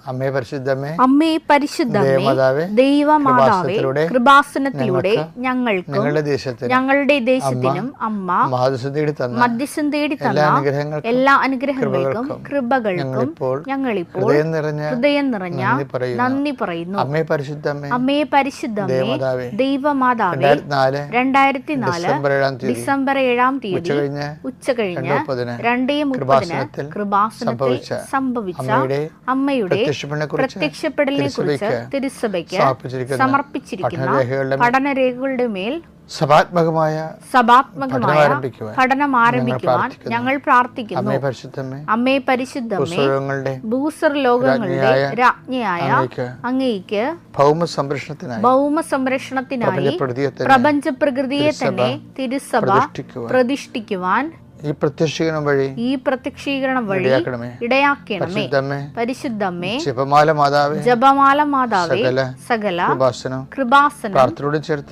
അമ്മേ പരിശുദ്ധമേ, അമ്മേ പരിശുദ്ധമേ, ദൈവമാതാവേ, കൃപാസനത്തിലൂടെ ഞങ്ങൾക്കും ഞങ്ങളുടെ ദേശത്തിനും അമ്മ മധ്യസ്ഥം തേടി തന്ന എല്ലാ അനുഗ്രഹങ്ങൾക്കും കൃപകൾക്കും ഞങ്ങളിപ്പോൾ ഹൃദയം നിറഞ്ഞ നന്ദി പറയുന്നു. അമ്മേ പരിശുദ്ധമേ, അമ്മേ പരിശുദ്ധമേ, ദൈവമാതാവേ, 2004 ഡിസംബർ 7 തീയതി ഉച്ചകഴിഞ്ഞ് 2:30 കൃപാസനത്തിൽ സംഭവിച്ച അമ്മയുടെ പ്രത്യക്ഷപ്പെടലിനെ കുറിച്ച് തിരുസഭയ്ക്ക് സമർപ്പിച്ചിരിക്കുന്ന പഠനരേഖകളുടെ മേൽ സഭാത്മകമായ പഠനം ആരംഭിക്കുവാൻ ഞങ്ങൾ പ്രാർത്ഥിക്കുന്നു. അമ്മേ പരിശുദ്ധമേ, ഭൂസ്വർ ലോകങ്ങളുടെ രാജ്ഞിയായ അങ്ങേയ്ക്ക് ഭൗമ സംരക്ഷണത്തിനായി പ്രപഞ്ച പ്രകൃതിയെ തന്നെ തിരുസഭ പ്രതിഷ്ഠിക്കുവാൻ ഈ പ്രത്യക്ഷീകരണം വഴി ഇടയാക്കണമേ. പരിശുദ്ധമേ, ജപമാല മാതാവേ, സകല കൃപാസനം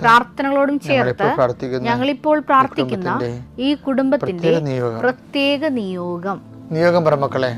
പ്രാർത്ഥനകളോടും ചേർത്ത് ഞങ്ങളിപ്പോൾ പ്രാർത്ഥിക്കുന്ന ഈ കുടുംബത്തിന്റെ പ്രത്യേക നിയോഗം പറമക്കളെ,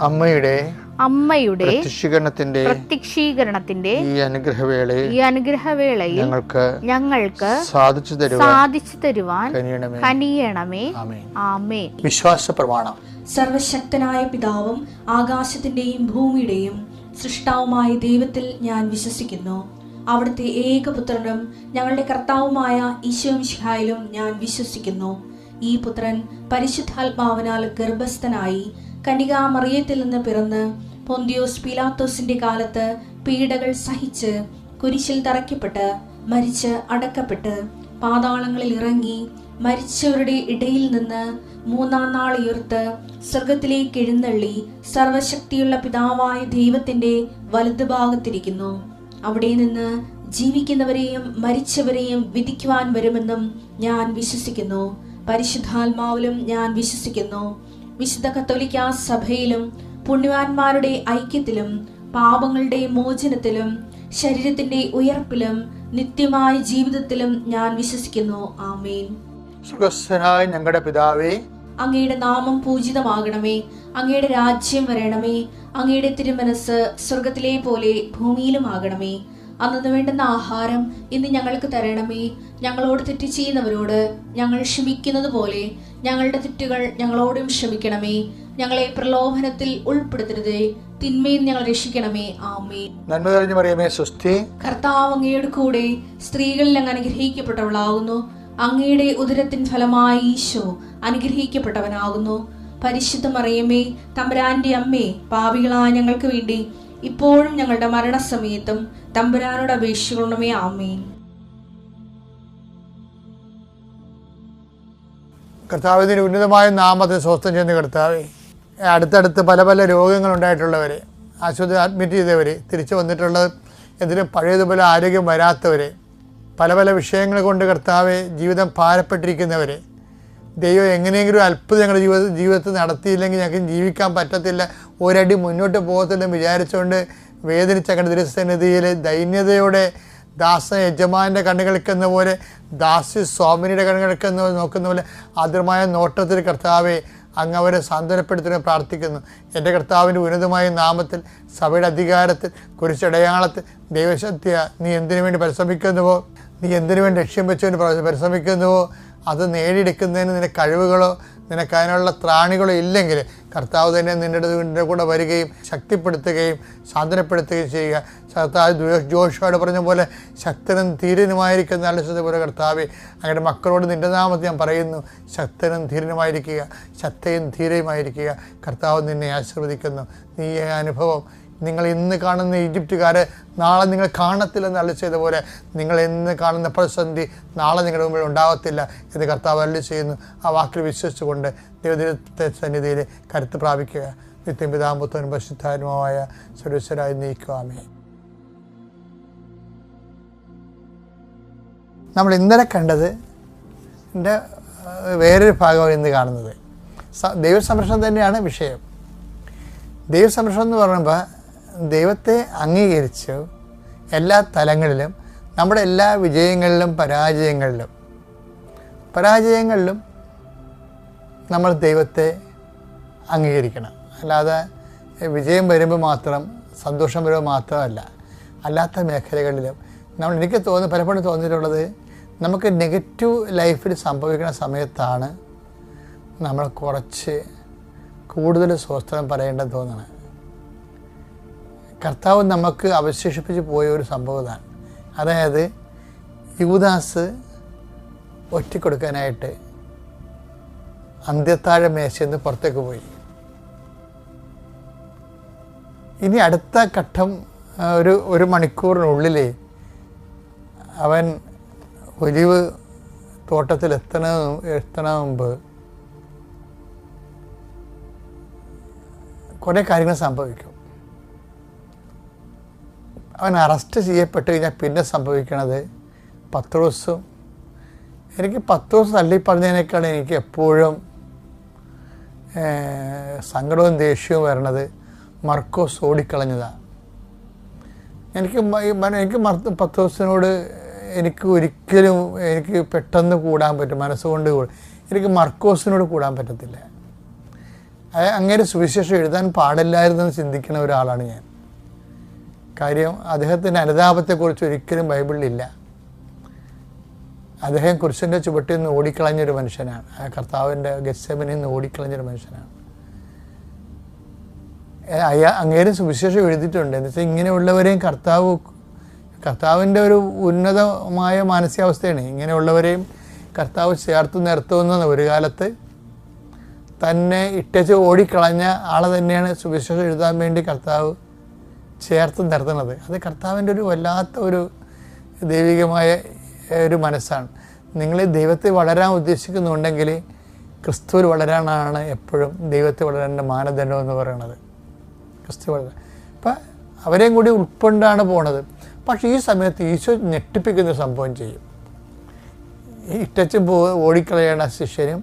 അമ്മയുടെ പ്രത്യക്ഷീകരണത്തിന്റെ ഈ അനുഗ്രഹവേളയിൽ ഞങ്ങൾക്ക് സാധിച്ചു തരുവാൻ കനിയണമേ. ആമേൻ. വിശ്വാസ പ്രമാണം. സർവശക്തനായ പിതാവും ആകാശത്തിന്റെയും ഭൂമിയുടെയും സൃഷ്ടാവുമായ ദൈവത്തിൽ ഞാൻ വിശ്വസിക്കുന്നു. അവിടുത്തെ ഏകപുത്രനും ഞങ്ങളുടെ കർത്താവുമായ ഈശോമിശിഹായിലും ഞാൻ വിശ്വസിക്കുന്നു. ഈ പുത്രൻ പരിശുദ്ധാത്മാവിനാൽ ഗർഭസ്ഥനായി കന്യകാമറിയത്തിൽ നിന്ന് പിറന്ന് പൊന്തിയോസ് പീലാത്തോസിന്റെ കാലത്ത് പീഡകൾ സഹിച്ച് കുരിശിൽ തറയ്ക്കപ്പെട്ട് മരിച്ച് അടക്കപ്പെട്ട് പാതാളങ്ങളിൽ ഇറങ്ങി മരിച്ചവരുടെ ഇടയിൽ നിന്ന് 3-ാം നാൾ ഉയർത്ത് സ്വർഗത്തിലേക്ക് എഴുന്നള്ളി സർവശക്തിയുള്ള പിതാവായ ദൈവത്തിന്റെ വലതുഭാഗത്തിരിക്കുന്നു. അവിടെ നിന്ന് ജീവിക്കുന്നവരെയും മരിച്ചവരെയും വിധിക്കുവാൻ വരുമെന്നും ഞാൻ വിശ്വസിക്കുന്നു. പരിശുദ്ധാത്മാവിലും ഞാൻ വിശ്വസിക്കുന്നു. വിശുദ്ധ കത്തോലിക്കാ സഭയിലും പുണ്യവാന്മാരുടെ ഐക്യത്തിലും പാപങ്ങളുടെ മോചനത്തിലും ശരീരത്തിന്റെ ഉയർപ്പിലും നിത്യമായ ജീവിതത്തിലും ഞാൻ വിശ്വസിക്കുന്നു. ആമേൻ. സ്വർഗ്ഗസ്ഥനായ ഞങ്ങളുടെ പിതാവേ, അങ്ങയുടെ നാമം പൂജിതമാകണമേ. അങ്ങയുടെ രാജ്യം വരണമേ. അങ്ങയുടെ തിരുമനസ് സ്വർഗത്തിലെ പോലെ ഭൂമിയിലും ആകണമേ. അന്നു വേണ്ടുന്ന ആഹാരം ഇന്ന് ഞങ്ങൾക്ക് തരണമേ. ഞങ്ങളോട് തെറ്റ് ചെയ്യുന്നവരോട് ഞങ്ങൾ ക്ഷമിക്കുന്നത് പോലെ ഞങ്ങളുടെ തെറ്റുകൾ ഞങ്ങളോടും ക്ഷമിക്കണമേ. ഞങ്ങളെ പ്രലോഭനത്തിൽ ഉൾപ്പെടുത്തരുതേ, തിന്മയിൽ ഞങ്ങൾ രക്ഷിക്കണമേ. ആമേൻ. നന്മ നിറഞ്ഞ മറിയമേ, സ്വസ്തി. കർത്താവ് അങ്ങയുടെ കൂടെ സ്ത്രീകളിൽ അങ്ങ് അനുഗ്രഹിക്കപ്പെട്ടവളാകുന്നു. അങ്ങയുടെ ഉദരത്തിൻ ഫലമായി ഈശോ അനുഗ്രഹിക്കപ്പെട്ടവനാകുന്നു. പരിശുദ്ധ മറിയമേ, തമ്പുരാന്റെ അമ്മേ, പാപികളായ ഞങ്ങൾക്ക് വേണ്ടി ഇപ്പോഴും ഞങ്ങളുടെ മരണസമയത്തും തമ്പുരാനോട് അപേക്ഷിക്കണമേ. ആമേൻ. കർത്താവിന്റെ ഉന്നതമായ നാമത്തെ സ്വസ്ഥം ചെയ്യുന്ന കർത്താവേ, അടുത്തടുത്ത് പല പല രോഗങ്ങളുണ്ടായിട്ടുള്ളവരെ, ആശുപത്രി അഡ്മിറ്റ് ചെയ്തവർ, തിരിച്ചു വന്നിട്ടുള്ളത് എന്തിനും പഴയതുപോലെ ആരോഗ്യം വരാത്തവരെ, പല പല വിഷയങ്ങൾ കൊണ്ട് കർത്താവെ ജീവിതം ഭാരപ്പെട്ടിരിക്കുന്നവരെ, ദൈവം എങ്ങനെയെങ്കിലും അത്ഭുതം ഞങ്ങളുടെ ജീവിതത്തിൽ നടത്തിയില്ലെങ്കിൽ ഞങ്ങൾക്ക് ജീവിക്കാൻ പറ്റത്തില്ല, ഒരടി മുന്നോട്ട് പോകത്തില്ലെന്ന് വിചാരിച്ചുകൊണ്ട് വേദനിച്ച ഞങ്ങളുടെ തിരുസന്നിധിയിൽ ദൈന്യതയോടെ ദാസ യജമാൻ്റെ കണ്ണുകൾക്കെന്ന പോലെ, ദാസി സ്വാമിനിയുടെ കണ്ണുകൾക്കെന്ന നോക്കുന്ന പോലെ ആദ്യമായ നോട്ടത്തിൽ കർത്താവെ അങ്ങ് അവരെ സാന്ത്വനപ്പെടുത്തുവാൻ പ്രാർത്ഥിക്കുന്നു. എൻ്റെ കർത്താവിൻ്റെ ഉന്നതമായ നാമത്തിൽ, സഭയുടെ അധികാരത്തിൽ, കുരിശടയാളത്തിൽ, ദൈവശക്തിയ നീ എന്തിനു വേണ്ടി പരിശ്രമിക്കുന്നുവോ, നീ എന്തിനു വേണ്ടി ലക്ഷ്യം വെച്ചുകൊണ്ട് പരിശ്രമിക്കുന്നുവോ അത് നേടിയെടുക്കുന്നതിന് നിനക്ക് കഴിവുകളോ നിനക്ക് അതിനുള്ള ത്രാണികളോ ഇല്ലെങ്കിൽ കർത്താവ് തന്നെ നിന്റെ കൂടെ വരികയും ശക്തിപ്പെടുത്തുകയും സാന്ത്വനപ്പെടുത്തുകയും ചെയ്യുക. കർത്താവ് ജോഷുവോട് പറഞ്ഞ പോലെ ശക്തനും ധീരനുമായിരിക്കുന്ന ആലോചിച്ചതുപോലെ കർത്താവെ അങ്ങയുടെ മക്കളോട് നിൻ്റെ നാമത്തിൽ ഞാൻ പറയുന്നു, ശക്തനും ധീരനുമായിരിക്കുക, ശക്തയും ധീരയുമായിരിക്കുക. കർത്താവ് നിന്നെ ആശീർവദിക്കുന്നു. നീ അനുഭവം നിങ്ങൾ ഇന്ന് കാണുന്ന ഈജിപ്തുകാരെ നാളെ നിങ്ങൾ കാണത്തില്ലെന്ന് അരുളി ചെയ്തപോലെ നിങ്ങൾ ഇന്ന് കാണുന്ന പ്രതിസന്ധി നാളെ നിങ്ങളുടെ മുമ്പിൽ ഉണ്ടാകത്തില്ല എന്ന് കർത്താവ് അരുളി ചെയ്യുന്നു. ആ വാക്കിൽ വിശ്വസിച്ചുകൊണ്ട് ദൈവത്തെ സന്നിധിയിൽ കരുത്ത് പ്രാപിക്കുക. നിത്യം പിതാവും പുത്രനും പരിശുദ്ധാത്മാവുമായ സർവ്വേശ്വരായി നീക്കുവാമേ. നമ്മൾ ഇന്നലെ കണ്ടത് എൻ്റെ വേറൊരു ഭാഗമാണ് ഇന്ന് കാണുന്നത്. ദൈവസംരക്ഷണം തന്നെയാണ് വിഷയം. ദൈവസംരക്ഷണം എന്ന് പറയുമ്പോൾ ദൈവത്തെ അംഗീകരിച്ചു എല്ലാ തലങ്ങളിലും, നമ്മുടെ എല്ലാ വിജയങ്ങളിലും പരാജയങ്ങളിലും നമ്മൾ ദൈവത്തെ അംഗീകരിക്കണം. അല്ലാതെ വിജയം വരുമ്പോൾ മാത്രം, സന്തോഷം വരുമ്പോൾ മാത്രമല്ല, അല്ലാത്ത മേഖലകളിലും എനിക്ക് പലപ്പോഴും തോന്നിയിട്ടുള്ളത്, നമുക്ക് നെഗറ്റീവ് ലൈഫിൽ സംഭവിക്കുന്ന സമയത്താണ് നമ്മൾ കുറച്ച് കൂടുതൽ സ്വസ്ഥം പറയേണ്ടത് തോന്നണം. കർത്താവ് നമുക്ക് അവശേഷിപ്പിച്ച് പോയ ഒരു സംഭവമാണ്. അതായത് യൂദാസ് ഒറ്റിക്കൊടുക്കാനായിട്ട് അന്ത്യത്താഴ മേശയിൽ നിന്ന് പുറത്തേക്ക് പോയി. ഇനി അടുത്ത ഘട്ടം ഒരു മണിക്കൂറിനുള്ളിൽ അവൻ ഒലിവ് തോട്ടത്തിൽ എത്തണ മുമ്പ് കുറേ കാര്യങ്ങൾ സംഭവിക്കും. അവൻ അറസ്റ്റ് ചെയ്യപ്പെട്ട് കഴിഞ്ഞാൽ പിന്നെ സംഭവിക്കണത് പത്രോസും, എനിക്ക് പത്രോസ് തള്ളിപ്പറഞ്ഞതിനേക്കാൾ എനിക്ക് എപ്പോഴും സങ്കടവും ദേഷ്യവും വരണത് മർക്കോസ് ഓടിക്കളഞ്ഞതാണ്. എനിക്ക് പത്രോസിനോട് എനിക്ക് ഒരിക്കലും പെട്ടെന്ന് കൂടാൻ പറ്റും, മനസ്സുകൊണ്ട് എനിക്ക് മർക്കോസിനോട് കൂടാൻ പറ്റത്തില്ല. അങ്ങനെ സുവിശേഷം എഴുതാൻ പാടില്ലായിരുന്നെന്ന് ചിന്തിക്കുന്ന ഒരാളാണ് ഞാൻ. കാര്യം അദ്ദേഹത്തിൻ്റെ അനുതാപത്തെക്കുറിച്ച് ഒരിക്കലും ബൈബിളിലില്ല. അദ്ദേഹം കുരിശിൻ്റെ ചുവട്ടിൽ നിന്ന് ഓടിക്കളഞ്ഞൊരു മനുഷ്യനാണ്. കർത്താവിൻ്റെ ഗെത്സെമനിൽ നിന്ന് ഓടിക്കളഞ്ഞൊരു മനുഷ്യനാണ്. അങ്ങേരും സുവിശേഷം എഴുതിയിട്ടുണ്ട്. എന്ന് വെച്ചാൽ ഇങ്ങനെയുള്ളവരെയും കർത്താവിൻ്റെ ഒരു ഉന്നതമായ മാനസികാവസ്ഥയാണ്. ഇങ്ങനെയുള്ളവരെയും കർത്താവ് ചേർത്ത് നിർത്തുന്ന ഒരു കാലത്ത് തന്നെ ഇട്ടച്ച് ഓടിക്കളഞ്ഞ ആളെ തന്നെയാണ് സുവിശേഷം എഴുതാൻ വേണ്ടി കർത്താവ് ചേർത്ത് നിർത്തുന്നത്. അത് കർത്താവിൻ്റെ ഒരു വല്ലാത്ത ഒരു ദൈവികമായ ഒരു മനസ്സാണ്. നിങ്ങൾ ദൈവത്തെ വളരാൻ ഉദ്ദേശിക്കുന്നുണ്ടെങ്കിൽ ക്രിസ്തുവിൽ വളരാനാണ് എപ്പോഴും ദൈവത്തെ വളരേണ്ട മാനദണ്ഡം എന്ന് പറയുന്നത്. ക്രിസ്തു വളരാൻ അപ്പം അവരെയും കൂടി ഉൾക്കൊണ്ടാണ് പോണത്. പക്ഷേ ഈ സമയത്ത് ഈശോ ഞെട്ടിപ്പിക്കുന്ന സംഭവം ചെയ്യും. ഈ ഇട്ടച്ചും ഓടിക്കളയണ ശിഷ്യനും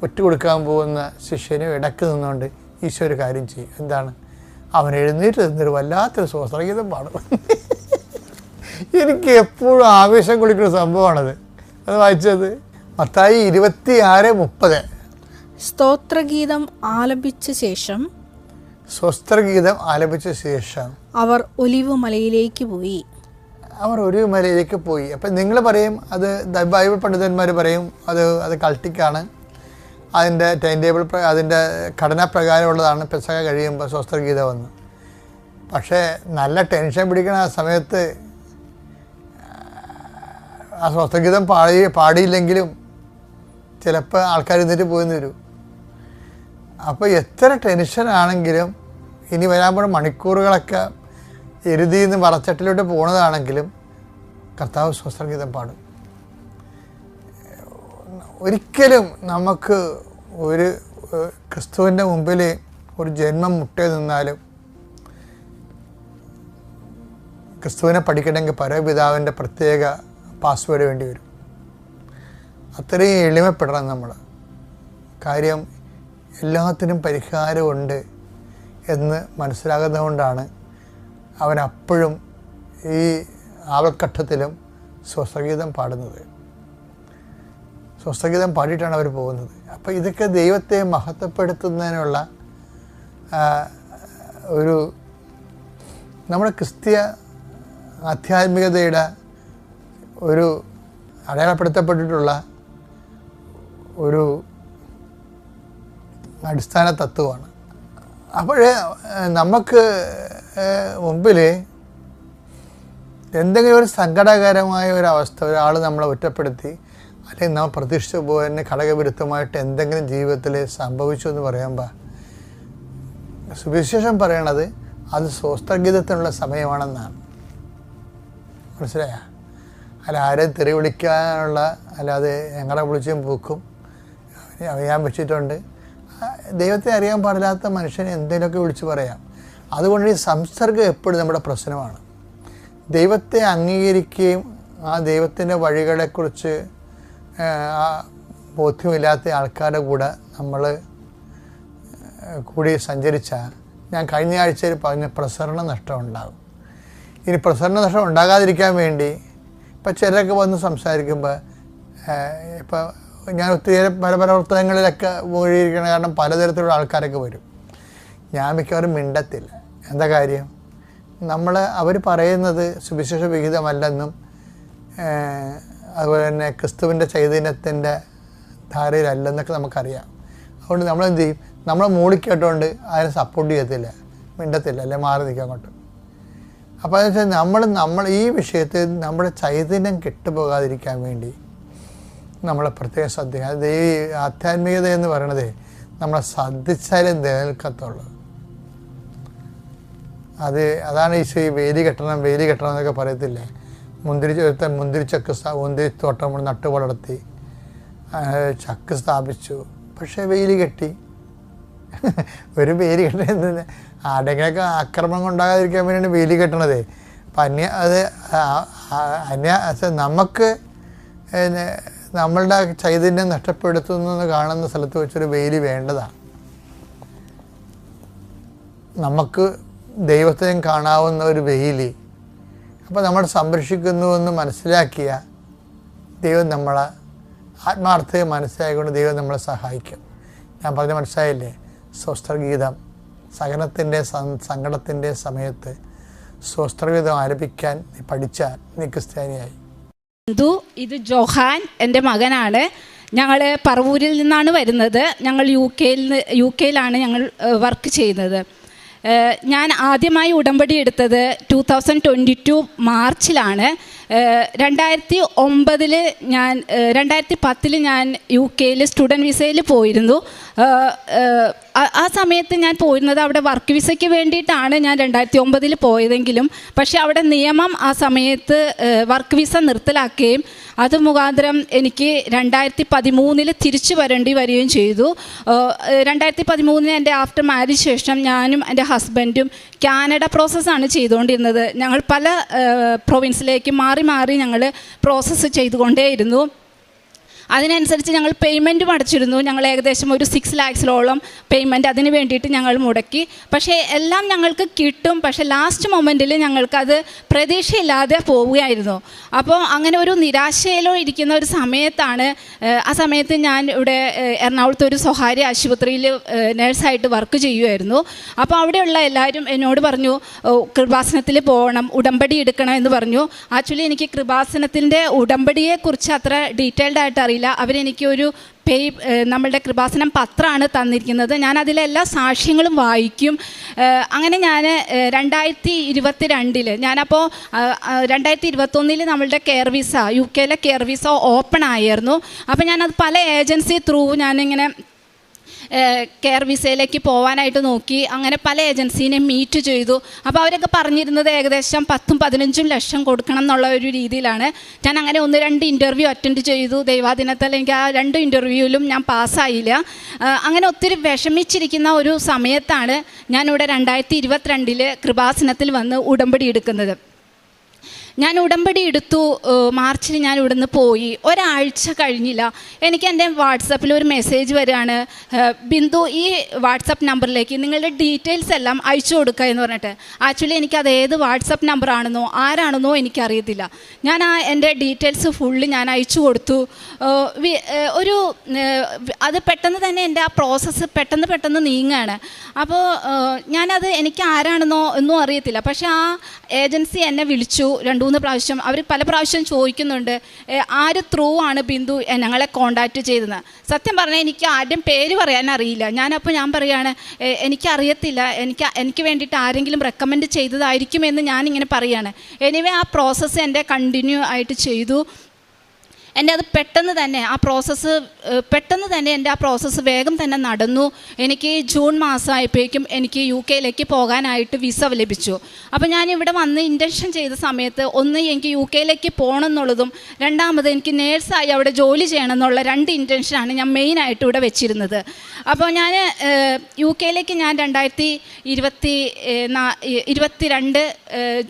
ഒറ്റുകൊടുക്കാൻ പോകുന്ന ശിഷ്യനും ഇടക്ക് നിന്നുകൊണ്ട് ഈശോ ഒരു കാര്യം ചെയ്യും. എന്താണ്? അവൻ എഴുന്നേറ്റ് നിന്നൊരു വല്ലാത്തൊരു സ്വസ്ത്രഗീതം പാടും. എനിക്ക് എപ്പോഴും ആവേശം കൊള്ളിക്കുന്ന സംഭവമാണത്. അത് വായിച്ചത് മത്തായി 26:30. സ്തോത്രഗീതം ആലപിച്ച ശേഷം അവർ ഒലിവ് മലയിലേക്ക് പോയി. അപ്പം നിങ്ങൾ പറയും അത് ബൈബിൾ പണ്ഡിതന്മാർ പറയും അത് കൾട്ടിക്കാണ്, അതിൻ്റെ ടൈം ടേബിൾ അതിൻ്റെ ഘടനാപ്രകാരമുള്ളതാണ്. പെസഹ കഴിയുമ്പോൾ സ്വസ്ത്രഗീതം വന്നു. പക്ഷേ നല്ല ടെൻഷൻ പിടിക്കണ ആ സമയത്ത് ആ സ്വസ്ത്രഗീതം പാടിയില്ലെങ്കിലും ചിലപ്പോൾ ആൾക്കാർ എഴുന്നേറ്റ് പോയെന്ന് വരും. അപ്പോൾ എത്ര ടെൻഷനാണെങ്കിലും ഇനി വരാൻ പോകുന്ന മണിക്കൂറുകളൊക്കെ എരുതിയിൽ നിന്ന് മറച്ചട്ടിലോട്ട് പോണതാണെങ്കിലും കർത്താവ് സ്വസ്ത്രഗീതം പാടും. ഒരിക്കലും നമുക്ക് ഒരു ക്രിസ്തുവിൻ്റെ മുമ്പിൽ ഒരു ജന്മം മുട്ടേ നിന്നാലും ക്രിസ്തുവിനെ പഠിക്കണമെങ്കിൽ പരമപിതാവിൻ്റെ പ്രത്യേക പാസ്വേഡ് വേണ്ടി വരും. അത്രയും എളിമപ്പെടണം നമ്മൾ. കാര്യം എല്ലാത്തിനും പരിഹാരമുണ്ട് എന്ന് മനസ്സിലാകുന്നതുകൊണ്ടാണ് അവൻ അപ്പോഴും ഈ ആവൽഘട്ടത്തിലും സ്വസ്ത്രഗീതം പാടുന്നത്. സ്വസ്ത്രഗീതം പാടിയിട്ടാണ് അവർ പോകുന്നത്. അപ്പോൾ ഇതൊക്കെ ദൈവത്തെ മഹത്വപ്പെടുത്തുന്നതിനുള്ള ഒരു നമ്മുടെ ക്രിസ്തീയ ആധ്യാത്മികതയുടെ ഒരു അടയാളപ്പെടുത്തപ്പെട്ടിട്ടുള്ള ഒരു അടിസ്ഥാന തത്വമാണ്. അപ്പോഴേ നമുക്ക് മുമ്പിൽ എന്തെങ്കിലും ഒരു സങ്കടകരമായ ഒരവസ്ഥ, ഒരാൾ നമ്മളെ ഒറ്റപ്പെടുത്തി അല്ലെങ്കിൽ നമ്മൾ പ്രതീക്ഷിച്ച പോലെ തന്നെ ഘടകവിരുദ്ധമായിട്ട് എന്തെങ്കിലും ജീവിതത്തിൽ സംഭവിച്ചു എന്ന് പറയുമ്പോൾ സുവിശേഷം പറയണത് അത് സ്വസ്ഥഗീതത്തിനുള്ള സമയമാണെന്നാണ്. മനസ്സിലായ? അല്ല ആരെയും തെറി വിളിക്കാനുള്ള, അല്ലാതെ ഞങ്ങളെ വിളിച്ചും പൂക്കും അറിയാൻ വെച്ചിട്ടുണ്ട്. ദൈവത്തെ അറിയാൻ പാടില്ലാത്ത മനുഷ്യനെ എന്തെങ്കിലുമൊക്കെ വിളിച്ച് പറയാം. അതുകൊണ്ട് ഈ സംസർഗം എപ്പോഴും നമ്മുടെ പ്രശ്നമാണ്. ദൈവത്തെ അംഗീകരിക്കുകയും ആ ദൈവത്തിൻ്റെ വഴികളെക്കുറിച്ച് ബോധ്യമില്ലാത്ത ആൾക്കാരുടെ കൂടെ നമ്മൾ കൂടി സഞ്ചരിച്ചാൽ, ഞാൻ കഴിഞ്ഞ ആഴ്ചയിൽ പറഞ്ഞ പ്രസരണ നഷ്ടം ഉണ്ടാകും. ഇനി പ്രസരണ നഷ്ടം ഉണ്ടാകാതിരിക്കാൻ വേണ്ടി ഇപ്പം ചിലരൊക്കെ വന്ന് സംസാരിക്കുമ്പോൾ, ഇപ്പം ഞാൻ ഒത്തിരി പല പ്രവർത്തനങ്ങളിലൊക്കെ പോയിരിക്കണം, കാരണം പലതരത്തിലുള്ള ആൾക്കാരൊക്കെ വരും. ഞാൻ മിക്കവാറും മിണ്ടത്തില്ല. എന്താ കാര്യം? അവർ പറയുന്നത് സുവിശേഷ വിഹിതമല്ലെന്നും അതുപോലെ തന്നെ ക്രിസ്തുവിൻ്റെ ചൈതന്യത്തിൻ്റെ ധാരയിലല്ലെന്നൊക്കെ നമുക്കറിയാം. അതുകൊണ്ട് നമ്മളെന്ത് ചെയ്യും? നമ്മളെ മൂളിക്കേട്ടുകൊണ്ട് അതിനെ സപ്പോർട്ട് ചെയ്യത്തില്ല, മിണ്ടത്തില്ല, അല്ലെ മാറി നിൽക്കാൻ അങ്ങോട്ട്. അപ്പോൾ എന്ന് വെച്ചാൽ നമ്മൾ ഈ വിഷയത്തിൽ നമ്മുടെ ചൈതന്യം കെട്ടുപോകാതിരിക്കാൻ വേണ്ടി നമ്മളെ പ്രത്യേകം ശ്രദ്ധിക്കുക. അത് ഈ ആധ്യാത്മികത എന്ന് പറയണത് നമ്മളെ ശ്രദ്ധിച്ചാലേ നിലനിൽക്കത്തുള്ളൂ. അതാണ് ഈശോ ഈ വേലി കെട്ടണം എന്നൊക്കെ പറയത്തില്ലേ. മുന്തിരിത്തോട്ടം നമ്മൾ നട്ടു വളർത്തി ചക്ക് സ്ഥാപിച്ചു, പക്ഷേ വേലി കെട്ടി. ഒരു വേലി കെട്ടുന്നത് ആരുടെങ്കിലൊക്കെ ആക്രമണം ഉണ്ടാകാതിരിക്കാൻ വേണ്ടിയാണ് വേലി കെട്ടണത്. അപ്പം നമുക്ക് നമ്മളുടെ ചൈതന്യം നഷ്ടപ്പെടുത്തുന്നു കാണുന്ന സ്ഥലത്ത് വെച്ചൊരു വേലി വേണ്ടതാണ്. നമുക്ക് ദൈവത്തെയും കാണാവുന്ന ഒരു വേലി അപ്പോൾ നമ്മൾ സംരക്ഷിക്കുന്നുവെന്ന് മനസ്സിലാക്കിയ ദൈവം നമ്മളെ ആത്മാർത്ഥതയെ മനസ്സിലാക്കിക്കൊണ്ട് ദൈവം നമ്മളെ സഹായിക്കും. ഞാൻ പറഞ്ഞ മനസ്സിലായില്ലേ? സ്വസ്ത്രഗീതം സഹനത്തിൻ്റെ സങ്കടത്തിൻ്റെ സമയത്ത് സ്വസ്ത്രഗീതം ആലപിക്കാൻ നീ പഠിച്ചാൽ നീ ക്രിസ്ത്യാനിയായി. ഇത് ജോഹാൻ എൻ്റെ മകനാണ്. ഞങ്ങൾ പറവൂരിൽ നിന്നാണ് വരുന്നത്. ഞങ്ങൾ യു കെയിലാണ് ഞങ്ങൾ വർക്ക് ചെയ്യുന്നത്. ഞാൻ ആദ്യമായി ഉടമ്പടി എടുത്തത് 2022 മാർച്ചിലാണ്. 2010 ഞാൻ യു കെയിൽ സ്റ്റുഡൻറ്റ് വിസയിൽ പോയിരുന്നു. ആ സമയത്ത് ഞാൻ പോയിരുന്നത് അവിടെ വർക്ക് വിസയ്ക്ക് വേണ്ടിയിട്ടാണ്. ഞാൻ 2009 പോയതെങ്കിലും പക്ഷേ അവിടെ നിയമം ആ സമയത്ത് വർക്ക് വിസ നിർത്തലാക്കുകയും അത് മുഖാന്തരം എനിക്ക് 2013 തിരിച്ചു വരികയും ചെയ്തു. 2013 എൻ്റെ ആഫ്റ്റർ മാരേജ് ശേഷം ഞാനും എൻ്റെ ഹസ്ബൻഡും കാനഡ പ്രോസസ്സാണ് ചെയ്തുകൊണ്ടിരുന്നത്. ഞങ്ങൾ പല പ്രൊവിൻസിലേക്ക് മാറി ഞങ്ങൾ പ്രോസസ്സ് ചെയ്തുകൊണ്ടേയിരുന്നു. അതിനനുസരിച്ച് ഞങ്ങൾ പേയ്മെൻറ്റും അടച്ചിരുന്നു. ഞങ്ങൾ ഏകദേശം ഒരു 6 lakhs പേയ്മെൻറ്റ് അതിന് വേണ്ടിയിട്ട് ഞങ്ങൾ മുടക്കി. പക്ഷേ എല്ലാം ഞങ്ങൾക്ക് കിട്ടും. പക്ഷേ ലാസ്റ്റ് മൊമെൻറ്റിൽ ഞങ്ങൾക്കത് പ്രതീക്ഷയില്ലാതെ പോവുകയായിരുന്നു. അപ്പോൾ അങ്ങനെ ഒരു നിരാശയിലോ ഇരിക്കുന്ന ഒരു സമയത്താണ് ആ സമയത്ത് ഞാൻ ഇവിടെ എറണാകുളത്ത് ഒരു സ്വകാര്യ ആശുപത്രിയിൽ നേഴ്സായിട്ട് വർക്ക് ചെയ്യുമായിരുന്നു. അപ്പോൾ അവിടെയുള്ള എല്ലാവരും എന്നോട് പറഞ്ഞു കൃപാസനത്തിൽ പോകണം, ഉടമ്പടി എടുക്കണം എന്ന് പറഞ്ഞു. ആക്ച്വലി എനിക്ക് കൃപാസനത്തിൻ്റെ ഉടമ്പടിയെക്കുറിച്ച് അത്ര ഡീറ്റെയിൽഡ് ആയിട്ട് അറിയില്ല. അവരെനിക്കൊരു നമ്മളുടെ കൃപാസനം പത്രമാണ് തന്നിരിക്കുന്നത്. ഞാൻ അതിലെല്ലാ സാക്ഷ്യങ്ങളും വായിക്കും. അങ്ങനെ ഞാൻ 2022 ഞാനപ്പോൾ 2021 നമ്മളുടെ കെയർ വിസ യു കെയിലെ കെയർ വിസ ഓപ്പൺ ആയിരുന്നു. അപ്പോൾ ഞാനത് പല ഏജൻസി ത്രൂ ഞാനിങ്ങനെ കെയർ വിസയിലേക്ക് പോകാനായിട്ട് നോക്കി. അങ്ങനെ പല ഏജൻസീനെ മീറ്റ് ചെയ്തു. അപ്പോൾ അവരൊക്കെ പറഞ്ഞിരുന്നത് ഏകദേശം 10-15 ലക്ഷം കൊടുക്കണം എന്നുള്ള ഒരു രീതിയിലാണ്. ഞാൻ അങ്ങനെ 1-2 ഇൻ്റർവ്യൂ അറ്റൻഡ് ചെയ്തു. ദൈവാദിനത്തിൽ എനിക്ക് ആ 2 ഇൻ്റർവ്യൂവിലും ഞാൻ പാസ്സായില്ല. അങ്ങനെ ഒത്തിരി വിഷമിച്ചിരിക്കുന്ന ഒരു സമയത്താണ് ഞാനിവിടെ 2022 കൃപാസനത്തിൽ വന്ന് ഉടമ്പടി എടുക്കുന്നത്. ഞാൻ ഉടമ്പടി എടുത്തു. മാർച്ചിൽ ഞാൻ ഇവിടുന്ന് പോയി. ഒരാഴ്ച കഴിഞ്ഞില്ല, എനിക്ക് എൻ്റെ വാട്സപ്പിൽ ഒരു മെസ്സേജ് വരികയാണ്, ബിന്ദു ഈ വാട്സപ്പ് നമ്പറിലേക്ക് നിങ്ങളുടെ ഡീറ്റെയിൽസ് എല്ലാം അയച്ചു കൊടുക്കുക എന്ന് പറഞ്ഞിട്ട്. ആക്ച്വലി എനിക്കത് ഏത് വാട്സപ്പ് നമ്പറാണെന്നോ ആരാണെന്നോ എനിക്കറിയത്തില്ല. ഞാൻ എൻ്റെ ഡീറ്റെയിൽസ് ഫുള്ള് ഞാൻ അയച്ചു കൊടുത്തു. അത് പെട്ടെന്ന് തന്നെ എൻ്റെ ആ പ്രോസസ്സ് പെട്ടെന്ന് നീങ്ങുകയാണ്. അപ്പോൾ ഞാനത് എനിക്ക് ആരാണെന്നോ ഒന്നും അറിയത്തില്ല. പക്ഷേ ആ ഏജൻസി എന്നെ വിളിച്ചു 2 2-3 പ്രാവശ്യം അവർ പല പ്രാവശ്യം ചോദിക്കുന്നുണ്ട് ആര് ത്രൂ ആണ് ബിന്ദു ഞങ്ങളെ കോണ്ടാക്റ്റ് ചെയ്തത്. സത്യം പറഞ്ഞാൽ എനിക്ക് ആരുടെയും പേര് പറയാൻ അറിയില്ല. ഞാൻ പറയുകയാണ് എനിക്കറിയത്തില്ല, എനിക്ക് വേണ്ടിയിട്ട് ആരെങ്കിലും റെക്കമെൻഡ് ചെയ്തതായിരിക്കുമെന്ന് ഞാനിങ്ങനെ പറയുകയാണ്. എനിവേ ആ പ്രോസസ്സ് എൻ്റെ കണ്ടിന്യൂ ആയിട്ട് ചെയ്തു. എൻ്റെ അത് പെട്ടെന്ന് തന്നെ എൻ്റെ ആ പ്രോസസ്സ് വേഗം തന്നെ നടന്നു. എനിക്ക് ജൂൺ മാസമായപ്പോഴേക്കും എനിക്ക് UK പോകാനായിട്ട് വിസ ലഭിച്ചു. അപ്പോൾ ഞാൻ ഇവിടെ വന്ന് ഇൻറ്റൻഷൻ ചെയ്ത സമയത്ത് ഒന്ന് എനിക്ക് UK പോകണം എന്നുള്ളതും രണ്ടാമത് എനിക്ക് നേഴ്സായി അവിടെ ജോലി ചെയ്യണം എന്നുള്ള 2 ഇൻറ്റൻഷനാണ് ഞാൻ മെയിനായിട്ട് ഇവിടെ വെച്ചിരുന്നത്. അപ്പോൾ ഞാൻ UK ഞാൻ 2022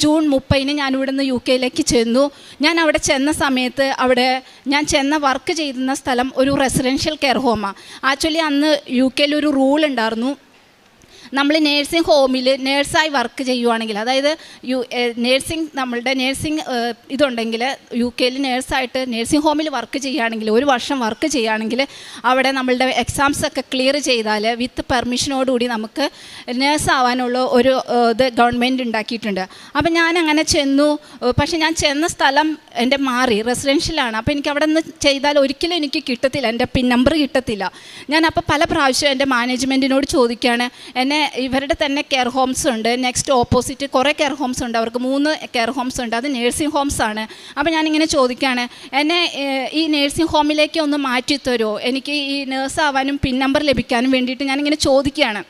ജൂൺ 30 ഞാൻ ഇവിടുന്ന് UK ചെന്നു. ഞാൻ അവിടെ ചെന്ന സമയത്ത് ഞാൻ വർക്ക് ചെയ്യുന്ന സ്ഥലം ഒരു റെസിഡൻഷ്യൽ കെയർ ഹോമാണ്. ആക്ച്വലി അന്ന് UK ഒരു റൂൾ ഉണ്ടായിരുന്നു, നമ്മൾ നേഴ്സിംഗ് ഹോമിൽ നേഴ്സായി വർക്ക് ചെയ്യുവാണെങ്കിൽ, അതായത് നമ്മളുടെ നേഴ്സിംഗ് ഇതുണ്ടെങ്കിൽ UK നേഴ്സായിട്ട് നേഴ്സിംഗ് ഹോമിൽ വർക്ക് ചെയ്യുകയാണെങ്കിൽ 1 വർഷം വർക്ക് ചെയ്യുകയാണെങ്കിൽ അവിടെ നമ്മളുടെ എക്സാംസൊക്കെ ക്ലിയർ ചെയ്താൽ വിത്ത് പെർമിഷനോടുകൂടി നമുക്ക് നേഴ്സാവാനുള്ള ഒരു ഇത് ഗവൺമെൻറ് ഉണ്ടാക്കിയിട്ടുണ്ട്. അപ്പം ഞാൻ അങ്ങനെ ചെന്നു. പക്ഷേ ഞാൻ ചെന്ന സ്ഥലം എൻ്റെ മാറി, റെസിഡൻഷ്യലാണ്. അപ്പോൾ എനിക്ക് അവിടെ നിന്ന് ചെയ്താൽ ഒരിക്കലും എനിക്ക് കിട്ടത്തില്ല, എൻ്റെ പിൻ നമ്പർ കിട്ടത്തില്ല. ഞാൻ അപ്പോൾ പല പ്രാവശ്യം എൻ്റെ മാനേജ്മെൻറ്റിനോട് ചോദിക്കുകയാണ്, എന്നെ ഇവരുടെ തന്നെ കെയർ ഹോംസ് ഉണ്ട്, നെക്സ്റ്റ് ഓപ്പോസിറ്റ് കുറേ കെയർ ഹോംസ് ഉണ്ട്, അവർക്ക് 3 കെയർ ഹോംസ് ഉണ്ട്, അത് നേഴ്സിംഗ് ഹോംസാണ്. അപ്പോൾ ഞാനിങ്ങനെ ചോദിക്കുകയാണ്, എന്നെ ഈ നേഴ്സിംഗ് ഹോമിലേക്ക് ഒന്ന് മാറ്റിത്തരുമോ, എനിക്ക് ഈ നേഴ്സാവാനും പിൻ നമ്പർ ലഭിക്കാനും വേണ്ടിയിട്ട് ഞാനിങ്ങനെ ചോദിക്കുകയാണ്.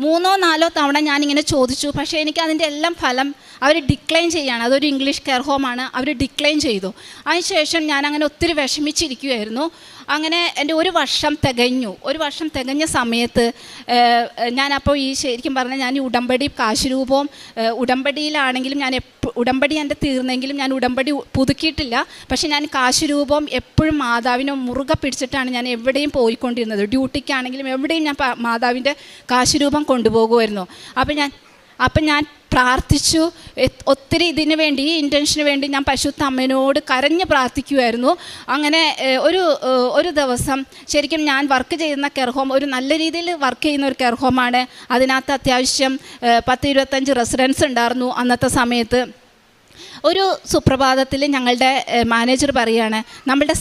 3-4 തവണ ഞാനിങ്ങനെ ചോദിച്ചു. പക്ഷേ എനിക്ക് അതിൻ്റെ എല്ലാം ഫലം അവർ ഡിക്ലൈൻ ചെയ്യുകയാണ്. അതൊരു ഇംഗ്ലീഷ് കെയർ ഹോമാണ്, അവർ ഡിക്ലൈൻ ചെയ്തു. അതിനുശേഷം ഞാൻ അങ്ങനെ ഒത്തിരി വിഷമിച്ചിരിക്കുകയായിരുന്നു. അങ്ങനെ എൻ്റെ 1 വർഷം തികഞ്ഞു. 1 വർഷം തികഞ്ഞ സമയത്ത് ഞാനപ്പോൾ ശരിക്കും പറഞ്ഞാൽ ഞാൻ ഈ ഉടമ്പടി കാശുരൂപവും ഉടമ്പടിയിലാണെങ്കിലും ഉടമ്പടി എൻ്റെ തീർന്നെങ്കിലും ഞാൻ ഉടമ്പടി പുതുക്കിയിട്ടില്ല. പക്ഷേ ഞാൻ കാശുരൂപം എപ്പോഴും മാതാവിനെ മുറുകെ പിടിച്ചിട്ടാണ് ഞാൻ എവിടെയും പോയിക്കൊണ്ടിരുന്നത്. ഡ്യൂട്ടിക്കാണെങ്കിലും എവിടെയും ഞാൻ മാതാവിൻ്റെ കാശുരൂപം കൊണ്ടുപോകുമായിരുന്നു. അപ്പം ഞാൻ പ്രാർത്ഥിച്ചു. ഒത്തിരി ഇതിന് വേണ്ടി, ഈ ഇൻറ്റൻഷന് വേണ്ടി ഞാൻ പരിശുദ്ധ അമ്മേനോട് കരഞ്ഞ് പ്രാർത്ഥിക്കുമായിരുന്നു. അങ്ങനെ ഒരു ദിവസം ശരിക്കും ഞാൻ വർക്ക് ചെയ്യുന്ന കെയർ ഹോം ഒരു നല്ല രീതിയിൽ വർക്ക് ചെയ്യുന്ന ഒരു കെയർ ഹോമാണ്. അതിനകത്ത് അത്യാവശ്യം 10-25 റെസിഡൻസ് ഉണ്ടായിരുന്നു അന്നത്തെ സമയത്ത്. ഒരു സുപ്രഭാതത്തിൽ ഞങ്ങളുടെ മാനേജർ പറയുകയാണ്, നമ്മളുടെ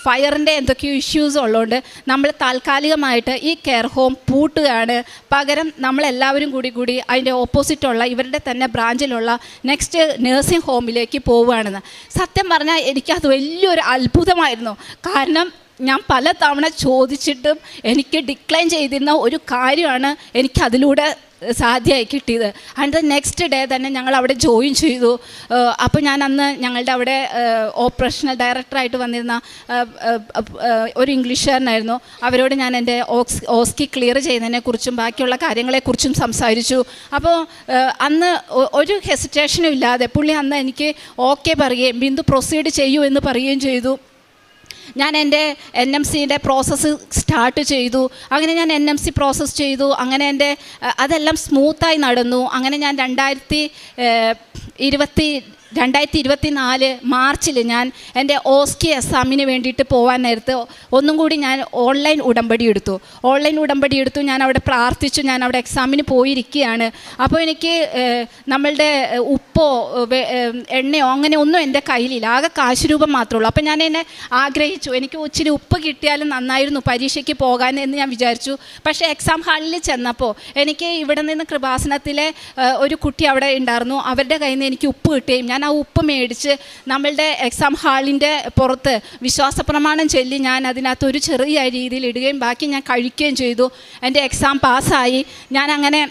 ഫയറിൻ്റെ എന്തൊക്കെയോ ഇഷ്യൂസ് ഉള്ളതുകൊണ്ട് നമ്മൾ താൽക്കാലികമായിട്ട് ഈ കെയർ ഹോം പൂട്ടുകയാണ്, പകരം നമ്മളെല്ലാവരും കൂടി അതിൻ്റെ ഓപ്പോസിറ്റുള്ള ഇവരുടെ തന്നെ ബ്രാഞ്ചിലുള്ള നെക്സ്റ്റ് നേഴ്സിംഗ് ഹോമിലേക്ക് പോവുകയാണെന്ന്. സത്യം പറഞ്ഞാൽ എനിക്കത് വലിയൊരു അത്ഭുതമായിരുന്നു. കാരണം ഞാൻ പല തവണ ചോദിച്ചിട്ടും എനിക്ക് ഡിക്ലൈൻ ചെയ്തിരുന്ന ഒരു കാര്യമാണ് എനിക്കതിലൂടെ സാധ്യമായി കിട്ടിയത്. ആൻഡ് നെക്സ്റ്റ് ഡേ തന്നെ ഞങ്ങൾ അവിടെ ജോയിൻ ചെയ്തു. അപ്പോൾ ഞാൻ അന്ന് ഞങ്ങളുടെ അവിടെ ഓപ്പറേഷണൽ ഡയറക്ടറായിട്ട് വന്നിരുന്ന ഒരു ഇംഗ്ലീഷുകാരനായിരുന്നു. അവരോട് ഞാൻ എൻ്റെ ഓസ്കി ക്ലിയർ ചെയ്യുന്നതിനെക്കുറിച്ചും ബാക്കിയുള്ള കാര്യങ്ങളെക്കുറിച്ചും സംസാരിച്ചു. അപ്പോൾ അന്ന് ഒരു ഹെസിറ്റേഷനും ഇല്ലാതെ പുള്ളി അന്ന് എനിക്ക് ഓക്കെ പറയുകയും ബിന്ദു പ്രൊസീഡ് ചെയ്യൂ എന്ന് പറയുകയും ചെയ്തു. ഞാൻ എൻ്റെ NMCയുടെ പ്രോസസ്സ് സ്റ്റാർട്ട് ചെയ്തു. അങ്ങനെ ഞാൻ NMC പ്രോസസ്സ് ചെയ്തു. അങ്ങനെ എൻ്റെ അതെല്ലാം സ്മൂത്തായി നടന്നു. അങ്ങനെ ഞാൻ 2024 മാർച്ചിൽ ഞാൻ എൻ്റെ ഓസ്കി എക്സാമിന് വേണ്ടിയിട്ട് പോകാൻ നേരത്ത് ഒന്നും കൂടി ഞാൻ ഓൺലൈൻ ഉടമ്പടി എടുത്തു. ഞാൻ അവിടെ പ്രാർത്ഥിച്ചു. ഞാൻ അവിടെ എക്സാമിന് പോയിരിക്കുകയാണ്. അപ്പോൾ എനിക്ക് നമ്മളുടെ ഉപ്പോ എണ്ണയോ അങ്ങനെ ഒന്നും എൻ്റെ കയ്യിലില്ല, ആകെ കാശുരൂപം മാത്രമേ ഉള്ളൂ. അപ്പോൾ ഞാൻ എന്നെ ആഗ്രഹിച്ചു, എനിക്ക് ഇച്ചിരി ഉപ്പ് കിട്ടിയാലും നന്നായിരുന്നു പരീക്ഷയ്ക്ക് പോകാൻ എന്ന് ഞാൻ വിചാരിച്ചു. പക്ഷേ എക്സാം ഹാളിൽ ചെന്നപ്പോൾ എനിക്ക് ഇവിടെ നിന്ന് കൃപാസനത്തിലെ ഒരു കുട്ടി അവിടെ ഉണ്ടായിരുന്നു. അവരുടെ കയ്യിൽ നിന്ന് എനിക്ക് ഉപ്പ് കിട്ടുകയും ഞാൻ ആ ഉപ്പ് മേടിച്ച് നമ്മളുടെ എക്സാം ഹാളിൻ്റെ പുറത്ത് വിശ്വാസ പ്രമാണം ചൊല്ലി ഞാൻ അതിനകത്ത് ഒരു ചെറിയ രീതിയിൽ ഇടുകയും ബാക്കി ഞാൻ കഴിക്കുകയും ചെയ്തു. എൻ്റെ എക്സാം പാസ്സായി. ഞാനങ്ങനെ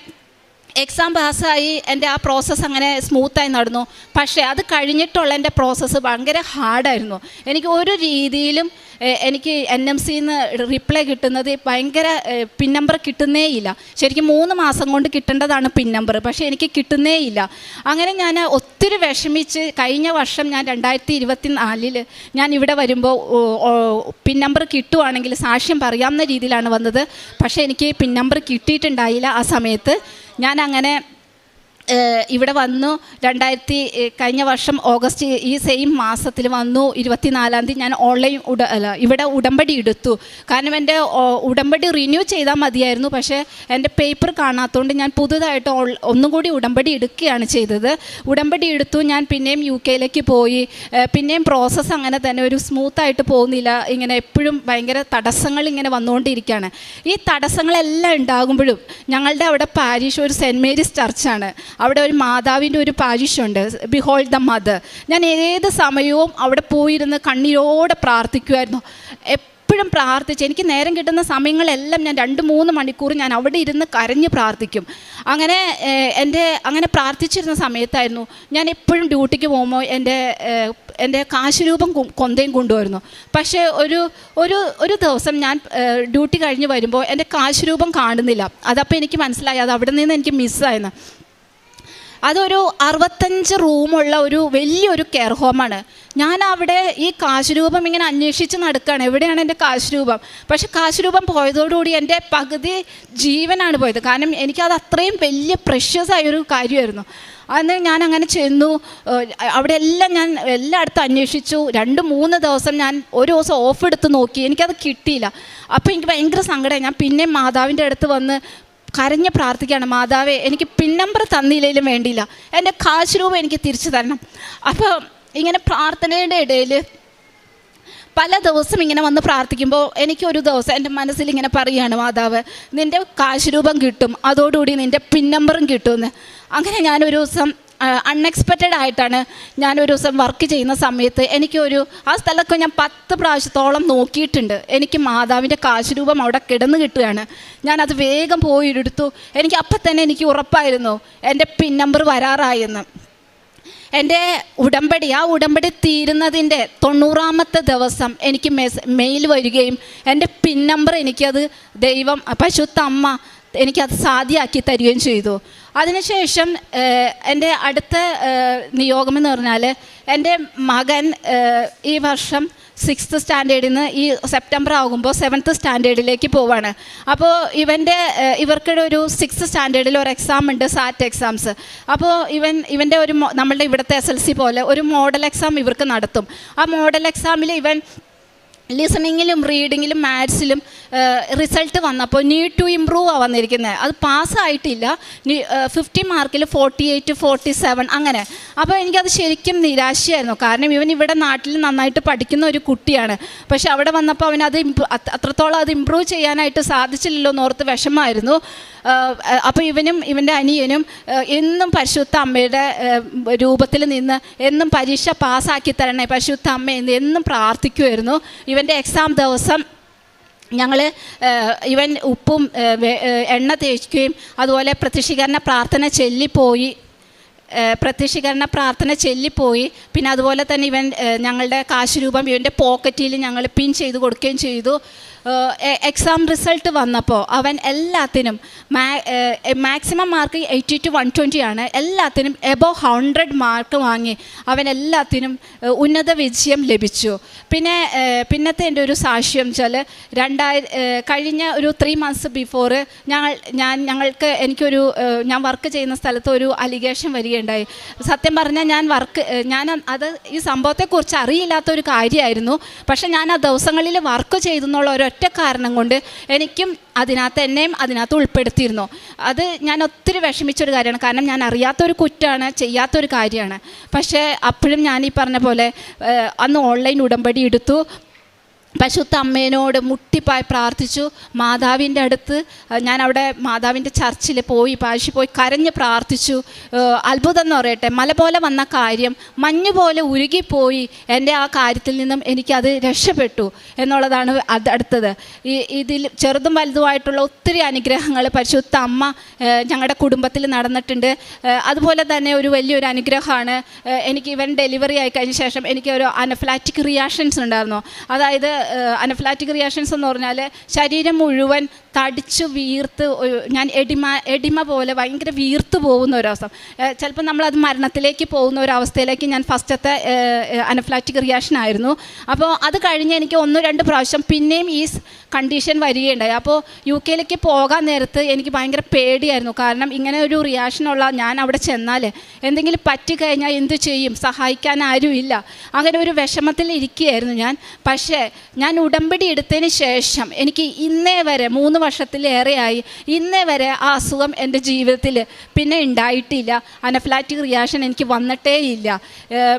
എക്സാം പാസ്സായി. എൻ്റെ ആ പ്രോസസ്സ് അങ്ങനെ സ്മൂത്തായി നടന്നു. പക്ഷേ അത് കഴിഞ്ഞിട്ടുള്ള എൻ്റെ പ്രോസസ്സ് ഭയങ്കര ഹാർഡായിരുന്നു. എനിക്ക് ഒരു രീതിയിലും എനിക്ക് NMCന്ന് റിപ്ലൈ കിട്ടുന്നത് ഭയങ്കര പിൻ നമ്പർ കിട്ടുന്നേയില്ല. ശരിക്കും 3 മാസം കൊണ്ട് കിട്ടേണ്ടതാണ് പിൻ നമ്പർ, പക്ഷേ എനിക്ക് കിട്ടുന്നേയില്ല. അങ്ങനെ ഞാൻ ഒത്തിരി വിഷമിച്ച് കഴിഞ്ഞ വർഷം ഞാൻ 2024 ഞാൻ ഇവിടെ വരുമ്പോൾ പിൻ നമ്പർ കിട്ടുവാണെങ്കിൽ സാക്ഷ്യം പറയാവുന്ന രീതിയിലാണ് വന്നത്. പക്ഷേ എനിക്ക് പിൻ നമ്പർ കിട്ടിയിട്ടുണ്ടായില്ല ആ സമയത്ത്. ഞാൻ അങ്ങനെ ഇവിടെ വന്നു. കഴിഞ്ഞ വർഷം ഓഗസ്റ്റ് ഈ സെയിം മാസത്തിൽ വന്നു. 24-ാം തീയതി ഞാൻ ഇവിടെ ഉടമ്പടി എടുത്തു. കാരണം എൻ്റെ ഉടമ്പടി റിന്യൂ ചെയ്താൽ മതിയായിരുന്നു. പക്ഷേ എൻ്റെ പേപ്പർ കാണാത്തതുകൊണ്ട് ഞാൻ പുതുതായിട്ട് ഒന്നും കൂടി ഉടമ്പടി എടുക്കുകയാണ് ചെയ്തത്. ഉടമ്പടി എടുത്തു. ഞാൻ പിന്നെയും UK പോയി. പിന്നെയും പ്രോസസ്സ് അങ്ങനെ തന്നെ ഒരു സ്മൂത്തായിട്ട് പോകുന്നില്ല. ഇങ്ങനെ എപ്പോഴും ഭയങ്കര തടസ്സങ്ങൾ ഇങ്ങനെ വന്നുകൊണ്ടിരിക്കുകയാണ്. ഈ തടസ്സങ്ങളെല്ലാം ഉണ്ടാകുമ്പോഴും ഞങ്ങളുടെ അവിടെ പാരിഷ് ഒരു സെൻറ്റ് മേരീസ് ചർച്ചാണ്. അവിടെ ഒരു മാതാവിൻ്റെ ഒരു പാരിഷുണ്ട്, ബിഹോൾഡ് ദ മദർ. ഞാൻ ഏത് സമയവും അവിടെ പോയിരുന്ന് കണ്ണീരോടെ പ്രാർത്ഥിക്കുമായിരുന്നു. എപ്പോഴും പ്രാർത്ഥിച്ച് എനിക്ക് നേരം കിട്ടുന്ന സമയങ്ങളെല്ലാം ഞാൻ 2-3 മണിക്കൂർ ഞാൻ അവിടെ ഇരുന്ന് കരഞ്ഞ് പ്രാർത്ഥിക്കും. അങ്ങനെ പ്രാർത്ഥിച്ചിരുന്ന സമയത്തായിരുന്നു ഞാൻ എപ്പോഴും ഡ്യൂട്ടിക്ക് പോകുമ്പോൾ എൻ്റെ കാശുരൂപം കൊന്തയും കൊണ്ടുവരുന്നു. പക്ഷേ ഒരു ദിവസം ഞാൻ ഡ്യൂട്ടി കഴിഞ്ഞ് വരുമ്പോൾ എൻ്റെ കാശുരൂപം കാണുന്നില്ല. അതപ്പോൾ എനിക്ക് മനസ്സിലായി അത് അവിടെ നിന്ന് എനിക്ക് മിസ്സായെന്ന്. അതൊരു 65 റൂമുള്ള ഒരു വലിയൊരു കെയർ ഹോമാണ്. ഞാൻ അവിടെ ഈ കാശുരൂപം ഇങ്ങനെ അന്വേഷിച്ച് നടക്കുകയാണ്, എവിടെയാണ് എൻ്റെ കാശുരൂപം. പക്ഷെ കാശുരൂപം പോയതോടുകൂടി എൻ്റെ പകുതി ജീവനാണ് പോയത്. കാരണം എനിക്കത് അത്രയും വലിയ പ്രഷ്യസ് ആയൊരു കാര്യമായിരുന്നു. അന്ന് ഞാൻ അങ്ങനെ ചെന്നു. അവിടെ എല്ലാം ഞാൻ എല്ലായിടത്തും അന്വേഷിച്ചു. 2-3 ദിവസം ഞാൻ ഒരു ദിവസം ഓഫ് എടുത്ത് നോക്കി, എനിക്കത് കിട്ടിയില്ല. അപ്പോൾ എനിക്ക് ഭയങ്കര സങ്കടമായി. ഞാൻ പിന്നെ മാതാവിൻ്റെ അടുത്ത് വന്ന് കരഞ്ഞ് പ്രാർത്ഥിക്കുകയാണ്, മാതാവേ എനിക്ക് പിൻ നമ്പർ തന്നില്ലെങ്കിലും വേണ്ടിയില്ല, എൻ്റെ കാശ് രൂപ എനിക്ക് തിരിച്ചു തരണം. അപ്പോൾ ഇങ്ങനെ പ്രാർത്ഥനയുടെ ഇടയിൽ പല ദിവസം ഇങ്ങനെ വന്ന് പ്രാർത്ഥിക്കുമ്പോൾ എനിക്കൊരു ദിവസം എൻ്റെ മനസ്സിൽ ഇങ്ങനെ പറയുകയാണ്, മാതാവ് നിൻ്റെ കാശ് രൂപം കിട്ടും, അതോടുകൂടി നിൻ്റെ പിൻ നമ്പറും കിട്ടുമെന്ന്. അങ്ങനെ ഞാനൊരു ദിവസം അൺഎക്സ്പെക്റ്റഡ് ആയിട്ടാണ് ഞാനൊരു ദിവസം വർക്ക് ചെയ്യുന്ന സമയത്ത് ആ സ്ഥലമൊക്കെ ഞാൻ 10 പ്രാവശ്യത്തോളം നോക്കിയിട്ടുണ്ട്. എനിക്ക് മാതാവിൻ്റെ കാശുരൂപം അവിടെ കിടന്ന് കിട്ടുകയാണ്. ഞാനത് വേഗം പോയി എടുത്തു. അപ്പം തന്നെ എനിക്ക് ഉറപ്പായിരുന്നു എൻ്റെ പിൻ നമ്പർ വരാറായെന്ന്. എൻ്റെ ഉടമ്പടി തീരുന്നതിൻ്റെ 90-ാമത്തെ ദിവസം എനിക്ക് മെയിൽ വരികയും എൻ്റെ പിൻ നമ്പർ എനിക്കത് ദൈവം പരിശുദ്ധ അമ്മ എനിക്കത് സാധ്യമാക്കി തരികയും ചെയ്തു. അതിനുശേഷം എൻ്റെ അടുത്ത നിയോഗമെന്ന് പറഞ്ഞാൽ എൻ്റെ മകൻ ഈ വർഷം 6th സ്റ്റാൻഡേർഡിൽ നിന്ന് ഈ സെപ്റ്റംബർ ആകുമ്പോൾ 7th സ്റ്റാൻഡേർഡിലേക്ക് പോവാണ്. അപ്പോൾ ഇവർക്കിടെ ഒരു 6th സ്റ്റാൻഡേർഡിൽ ഒരു എക്സാം ഉണ്ട്, സാറ്റ് എക്സാംസ്. അപ്പോൾ ഇവൻ്റെ നമ്മളുടെ ഇവിടുത്തെ SLC പോലെ ഒരു മോഡൽ എക്സാം ഇവർക്ക് നടത്തും. ആ മോഡൽ എക്സാമിൽ ഇവൻ ലിസണിങ്ങിലും റീഡിങ്ങിലും മാത്സിലും റിസൾട്ട് വന്നപ്പോൾ നീഡ് ടു ഇമ്പ്രൂവ് വന്നിരിക്കുന്നത്. അത് പാസ്സായിട്ടില്ല. 50 മാർക്കിൽ 48, 47 അങ്ങനെ. അപ്പോൾ എനിക്കത് ശരിക്കും നിരാശയായിരുന്നു. കാരണം ഇവൻ ഇവിടെ നാട്ടിൽ നന്നായിട്ട് പഠിക്കുന്ന ഒരു കുട്ടിയാണ്. പക്ഷെ അവിടെ വന്നപ്പോൾ അവനത് അത്രത്തോളം അത് ഇമ്പ്രൂവ് ചെയ്യാനായിട്ട് സാധിച്ചില്ലല്ലോ എന്നോർത്ത് വിഷമമായിരുന്നു. അപ്പോൾ ഇവൻ്റെ അനിയനും എന്നും പരിശുദ്ധ അമ്മയുടെ രൂപത്തിൽ നിന്ന് എന്നും പരീക്ഷ പാസ്സാക്കി തരണേ പരിശുദ്ധ അമ്മ എന്ന് എന്നും പ്രാർത്ഥിക്കുമായിരുന്നു. ഇവൻ്റെ എക്സാം ദിവസം ഇവൻ ഉപ്പും എണ്ണ തേക്കുകയും അതുപോലെ പ്രത്യക്ഷീകരണ പ്രാർത്ഥന ചൊല്ലിപ്പോയി. പിന്നെ അതുപോലെ തന്നെ ഇവൻ ഞങ്ങളുടെ കാശ് രൂപം ഇവൻ്റെ പോക്കറ്റിൽ ഞങ്ങൾ പിൻ ചെയ്ത് കൊടുക്കുകയും ചെയ്തു. എക്സാം റിസൾട്ട് വന്നപ്പോൾ അവൻ എല്ലാത്തിനും മാക്സിമം മാർക്ക് 80 to 120 ആണ്. എല്ലാത്തിനും എബോവ് 100 മാർക്ക് വാങ്ങി അവൻ എല്ലാത്തിനും ഉന്നത വിജയം ലഭിച്ചു. പിന്നത്തെ എൻ്റെ ഒരു സാക്ഷ്യം വെച്ചാൽ കഴിഞ്ഞ ഒരു 3 months ബിഫോർ ഞാൻ വർക്ക് ചെയ്യുന്ന സ്ഥലത്ത് ഒരു അലിഗേഷൻ വരികയുണ്ടായി. സത്യം പറഞ്ഞാൽ ഈ സംഭവത്തെക്കുറിച്ച് അറിയില്ലാത്തൊരു കാര്യമായിരുന്നു. പക്ഷെ ഞാൻ ആ ദിവസങ്ങളിൽ വർക്ക് ചെയ്തെന്നുള്ള ഒരൊറ്റ കാരണം കൊണ്ട് എനിക്കും എന്നെയും അതിനകത്ത് ഉൾപ്പെടുത്തിയിരുന്നു. അത് ഞാൻ ഒത്തിരി വിഷമിച്ചൊരു കാര്യമാണ്. കാരണം ഞാൻ അറിയാത്തൊരു കുറ്റമാണ്, ചെയ്യാത്തൊരു കാര്യമാണ്. പക്ഷേ അപ്പോഴും ഞാൻ ഈ പറഞ്ഞ പോലെ അന്ന് ഓൺലൈൻ ഉടമ്പടി എടുത്തു. പരിശുദ്ധ അമ്മേനോട് മുട്ടിപ്പായി പ്രാർത്ഥിച്ചു. മാതാവിൻ്റെ അടുത്ത് ഞാനവിടെ മാതാവിൻ്റെ ചർച്ചിൽ പോയി കരഞ്ഞ് പ്രാർത്ഥിച്ചു. അത്ഭുതം എന്ന് പറയട്ടെ, മല പോലെ വന്ന കാര്യം മഞ്ഞ് പോലെ ഉരുകിപ്പോയി. എൻ്റെ ആ കാര്യത്തിൽ നിന്നും എനിക്കത് രക്ഷപ്പെട്ടു എന്നുള്ളതാണ് അടുത്തത്. ഇതിൽ ചെറുതും വലുതുമായിട്ടുള്ള ഒത്തിരി അനുഗ്രഹങ്ങൾ പരിശുദ്ധ അമ്മ ഞങ്ങളുടെ കുടുംബത്തിൽ നടന്നിട്ടുണ്ട്. അതുപോലെ തന്നെ ഒരു വലിയൊരു അനുഗ്രഹമാണ് ഇവൻ ഡെലിവറി ആയി കഴിഞ്ഞ ശേഷം എനിക്ക് ഒരു അനഫ്ലാറ്റിക് റിയാക്ഷൻസ് ഉണ്ടായിരുന്നു. അതായത് അനഫ്ലാറ്റിക് റിയാക്ഷൻസ് എന്ന് പറഞ്ഞാൽ ശരീരം മുഴുവൻ തടിച്ചു വീർത്ത് ഞാൻ എഡിമ പോലെ ഭയങ്കര വീർത്ത് പോകുന്ന ഒരവസ്ഥ. ചിലപ്പോൾ നമ്മളത് മരണത്തിലേക്ക് പോകുന്ന ഒരവസ്ഥയിലേക്ക് ഞാൻ ഫസ്റ്റത്തെ അനഫ്ലാറ്റിക് റിയാക്ഷൻ ആയിരുന്നു. അപ്പോൾ അത് കഴിഞ്ഞ് എനിക്ക് 1-2 പ്രാവശ്യം പിന്നെയും ഈ കണ്ടീഷൻ വരികയുണ്ടായി. അപ്പോൾ UK പോകാൻ നേരത്ത് എനിക്ക് ഭയങ്കര പേടിയായിരുന്നു. കാരണം ഇങ്ങനെ ഒരു റിയാക്ഷനുള്ള ഞാൻ അവിടെ ചെന്നാൽ എന്തെങ്കിലും പറ്റിക്കഴിഞ്ഞാൽ എന്ത് ചെയ്യും, സഹായിക്കാൻ ആരുമില്ല, അങ്ങനെ ഒരു വിഷമത്തിൽ ഇരിക്കുകയായിരുന്നു ഞാൻ. പക്ഷേ ഞാൻ ഉടമ്പടി എടുത്തതിന് ശേഷം എനിക്ക് ഇന്നേ വരെ 3 വർഷത്തിലേറെയായി ഇന്നേ വരെ ആ അസുഖം എൻ്റെ ജീവിതത്തിൽ പിന്നെ ഉണ്ടായിട്ടില്ല. അനഫ്ലാറ്റിക് റിയാക്ഷൻ എനിക്ക് വന്നിട്ടേ ഇല്ല.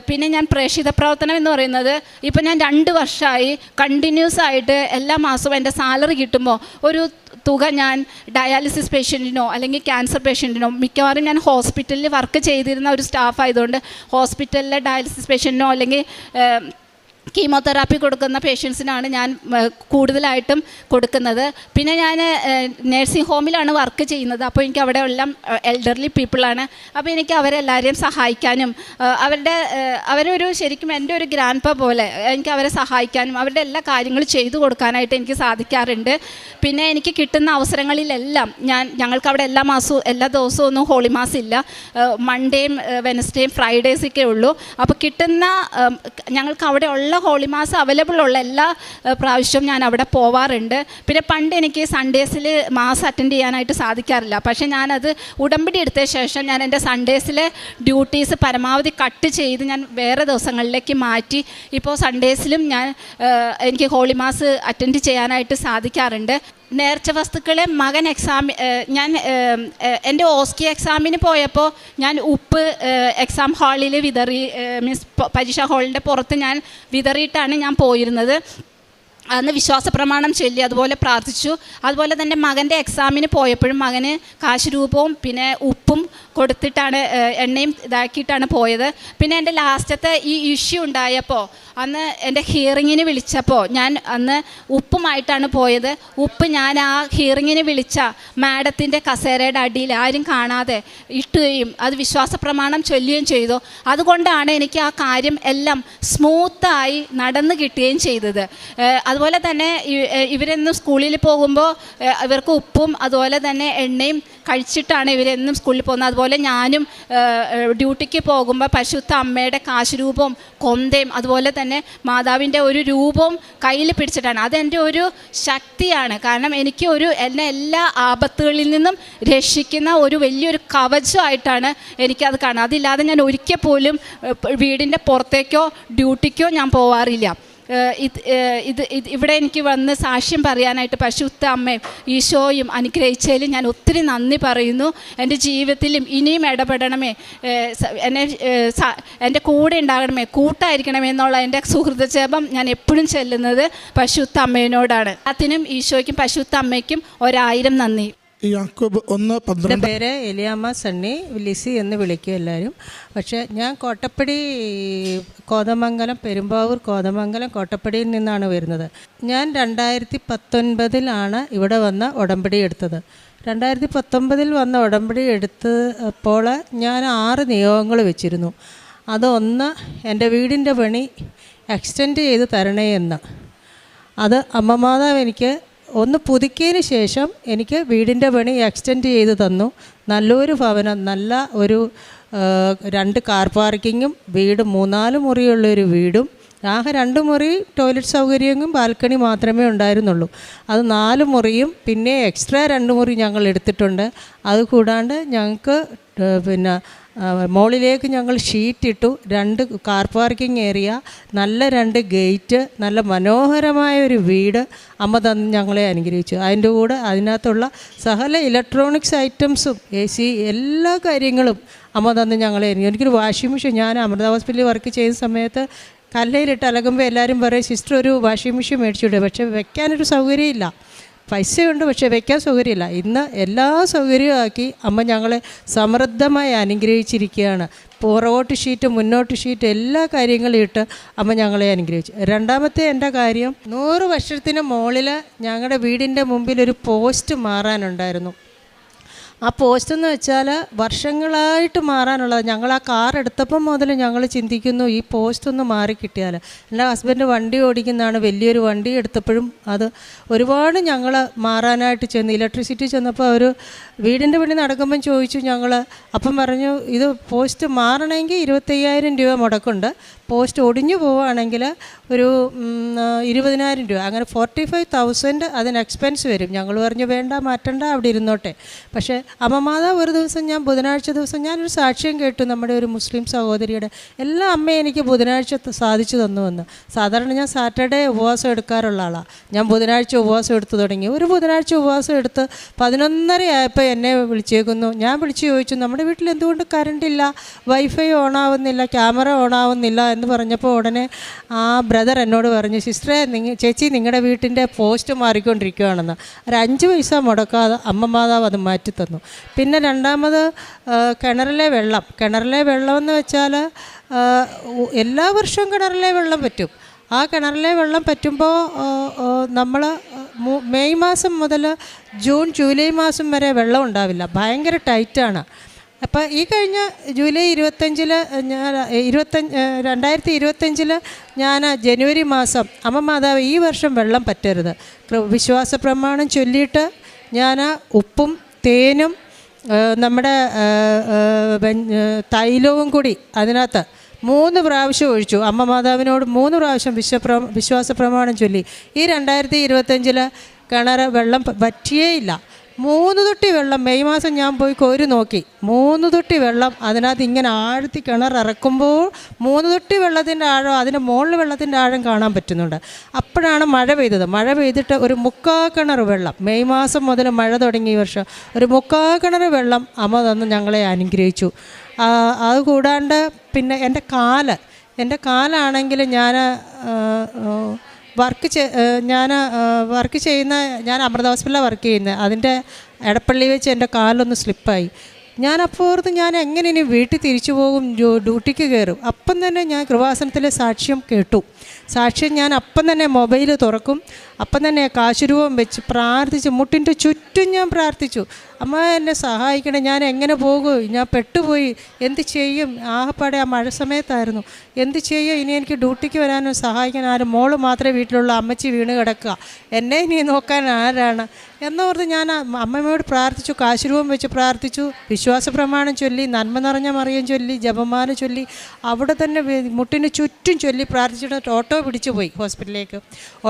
പിന്നെ ഞാൻ പ്രേക്ഷിത പ്രവർത്തനം എന്ന് പറയുന്നത് ഇപ്പം ഞാൻ 2 വർഷമായി കണ്ടിന്യൂസ് ആയിട്ട് എല്ലാ മാസവും എൻ്റെ സാലറി കിട്ടുമ്പോൾ ഒരു തുക ഞാൻ ഡയാലിസിസ് പേഷ്യൻറ്റിനോ അല്ലെങ്കിൽ ക്യാൻസർ പേഷ്യൻറ്റിനോ, മിക്കവാറും ഞാൻ ഹോസ്പിറ്റലിൽ വർക്ക് ചെയ്തിരുന്ന ഒരു സ്റ്റാഫ് ആയതുകൊണ്ട് ഹോസ്പിറ്റലിലെ ഡയാലിസിസ് പേഷ്യൻറ്റിനോ അല്ലെങ്കിൽ കീമോതെറാപ്പി കൊടുക്കുന്ന പേഷ്യൻസിനാണ് ഞാൻ കൂടുതലായിട്ടും കൊടുക്കുന്നത്. പിന്നെ ഞാൻ നേഴ്സിംഗ് ഹോമിലാണ് വർക്ക് ചെയ്യുന്നത്. അപ്പോൾ എനിക്ക് അവിടെ എല്ലാം എൽഡർലി പീപ്പിളാണ്. അപ്പോൾ എനിക്ക് അവരെല്ലാവരെയും സഹായിക്കാനും അവരൊരു ശരിക്കും എൻ്റെ ഒരു ഗ്രാൻഡ് പ പോലെ എനിക്ക് അവരെ സഹായിക്കാനും അവരുടെ എല്ലാ കാര്യങ്ങളും ചെയ്തു കൊടുക്കാനായിട്ട് എനിക്ക് സാധിക്കാറുണ്ട്. പിന്നെ എനിക്ക് കിട്ടുന്ന അവസരങ്ങളിലെല്ലാം ഞങ്ങൾക്ക് അവിടെ എല്ലാ ദിവസവും ഒന്നും ഹോളി മാസ് ഇല്ല. മൺഡേയും വെനസ്ഡേയും ഫ്രൈഡേസൊക്കെ ഉള്ളൂ. അപ്പോൾ കിട്ടുന്ന ഞങ്ങൾക്ക് അവിടെ ഉള്ള ഹോളി മാസ് അവൈലബിൾ ഉള്ള എല്ലാ പ്രാവശ്യവും ഞാൻ അവിടെ പോവാറുണ്ട്. പിന്നെ പണ്ട് എനിക്ക് സൺഡേസിൽ മാസ് അറ്റൻഡ് ചെയ്യാനായിട്ട് സാധിക്കാറില്ല. പക്ഷേ ഞാനത് ഉടമ്പടി എടുത്ത ശേഷം ഞാൻ എൻ്റെ സൺഡേസിലെ ഡ്യൂട്ടീസ് പരമാവധി കട്ട് ചെയ്ത് ഞാൻ വേറെ ദിവസങ്ങളിലേക്ക് മാറ്റി ഇപ്പോൾ സൺഡേസിലും എനിക്ക് ഹോളി മാസ് അറ്റൻഡ് ചെയ്യാനായിട്ട് സാധിക്കാറുണ്ട്. നേർച്ച വസ്തുക്കളെ മകൻ ഞാൻ എൻ്റെ ഓസ്കി എക്സാമിന് പോയപ്പോൾ ഞാൻ ഉപ്പ് എക്സാം ഹാളിൽ വിതറി, മീൻസ് പരീക്ഷാ ഹാളിൻ്റെ പുറത്ത് ഞാൻ വിതറിയിട്ടാണ് ഞാൻ പോയിരുന്നത്. അന്ന് വിശ്വാസ പ്രമാണം ചൊല്ലി അതുപോലെ പ്രാർത്ഥിച്ചു. അതുപോലെ തന്നെ മകൻ്റെ എക്സാമിന് പോയപ്പോഴും മകന് കാശ് രൂപവും പിന്നെ ഉപ്പും കൊടുത്തിട്ടാണ് എണ്ണയും ഇതാക്കിയിട്ടാണ് പോയത്. പിന്നെ എൻ്റെ ലാസ്റ്റത്തെ ഈ ഇഷ്യൂ ഉണ്ടായപ്പോൾ അന്ന് എൻ്റെ ഹിയറിങ്ങിന് വിളിച്ചപ്പോൾ ഞാൻ അന്ന് ഉപ്പുമായിട്ടാണ് പോയത്. ഉപ്പ് ഞാൻ ആ ഹിയറിങ്ങിന് വിളിച്ച മാഡത്തിൻ്റെ കസേരയുടെ അടിയിൽ ആരും കാണാതെ ഇട്ടുകയും അത് വിശ്വാസ പ്രമാണം ചൊല്ലുകയും ചെയ്തു. അതുകൊണ്ടാണ് എനിക്ക് ആ കാര്യം എല്ലാം സ്മൂത്തായി നടന്നു കിട്ടുകയും ചെയ്തത്. അതുപോലെ തന്നെ ഇവരെന്നും സ്കൂളിൽ പോകുമ്പോൾ ഇവർക്ക് ഉപ്പും അതുപോലെ തന്നെ എണ്ണയും കഴിച്ചിട്ടാണ് ഇവരെന്നും സ്കൂളിൽ പോകുന്നത്. അതുപോലെ ഞാനും ഡ്യൂട്ടിക്ക് പോകുമ്പോൾ പരിശുദ്ധ അമ്മയുടെ കാശുരൂപവും കൊന്തയും അതുപോലെ തന്നെ മാതാവിൻ്റെ ഒരു രൂപവും കയ്യിൽ പിടിച്ചിട്ടാണ്. അതെൻ്റെ ഒരു ശക്തിയാണ്. കാരണം എനിക്ക് എന്നെ എല്ലാ ആപത്തുകളിൽ നിന്നും രക്ഷിക്കുന്ന ഒരു വലിയൊരു കവചമായിട്ടാണ് എനിക്കത് കാണുന്നത്. അതില്ലാതെ ഞാൻ ഒരിക്കൽ പോലും വീടിൻ്റെ പുറത്തേക്കോ ഡ്യൂട്ടിക്കോ ഞാൻ പോവാറില്ല. ഇവിടെ എനിക്ക് വന്ന് സാക്ഷ്യം പറയാനായിട്ട് പരിശുദ്ധ അമ്മയും ഈശോയും അനുഗ്രഹിച്ചതിലും ഞാൻ ഒത്തിരി നന്ദി പറയുന്നു. എൻ്റെ ജീവിതത്തിലും ഇനിയും ഇടപെടണമേ, എൻ്റെ കൂടെ ഉണ്ടാകണമേ, കൂട്ടായിരിക്കണമേ എന്നുള്ള എൻ്റെ സുഹൃതജപം ഞാൻ എപ്പോഴും ചെല്ലുന്നത് പരിശുദ്ധ അമ്മേനോടാണ്. അതിനും ഈശോയ്ക്കും പരിശുദ്ധ അമ്മയ്ക്കും 1000 നന്ദി. യാക്കോബ് 1:12. എൻ്റെ പേര് എലിയാമ്മ സണ്ണി, ലിസി എന്ന് വിളിക്കും എല്ലാവരും. പക്ഷേ ഞാൻ കോട്ടപ്പടി പെരുമ്പാവൂർ കോതമംഗലം കോട്ടപ്പടിയിൽ നിന്നാണ് വരുന്നത്. ഞാൻ 2019 ഇവിടെ വന്ന് ഉടമ്പടി എടുത്തത്. 2019 വന്ന ഉടമ്പടി എടുത്തപ്പോൾ ഞാൻ 6 നിയോഗങ്ങൾ വെച്ചിരുന്നു. അതൊന്ന് എൻ്റെ വീടിൻ്റെ പണി എക്സ്റ്റെൻഡ് ചെയ്ത് തരണേ എന്ന്. അത് അമ്മ മാതാവ് എനിക്ക് ഒന്ന് പുതുക്കിയതിന് ശേഷം എനിക്ക് വീടിൻ്റെ പണി എക്സ്റ്റെൻഡ് ചെയ്ത് തന്നു. നല്ലൊരു ഭവനം, നല്ല ഒരു 2 കാർ പാർക്കിങ്ങും വീട് 3-4 മുറിയുള്ളൊരു വീടും, ആകെ 2 മുറി ടോയ്ലറ്റ് സൗകര്യവും ബാൽക്കണി മാത്രമേ ഉണ്ടായിരുന്നുള്ളൂ. അത് 4 മുറിയും പിന്നെ എക്സ്ട്രാ 2 മുറി ഞങ്ങൾ എടുത്തിട്ടുണ്ട്. അതുകൂടാണ്ട് ഞങ്ങൾക്ക് പിന്നെ മുകളിലേക്ക് ഞങ്ങൾ ഷീറ്റിട്ടു, 2 കാർ പാർക്കിംഗ് ഏരിയ, നല്ല 2 ഗേറ്റ്, നല്ല മനോഹരമായൊരു വീട് അമ്മ തന്ന് ഞങ്ങളെ അനുഗ്രഹിച്ചു. അതിൻ്റെ കൂടെ അതിനകത്തുള്ള സകല ഇലക്ട്രോണിക്സ് ഐറ്റംസും AC എല്ലാ കാര്യങ്ങളും അമ്മ തന്ന് ഞങ്ങളെ അനുഗ്രഹിച്ചു. എനിക്കൊരു വാഷിംഗ് മെഷീൻ, ഞാൻ അമൃത ഹോസ്പിറ്റലിൽ വർക്ക് ചെയ്യുന്ന സമയത്ത് കല്ലയിലിട്ട് അലകുമ്പോൾ എല്ലാവരും പറയും സിസ്റ്റർ ഒരു വാഷിംഗ് മെഷീൻ മേടിച്ചിട്ട്, പക്ഷേ വെക്കാനൊരു സൗകര്യമില്ല. പൈസയുണ്ട് പക്ഷേ വയ്ക്കാൻ സൗകര്യമില്ല. ഇന്ന് എല്ലാ സൗകര്യവും ആക്കി അമ്മ ഞങ്ങളെ സമൃദ്ധമായി അനുഗ്രഹിച്ചിരിക്കുകയാണ്. പുറകോട്ട് ഷീറ്റ്, മുന്നോട്ട് ഷീറ്റ്, എല്ലാ കാര്യങ്ങളും ഇട്ട് അമ്മ ഞങ്ങളെ അനുഗ്രഹിച്ചു. രണ്ടാമത്തെ എൻ്റെ കാര്യം, 100 വർഷത്തിന് മുകളിൽ ഞങ്ങളുടെ വീടിൻ്റെ മുമ്പിൽ ഒരു പോസ്റ്റ് മാറാനുണ്ടായിരുന്നു. ആ പോസ്റ്റ് എന്ന് വെച്ചാൽ വർഷങ്ങളായിട്ട് മാറാനുള്ളത്. ഞങ്ങൾ ആ കാർ എടുത്തപ്പം മുതൽ ഞങ്ങൾ ചിന്തിക്കുന്നു ഈ പോസ്റ്റ് ഒന്ന് മാറി കിട്ടിയാൽ. എൻ്റെ ഹസ്ബൻഡ് വണ്ടി ഓടിക്കുന്നതാണ്, വലിയൊരു വണ്ടി എടുത്തപ്പോഴും അത് ഒരുപാട് ഞങ്ങൾ മാറാനായിട്ട് ചെന്ന് ഇലക്ട്രിസിറ്റി ചെന്നപ്പോൾ അവർ വീടിൻ്റെ പണി നടക്കുമ്പം ചോദിച്ചു ഞങ്ങൾ. അപ്പം പറഞ്ഞു ഇത് പോസ്റ്റ് മാറണമെങ്കിൽ 25,000 രൂപ മുടക്കുണ്ട്, പോസ്റ്റ് ഒടിഞ്ഞു പോവുകയാണെങ്കിൽ ഒരു 20,000 രൂപ, അങ്ങനെ 45,000 അതിന് എക്സ്പെൻസ് വരും. ഞങ്ങൾ പറഞ്ഞു വേണ്ട, മാറ്റണ്ട, അവിടെ ഇരുന്നോട്ടെ. പക്ഷേ അമ്മമാതാവ് ഒരു ദിവസം ബുധനാഴ്ച ദിവസം ഞാനൊരു സാക്ഷ്യം കേട്ടു നമ്മുടെ ഒരു മുസ്ലിം സഹോദരിയുടെ. എല്ലാ അമ്മയും എനിക്ക് ബുധനാഴ്ച സാധിച്ചു തന്നുവെന്ന്. സാധാരണ ഞാൻ സാറ്റർഡേ ഉപവാസം എടുക്കാറുള്ള ആളാണ്. ഞാൻ ബുധനാഴ്ച ഉപവാസം എടുത്തു തുടങ്ങി. ഒരു ബുധനാഴ്ച ഉപവാസം എടുത്ത് 11:30 ആയപ്പോൾ എന്നെ വിളിച്ചേക്കുന്നു. ഞാൻ വിളിച്ച് ചോദിച്ചു നമ്മുടെ വീട്ടിൽ എന്തുകൊണ്ട് കറണ്ടില്ല, വൈഫൈ ഓണാവുന്നില്ല, ക്യാമറ ഓണാവുന്നില്ല എന്ന് പറഞ്ഞപ്പോൾ ഉടനെ ആ ബ്രദർ എന്നോട് പറഞ്ഞു, സിസ്റ്ററെ ചേച്ചി നിങ്ങളുടെ വീട്ടിൻ്റെ പോസ്റ്റ് മാറിക്കൊണ്ടിരിക്കുകയാണെന്ന്. ഒരു 5 പൈസ മുടക്കാതെ അമ്മ മാതാവ് അത് മാറ്റി തന്നു. പിന്നെ രണ്ടാമത് കിണറിലെ വെള്ളം എന്ന് വെച്ചാൽ എല്ലാ വർഷവും കിണറിലെ വെള്ളം പറ്റും. ആ കിണറിലെ വെള്ളം പറ്റുമ്പോൾ നമ്മൾ മെയ് മാസം മുതൽ ജൂൺ ജൂലൈ മാസം വരെ വെള്ളം ഉണ്ടാവില്ല, ഭയങ്കര ടൈറ്റാണ്. അപ്പോൾ ഈ കഴിഞ്ഞ ജൂലൈ 25 2025 ഞാൻ ജനുവരി മാസം അമ്മ മാതാവ് ഈ വർഷം വെള്ളം പറ്റരുത് വിശ്വാസ പ്രമാണം ചൊല്ലിയിട്ട് ഞാൻ ഉപ്പും തേനും നമ്മുടെ തൈലവും കൂടി അതിനകത്ത് 3 പ്രാവശ്യം ഒഴിച്ചു. അമ്മ മാതാവിനോട് 3 പ്രാവശ്യം വിശ്വാസ പ്രമാണം ചൊല്ലി. ഈ 2025 കിണർ വെള്ളം വറ്റിയേയില്ല. 3 തൊട്ടി വെള്ളം മെയ് മാസം ഞാൻ പോയി കോരി നോക്കി. 3 തൊട്ടി വെള്ളം അതിനകത്ത് ഇങ്ങനെ ആഴത്തി കിണറിറക്കുമ്പോൾ 3 തൊട്ടി വെള്ളത്തിൻ്റെ ആഴം, അതിൻ്റെ മുകളിൽ വെള്ളത്തിൻ്റെ ആഴം കാണാൻ പറ്റുന്നുണ്ട്. അപ്പോഴാണ് മഴ പെയ്തത്. മഴ പെയ്തിട്ട് ഒരു 3/4 കിണർ വെള്ളം, മെയ് മാസം മുതൽ മഴ തുടങ്ങിയ വർഷം ഒരു 3/4 കിണർ വെള്ളം അമ്മ തന്ന് ഞങ്ങളെ അനുഗ്രഹിച്ചു. അതുകൂടാണ്ട് പിന്നെ എൻ്റെ കാലാണെങ്കിൽ ഞാൻ വർക്ക് ചെയ്യുന്ന ഞാൻ അമൃത ഹോസ്പിറ്റലിലാണ് വർക്ക് ചെയ്യുന്നത്. അതിൻ്റെ എടപ്പള്ളി വെച്ച് എൻ്റെ കാലൊന്ന് സ്ലിപ്പായി. ഞാനപ്പോൾ ഓർത്ത് ഞാൻ എങ്ങനെ ഇനി വീട്ടിൽ തിരിച്ചു പോകും, ഡ്യൂട്ടിക്ക് കയറും. അപ്പം തന്നെ ഞാൻ കൃപാസനത്തിലെ സാക്ഷ്യം കേട്ടു. സാക്ഷ്യം ഞാൻ അപ്പം തന്നെ മൊബൈൽ തുറക്കും, അപ്പം തന്നെ കാശുരൂപം വെച്ച് പ്രാർത്ഥിച്ച് മുട്ടിൻ്റെ ചുറ്റും ഞാൻ പ്രാർത്ഥിച്ചു, അമ്മ എന്നെ സഹായിക്കണേ, ഞാൻ എങ്ങനെ പോകും, ഞാൻ പെട്ടുപോയി, എന്ത് ചെയ്യും? ആകപ്പാടെ ആ മഴ സമയത്തായിരുന്നു, എന്ത് ചെയ്യും? ഇനി എനിക്ക് ഡ്യൂട്ടിക്ക് വരാനും സഹായിക്കാൻ ആരും, മോള് മാത്രമേ വീട്ടിലുള്ള, അമ്മച്ചി വീണ് കിടക്കുക, എന്നെ ഇനി നോക്കാൻ ആരാണ് എന്നോർത്ത് ഞാൻ അമ്മയോട് പ്രാർത്ഥിച്ചു, കാശുരൂപം വെച്ച് പ്രാർത്ഥിച്ചു, വിശ്വാസ പ്രമാണം ചൊല്ലി, നന്മ നിറഞ്ഞ മറിയം ചൊല്ലി, ജപമാല ചൊല്ലി, അവിടെ തന്നെ മുട്ടിന് ചുറ്റും ചൊല്ലി പ്രാർത്ഥിച്ചിട്ട് ഓട്ടോ പിടിച്ചു പോയി ഹോസ്പിറ്റലിലേക്ക്.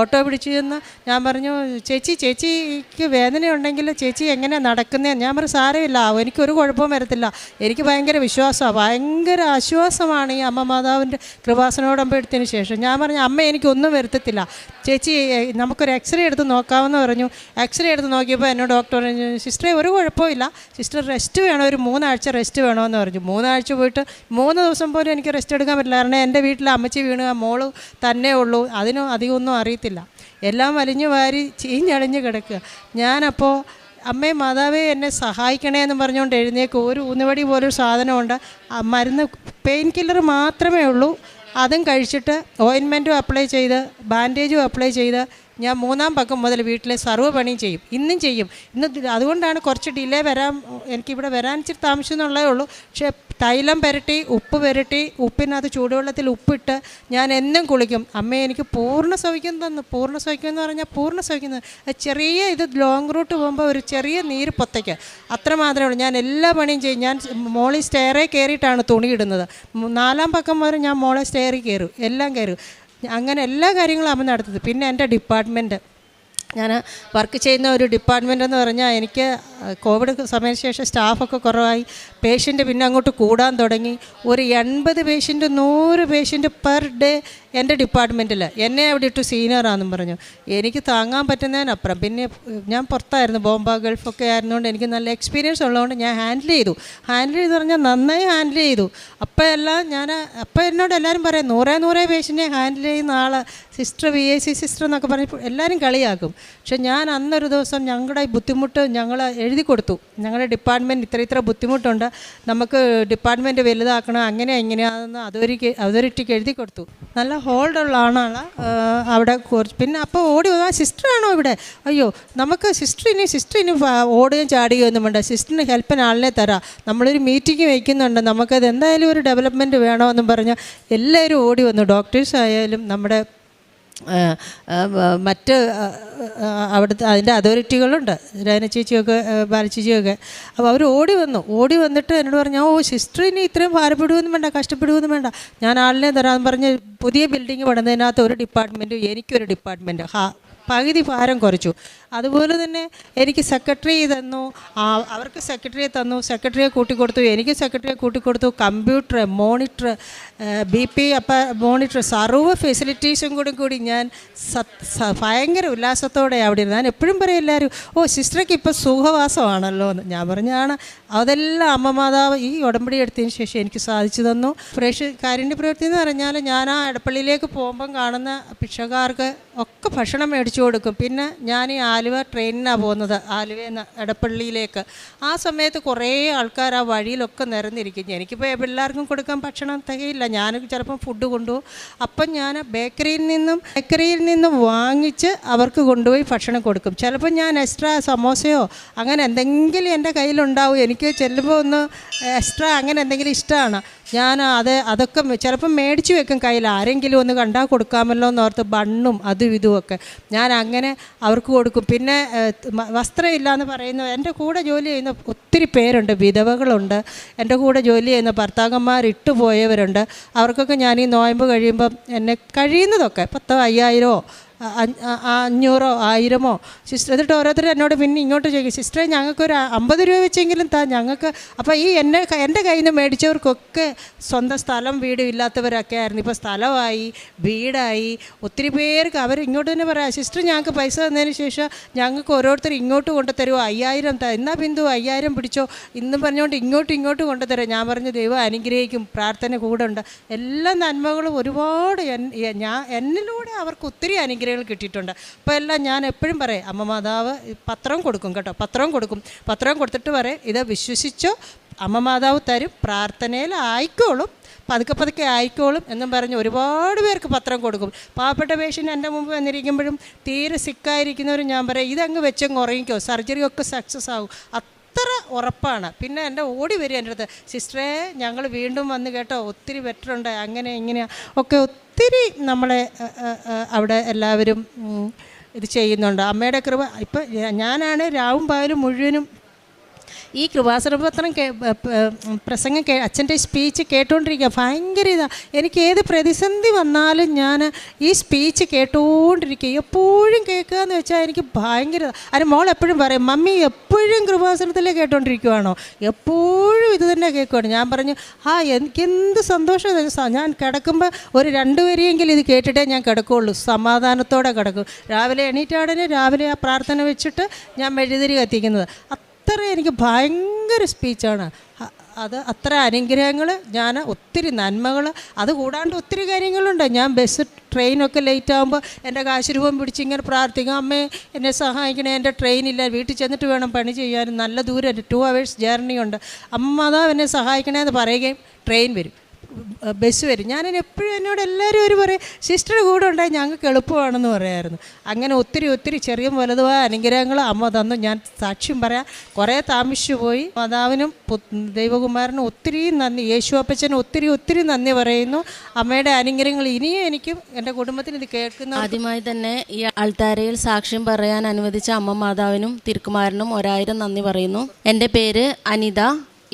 ഓട്ടോ പിടിച്ചു ചെന്ന് ഞാൻ പറഞ്ഞു, ചേച്ചിക്ക് വേദനയുണ്ടെങ്കിൽ ചേച്ചി എങ്ങനെയാണ് നടക്കുന്നത്? ഞാൻ പറഞ്ഞു സാരമില്ല, എനിക്കൊരു കുഴപ്പവും വരത്തില്ല, എനിക്ക് ഭയങ്കര വിശ്വാസമാണ്, ഭയങ്കര ആശ്വാസമാണ് ഈ അമ്മ മാതാവിൻ്റെ കൃപാസനോടൊപ്പം എടുത്തതിന് ശേഷം. ഞാൻ പറഞ്ഞു അമ്മ എനിക്കൊന്നും വരുത്തത്തില്ല, ചേച്ചി നമുക്കൊരു എക്സ്റേ എടുത്ത് നോക്കാമെന്ന് പറഞ്ഞു. എക്സ്റേ എടുത്ത് നോക്കിയപ്പോൾ എന്നോട് ഡോക്ടർ പറഞ്ഞു, സിസ്റ്ററെ ഒരു കുഴപ്പമില്ല, സിസ്റ്റർ റെസ്റ്റ് വേണം, ഒരു 3 ആഴ്ച റെസ്റ്റ് വേണമെന്ന് പറഞ്ഞു. 3 ആഴ്ച പോയിട്ട് 3 ദിവസം പോലും എനിക്ക് റെസ്റ്റ് എടുക്കാൻ പറ്റില്ല. കാരണം എൻ്റെ വീട്ടിൽ അമ്മച്ചി വീണ്, മോള് തന്നെ ഉള്ളൂ, അതിനും അധികമൊന്നും അറിയത്തില്ല, എല്ലാം വലിഞ്ഞു വാരി ചീഞ്ഞളിഞ്ഞ് കിടക്കുക. ഞാനപ്പോൾ അമ്മേ മാതാവേ എന്നെ സഹായിക്കണേ എന്ന് പറഞ്ഞുകൊണ്ട് എഴുന്നേക്കും. ഒരു ഊന്നുവടി പോലൊരു സാധനമുണ്ട്, മരുന്ന് പെയിൻ കില്ലർ മാത്രമേ ഉള്ളൂ, അതും കഴിച്ചിട്ട് ഓയിൻമെൻറ്റും അപ്ലൈ ചെയ്ത് ബാൻഡേജും അപ്ലൈ ചെയ്ത് ഞാൻ 3-ാം പക്കം മുതൽ വീട്ടിലെ സർവ്വ പണിയും ചെയ്യും, ഇന്നും ചെയ്യും. അതുകൊണ്ടാണ് കുറച്ച് ഡിലേ എനിക്കിവിടെ വരാൻ ഇച്ചിരി താമസം എന്നുള്ളതേ ഉള്ളൂ. പക്ഷേ തൈലം പുരട്ടി, ഉപ്പ് പുരട്ടി, ഉപ്പിനകത്ത് ചൂടുവെള്ളത്തിൽ ഉപ്പിട്ട് ഞാൻ എന്നും കുളിക്കും. അമ്മയെ എനിക്ക് പൂർണ്ണ സൗഖ്യം തന്നു. പൂർണ്ണ സൗഖ്യം എന്ന് പറഞ്ഞാൽ പൂർണ്ണ സൗഖ്യം. ചെറിയ ലോങ് റൂട്ട് പോകുമ്പോൾ ഒരു ചെറിയ നീര് പൊത്തയ്ക്ക് അത്ര മാത്രമേ ഉള്ളൂ. ഞാൻ എല്ലാ പണിയും ചെയ്യും. ഞാൻ മോളിൽ സ്റ്റെയറിൽ കയറിയിട്ടാണ് തുണി ഇടുന്നത്. 4-ാം പക്കം വരെ ഞാൻ മോളെ സ്റ്റെയറിൽ കയറും, എല്ലാം കയറും. അങ്ങനെ എല്ലാ കാര്യങ്ങളും അമ്മ നടത്തുന്നത്. പിന്നെ എൻ്റെ ഡിപ്പാർട്ട്മെൻറ്റ്, ഞാൻ വർക്ക് ചെയ്യുന്ന ഒരു ഡിപ്പാർട്ട്മെൻ്റ് എന്ന് പറഞ്ഞാൽ എനിക്ക് കോവിഡ് സമയത്തിന് ശേഷം സ്റ്റാഫൊക്കെ കുറവായി, പേഷ്യൻ്റ് പിന്നെ അങ്ങോട്ട് കൂടാൻ തുടങ്ങി. ഒരു 80 പേഷ്യൻ്റ് 100 പേഷ്യൻ്റ് പെർ ഡേ എൻ്റെ ഡിപ്പാർട്ട്മെൻറ്റിൽ. എന്നെ അവിടെ ഇട്ടു സീനിയറാണെന്നും പറഞ്ഞു. എനിക്ക് താങ്ങാൻ പറ്റുന്നതിനപ്പുറം. പിന്നെ ഞാൻ പുറത്തായിരുന്നു, ബോംബെ ഗൾഫൊക്കെ ആയിരുന്നുകൊണ്ട് എനിക്ക് നല്ല എക്സ്പീരിയൻസ് ഉള്ളതുകൊണ്ട് ഞാൻ ഹാൻഡിൽ ചെയ്തു പറഞ്ഞാൽ നന്നായി ഹാൻഡിൽ ചെയ്തു. അപ്പോൾ എന്നോട് എല്ലാവരും പറയും 100 പേഷ്യൻറ്റിനെ ഹാൻഡിൽ ചെയ്യുന്ന ആൾ സിസ്റ്റർ VAC സിസ്റ്റർ എന്നൊക്കെ പറഞ്ഞ് എല്ലാവരും കളിയാക്കും. പക്ഷെ ഞാൻ അന്നൊരു ദിവസം ഞങ്ങളുടെ ബുദ്ധിമുട്ട് ഞങ്ങൾ എഴുതി കൊടുത്തു. ഞങ്ങളുടെ ഡിപ്പാർട്ട്മെൻറ്റ് ഇത്ര ബുദ്ധിമുട്ടുണ്ട്, നമുക്ക് ഡിപ്പാർട്ട്മെൻറ്റ് വലുതാക്കണം, എങ്ങനെയാണെന്ന് അതോറിറ്റിക്ക് എഴുതി കൊടുത്തു. നല്ല ഹോൾഡുള്ള ആളാണ് അവിടെ. പിന്നെ അപ്പോൾ ഓടി വന്നാൽ സിസ്റ്ററാണോ ഇവിടെ, അയ്യോ നമുക്ക് സിസ്റ്റർ ഇനി ഓടുകയും ചാടുകയും ഒന്നും വേണ്ട, സിസ്റ്ററിന് ഹെൽപ്പിന് ആളിനെ തരാം, നമ്മളൊരു മീറ്റിംഗ് വയ്ക്കുന്നുണ്ട്, നമുക്കത് എന്തായാലും ഒരു ഡെവലപ്മെൻറ്റ് വേണമെന്നും പറഞ്ഞാൽ എല്ലാവരും ഓടി വന്നു. ഡോക്ടേഴ്സ് ആയാലും നമ്മുടെ മറ്റ് അവിടുത്തെ അതിൻ്റെ അതോറിറ്റികളുണ്ട്, രേന ചേച്ചിയൊക്കെ ബാലചേച്ചിയൊക്കെ. അപ്പോൾ അവർ ഓടി വന്നിട്ട് എന്നോട് പറഞ്ഞു, ഓ സിസ്റ്ററിന് ഇത്രയും ഭാരപ്പെടുകയൊന്നും വേണ്ട, കഷ്ടപ്പെടുകയൊന്നും വേണ്ട, ഞാൻ ആളിനെ തരാമെന്ന് പറഞ്ഞ് പുതിയ ബിൽഡിങ് പണിതതിനകത്ത് ഒരു ഡിപ്പാർട്ട്മെൻറ്റും എനിക്കൊരു ഡിപ്പാർട്ട്മെൻറ്റ് പകുതി ഭാരം കുറച്ചു. അതുപോലെ തന്നെ എനിക്ക് സെക്രട്ടറി തന്നു, അവർക്ക് സെക്രട്ടറിയെ കൂട്ടിക്കൊടുത്തു, എനിക്ക് സെക്രട്ടറിയെ കൂട്ടിക്കൊടുത്തു. കമ്പ്യൂട്ടർ, മോണിറ്റർ, BP മോണിറ്റർ, സർവ്വ ഫെസിലിറ്റീസും കൂടി ഞാൻ ഭയങ്കര ഉല്ലാസത്തോടെ അവിടെ ഇരുന്നു. ഞാൻ എപ്പോഴും പറയും എല്ലാവരും, ഓ സിസ്റ്റർക്ക് ഇപ്പോൾ സുഖവാസമാണല്ലോ എന്ന്. ഞാൻ പറഞ്ഞാണ് അതെല്ലാം അമ്മ മാതാവ് ഈ ഉടമ്പടി എടുത്തതിന് ശേഷം എനിക്ക് സാധിച്ചു തന്നു. കാരുണ്യ പ്രവൃത്തി എന്ന് പറഞ്ഞാൽ ഞാൻ ആ എടപ്പള്ളിയിലേക്ക് പോകുമ്പം കാണുന്ന ഭിക്ഷക്കാർക്ക് ഒക്കെ ഭക്ഷണം മേടിച്ചു കൊടുക്കും. പിന്നെ ഞാൻ ഈ ആലുവ ട്രെയിനിനാണ് പോകുന്നത്, ആലുവയിൽ നിന്ന് എടപ്പള്ളിയിലേക്ക്. ആ സമയത്ത് കുറേ ആൾക്കാർ ആ വഴിയിലൊക്കെ നിരന്നിരിക്കും. എനിക്കിപ്പോൾ എല്ലാവർക്കും കൊടുക്കാൻ ഭക്ഷണം തികയില്ല, ഞാൻ ചിലപ്പം ഫുഡ് കൊണ്ടുപോകും. അപ്പം ഞാൻ ബേക്കറിയിൽ നിന്നും വാങ്ങിച്ച് അവർക്ക് കൊണ്ടുപോയി ഭക്ഷണം കൊടുക്കും. ചിലപ്പോൾ ഞാൻ എക്സ്ട്രാ സമോസയോ അങ്ങനെ എന്തെങ്കിലും എൻ്റെ കയ്യിലുണ്ടാവും, എനിക്ക് ചെല്ലുമ്പോൾ ഒന്ന് എക്സ്ട്രാ അങ്ങനെ എന്തെങ്കിലും ഇഷ്ടമാണ്, ഞാൻ അതൊക്കെ ചിലപ്പം മേടിച്ച് വെക്കും കയ്യിൽ, ആരെങ്കിലും ഒന്ന് കണ്ടാൽ കൊടുക്കാമല്ലോ എന്നോർത്ത് ബണ്ണും അതും ഇതുമൊക്കെ ഞാൻ അങ്ങനെ അവർക്ക് കൊടുക്കും. പിന്നെ വസ്ത്രമില്ല എന്ന് പറയുന്നു, എൻ്റെ കൂടെ ജോലി ചെയ്യുന്ന ഒത്തിരി പേരുണ്ട്, വിധവകളുണ്ട്, എൻ്റെ കൂടെ ജോലി ചെയ്യുന്ന ഭർത്താക്കന്മാർ ഇട്ടുപോയവരുണ്ട്. അവർക്കൊക്കെ ഞാൻ ഈ നോയമ്പ് കഴിയുമ്പം എന്നെ കഴിയുന്നതൊക്കെ 10,000 5,000 500 1000 സിസ്റ്റർ. എന്നിട്ട് ഓരോരുത്തർ എന്നോട് പിന്നെ ഇങ്ങോട്ട് ചോദിക്കും, സിസ്റ്ററെ ഞങ്ങൾക്കൊരു 50 രൂപ വെച്ചെങ്കിലും ഞങ്ങൾക്ക്. അപ്പോൾ ഈ എൻ്റെ കയ്യിൽ നിന്ന് മേടിച്ചവർക്കൊക്കെ സ്വന്തം സ്ഥലം വീടും ഇല്ലാത്തവരൊക്കെ ആയിരുന്നു. ഇപ്പോൾ സ്ഥലമായി, വീടായി, ഒത്തിരി പേർക്ക് അവർ ഇങ്ങോട്ട് തന്നെ പറയാം, സിസ്റ്റർ ഞങ്ങൾക്ക് പൈസ തന്നതിന് ശേഷം ഞങ്ങൾക്ക് ഓരോരുത്തർ ഇങ്ങോട്ട് കൊണ്ടുതരുമോ, 5000 എന്നാ ബിന്ദു 5000 പിടിച്ചോ ഇന്നും പറഞ്ഞുകൊണ്ട് ഇങ്ങോട്ട് കൊണ്ടുതരാം. ഞാൻ പറഞ്ഞു ദൈവം അനുഗ്രഹിക്കും, പ്രാർത്ഥന കൂടെ ഉണ്ട്. എല്ലാ നന്മകളും ഒരുപാട് എന്നിലൂടെ അവർക്ക് ഒത്തിരി അനുഗ്രഹം കിട്ടിയിട്ടുണ്ട്. അപ്പോൾ എല്ലാം ഞാൻ എപ്പോഴും പറയും, അമ്മ മാതാവ് പത്രം കൊടുക്കും കേട്ടോ, പത്രം കൊടുത്തിട്ട് പറയും, ഇത് വിശ്വസിച്ചോ, അമ്മ മാതാവ് തരും, പ്രാർത്ഥനയിൽ ആയിക്കോളും, പതുക്കെ ആയിക്കോളും എന്നും പറഞ്ഞ് ഒരുപാട് പേർക്ക് പത്രം കൊടുക്കും. പാവപ്പെട്ട പേഷ്യൻ്റ് എൻ്റെ മുമ്പ് വന്നിരിക്കുമ്പോഴും തീരെ സിക്കായിരിക്കുന്നവരും ഞാൻ പറയും, ഇതങ്ങ് വെച്ചങ്ങ് ഉറങ്ങിക്കോ, സർജറി ഒക്കെ സക്സസ് ആകും, അത്ര ഉറപ്പാണ്. പിന്നെ എൻ്റെ ഓടി വരും എൻ്റെ അടുത്ത്, സിസ്റ്ററെ ഞങ്ങൾ വീണ്ടും വന്ന് കേട്ടോ, ഒത്തിരി ബെറ്ററുണ്ട്, അങ്ങനെ ഇങ്ങനെ ഒക്കെ ഒത്തിരി നമ്മളെ അവിടെ എല്ലാവരും ഇത് ചെയ്യുന്നുണ്ട്. അമ്മയുടെ കൃപ. ഇപ്പം ഞാനാണ് രാവും പകലും മുഴുവനും ഈ കൃപാസനപത്രം പ്രസംഗം അച്ഛൻ്റെ സ്പീച്ച് കേട്ടുകൊണ്ടിരിക്കുക. ഭയങ്കര ഇതാണ്, എനിക്ക് ഏത് പ്രതിസന്ധി വന്നാലും ഞാൻ ഈ സ്പീച്ച് കേട്ടുകൊണ്ടിരിക്കുക, എപ്പോഴും കേൾക്കുക എന്ന് വെച്ചാൽ എനിക്ക് ഭയങ്കര. അതിന് മോൾ എപ്പോഴും പറയും, മമ്മി എപ്പോഴും കൃപാസനത്തിലേ കേട്ടോണ്ടിരിക്കുവാണോ, എപ്പോഴും ഇത് തന്നെ കേൾക്കുവാണ്. ഞാൻ പറഞ്ഞു, എനിക്കെന്ത് സന്തോഷം. ഞാൻ കിടക്കുമ്പോൾ ഒരു 2 വരിയെങ്കിലും ഇത് കേട്ടിട്ടേ ഞാൻ കിടക്കുകയുള്ളൂ, സമാധാനത്തോടെ കിടക്കും. രാവിലെ എണീറ്റാടനെ രാവിലെ ആ പ്രാർത്ഥന വെച്ചിട്ട് ഞാൻ മെഴുതിരി കത്തിക്കുന്നത്. അത്ര എനിക്ക് ഭയങ്കര സ്പീച്ചാണ് അത്. അത്ര അനുഗ്രഹങ്ങൾ, ഞാൻ ഒത്തിരി നന്മകൾ, അത് കൂടാണ്ട് ഒത്തിരി കാര്യങ്ങളുണ്ട്. ഞാൻ ട്രെയിനൊക്കെ ലേറ്റ് ആകുമ്പോൾ എൻ്റെ കാശുരൂപം പിടിച്ച് ഇങ്ങനെ പ്രാർത്ഥിക്കും, അമ്മേ എന്നെ സഹായിക്കണേ, എൻ്റെ ട്രെയിനില്ല, വീട്ടിൽ ചെന്നിട്ട് വേണം പണി ചെയ്യാനും, നല്ല ദൂരം 2 hours ജേർണി ഉണ്ട്, അമ്മ അതാ എന്നെ സഹായിക്കണേ എന്ന് പറയുകയും ട്രെയിൻ വരും, ബസ് വരും. ഞാൻ എപ്പോഴും എന്നോട് എല്ലാവരും ഒരു പറയും, സിസ്റ്ററുടെ കൂടെ ഉണ്ടായി ഞങ്ങൾക്ക് എളുപ്പമാണെന്ന് പറയായിരുന്നു. അങ്ങനെ ഒത്തിരി ചെറിയ വലുതുമായ അനുഗ്രഹങ്ങൾ അമ്മ തന്നു. ഞാൻ സാക്ഷ്യം പറയാം, കുറേ താമസിച്ചു പോയി. മാതാവിനും ദൈവകുമാരനും ഒത്തിരി നന്ദി, യേശു അപ്പച്ചനും ഒത്തിരി നന്ദി പറയുന്നു. അമ്മയുടെ അനുഗ്രഹങ്ങൾ ഇനിയും എനിക്കും എൻ്റെ കുടുംബത്തിന് ഇത് കേൾക്കുന്ന. ആദ്യമായി തന്നെ ഈ അൾത്താരയിൽ സാക്ഷ്യം പറയാൻ അനുവദിച്ച അമ്മ മാതാവിനും തിരുക്കുമാരനും 1000 നന്ദി പറയുന്നു. എൻ്റെ പേര് അനിത,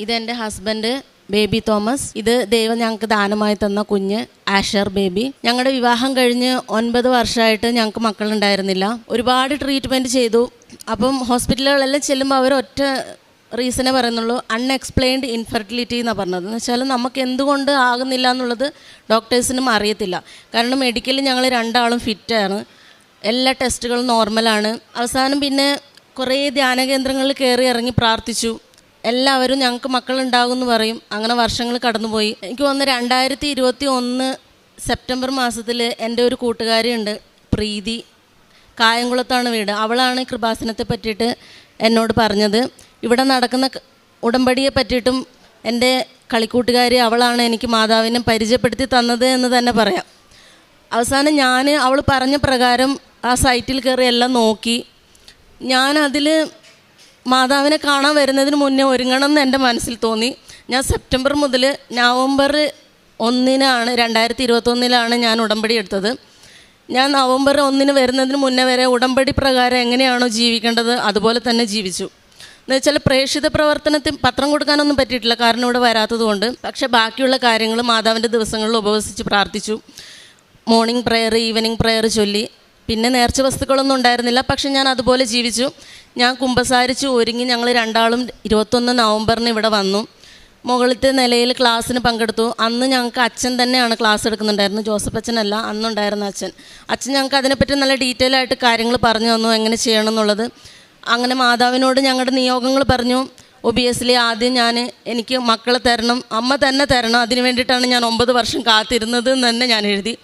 ഇതെൻ്റെ ഹസ്ബൻഡ് ബേബി തോമസ്. ഇത് ദൈവം ഞങ്ങൾക്ക് ദാനമായി തന്ന കുഞ്ഞ് ആഷർ ബേബി. ഞങ്ങളുടെ വിവാഹം കഴിഞ്ഞ് 9 വർഷമായിട്ട് ഞങ്ങൾക്ക് മക്കളുണ്ടായിരുന്നില്ല. ഒരുപാട് ട്രീറ്റ്മെൻറ്റ് ചെയ്തു. അപ്പം ഹോസ്പിറ്റലുകളെല്ലാം ചെല്ലുമ്പോൾ അവർ ഒറ്റ റീസണേ പറയുന്നുള്ളൂ, അൺഎക്സ്പ്ലെയിൻഡ് ഇൻഫെർട്ടിലിറ്റി എന്നാണ് പറഞ്ഞത്. എന്ന് വെച്ചാൽ നമുക്ക് എന്തുകൊണ്ട് ആകുന്നില്ല എന്നുള്ളത് ഡോക്ടേഴ്സിനും അറിയത്തില്ല. കാരണം മെഡിക്കലി ഞങ്ങൾ 2 ആളും ഫിറ്റാണ്, എല്ലാ ടെസ്റ്റുകളും നോർമലാണ്. അവസാനം പിന്നെ കുറേ ധ്യാന കേന്ദ്രങ്ങളിൽ കയറി ഇറങ്ങി പ്രാർത്ഥിച്ചു. എല്ലാവരും ഞങ്ങൾക്ക് മക്കളുണ്ടാകുമെന്ന് പറയും. അങ്ങനെ വർഷങ്ങൾ കടന്നുപോയി. എനിക്ക് തോന്നുന്നു 2021 സെപ്റ്റംബർ മാസത്തിൽ എൻ്റെ ഒരു കൂട്ടുകാരിയുണ്ട്, പ്രീതി, കായംകുളത്താണ് വീട്. അവളാണ് കൃപാസനത്തെ പറ്റിയിട്ട് എന്നോട് പറഞ്ഞത്. ഇവിടെ നടക്കുന്ന ഉടമ്പടിയെ പറ്റിയിട്ടും എൻ്റെ കളിക്കൂട്ടുകാരി അവളാണ് എനിക്ക് മാതാവിനെ പരിചയപ്പെടുത്തി തന്നത് എന്ന് തന്നെ പറയാം. അവസാനം അവൾ പറഞ്ഞ പ്രകാരം ആ സൈറ്റിൽ കയറി എല്ലാം നോക്കി. ഞാനതിൽ മാതാവിനെ കാണാൻ വരുന്നതിന് മുന്നേ ഒരുങ്ങണം എന്ന് എൻ്റെ മനസ്സിൽ തോന്നി. ഞാൻ സെപ്റ്റംബർ മുതൽ നവംബർ 1 2021 ഞാൻ ഉടമ്പടി എടുത്തത്. ഞാൻ നവംബർ 1 വരുന്നതിന് മുന്നേ വരെ ഉടമ്പടി പ്രകാരം എങ്ങനെയാണോ ജീവിക്കേണ്ടത് അതുപോലെ തന്നെ ജീവിച്ചു. എന്നുവെച്ചാൽ പ്രേക്ഷിത പ്രവർത്തനത്തിൽ പത്രം കൊടുക്കാനൊന്നും പറ്റിയിട്ടില്ല, കാരണം ഇവിടെ വരാത്തത് കൊണ്ട്. പക്ഷേ ബാക്കിയുള്ള കാര്യങ്ങൾ മാതാവിൻ്റെ ദിവസങ്ങളിൽ ഉപവസിച്ച് പ്രാർത്ഥിച്ചു. മോർണിംഗ് പ്രെയർ, ഈവനിങ് പ്രെയർ ചൊല്ലി. പിന്നെ നേർച്ച വസ്തുക്കളൊന്നും ഉണ്ടായിരുന്നില്ല, പക്ഷെ ഞാൻ അതുപോലെ ജീവിച്ചു. ഞാൻ കുമ്പസാരിച്ച് ഒരുങ്ങി ഞങ്ങൾ രണ്ടാളും 21 നവംബറിന് ഇവിടെ വന്നു. മുകളിലത്തെ നിലയിൽ ക്ലാസ്സിന് പങ്കെടുത്തു. അന്ന് ഞങ്ങൾക്ക് അച്ഛൻ തന്നെയാണ് ക്ലാസ് എടുക്കുന്നുണ്ടായിരുന്നു, ജോസഫ് അച്ഛനല്ല, അന്നുണ്ടായിരുന്ന അച്ഛൻ. ഞങ്ങൾക്ക് അതിനെപ്പറ്റി നല്ല ഡീറ്റെയിൽ ആയിട്ട് കാര്യങ്ങൾ പറഞ്ഞു തന്നു, എങ്ങനെ ചെയ്യണം എന്നുള്ളത്. അങ്ങനെ മാതാവിനോട് ഞങ്ങളുടെ നിയോഗങ്ങൾ പറഞ്ഞു. ഒബിയസ്ലി ആദ്യം എനിക്ക് മക്കളെ തരണം, അമ്മ തന്നെ തരണം, അതിന് വേണ്ടിയിട്ടാണ് ഞാൻ 9 വർഷം കാത്തിരുന്നത് എന്ന് തന്നെ ഞാൻ എഴുതി.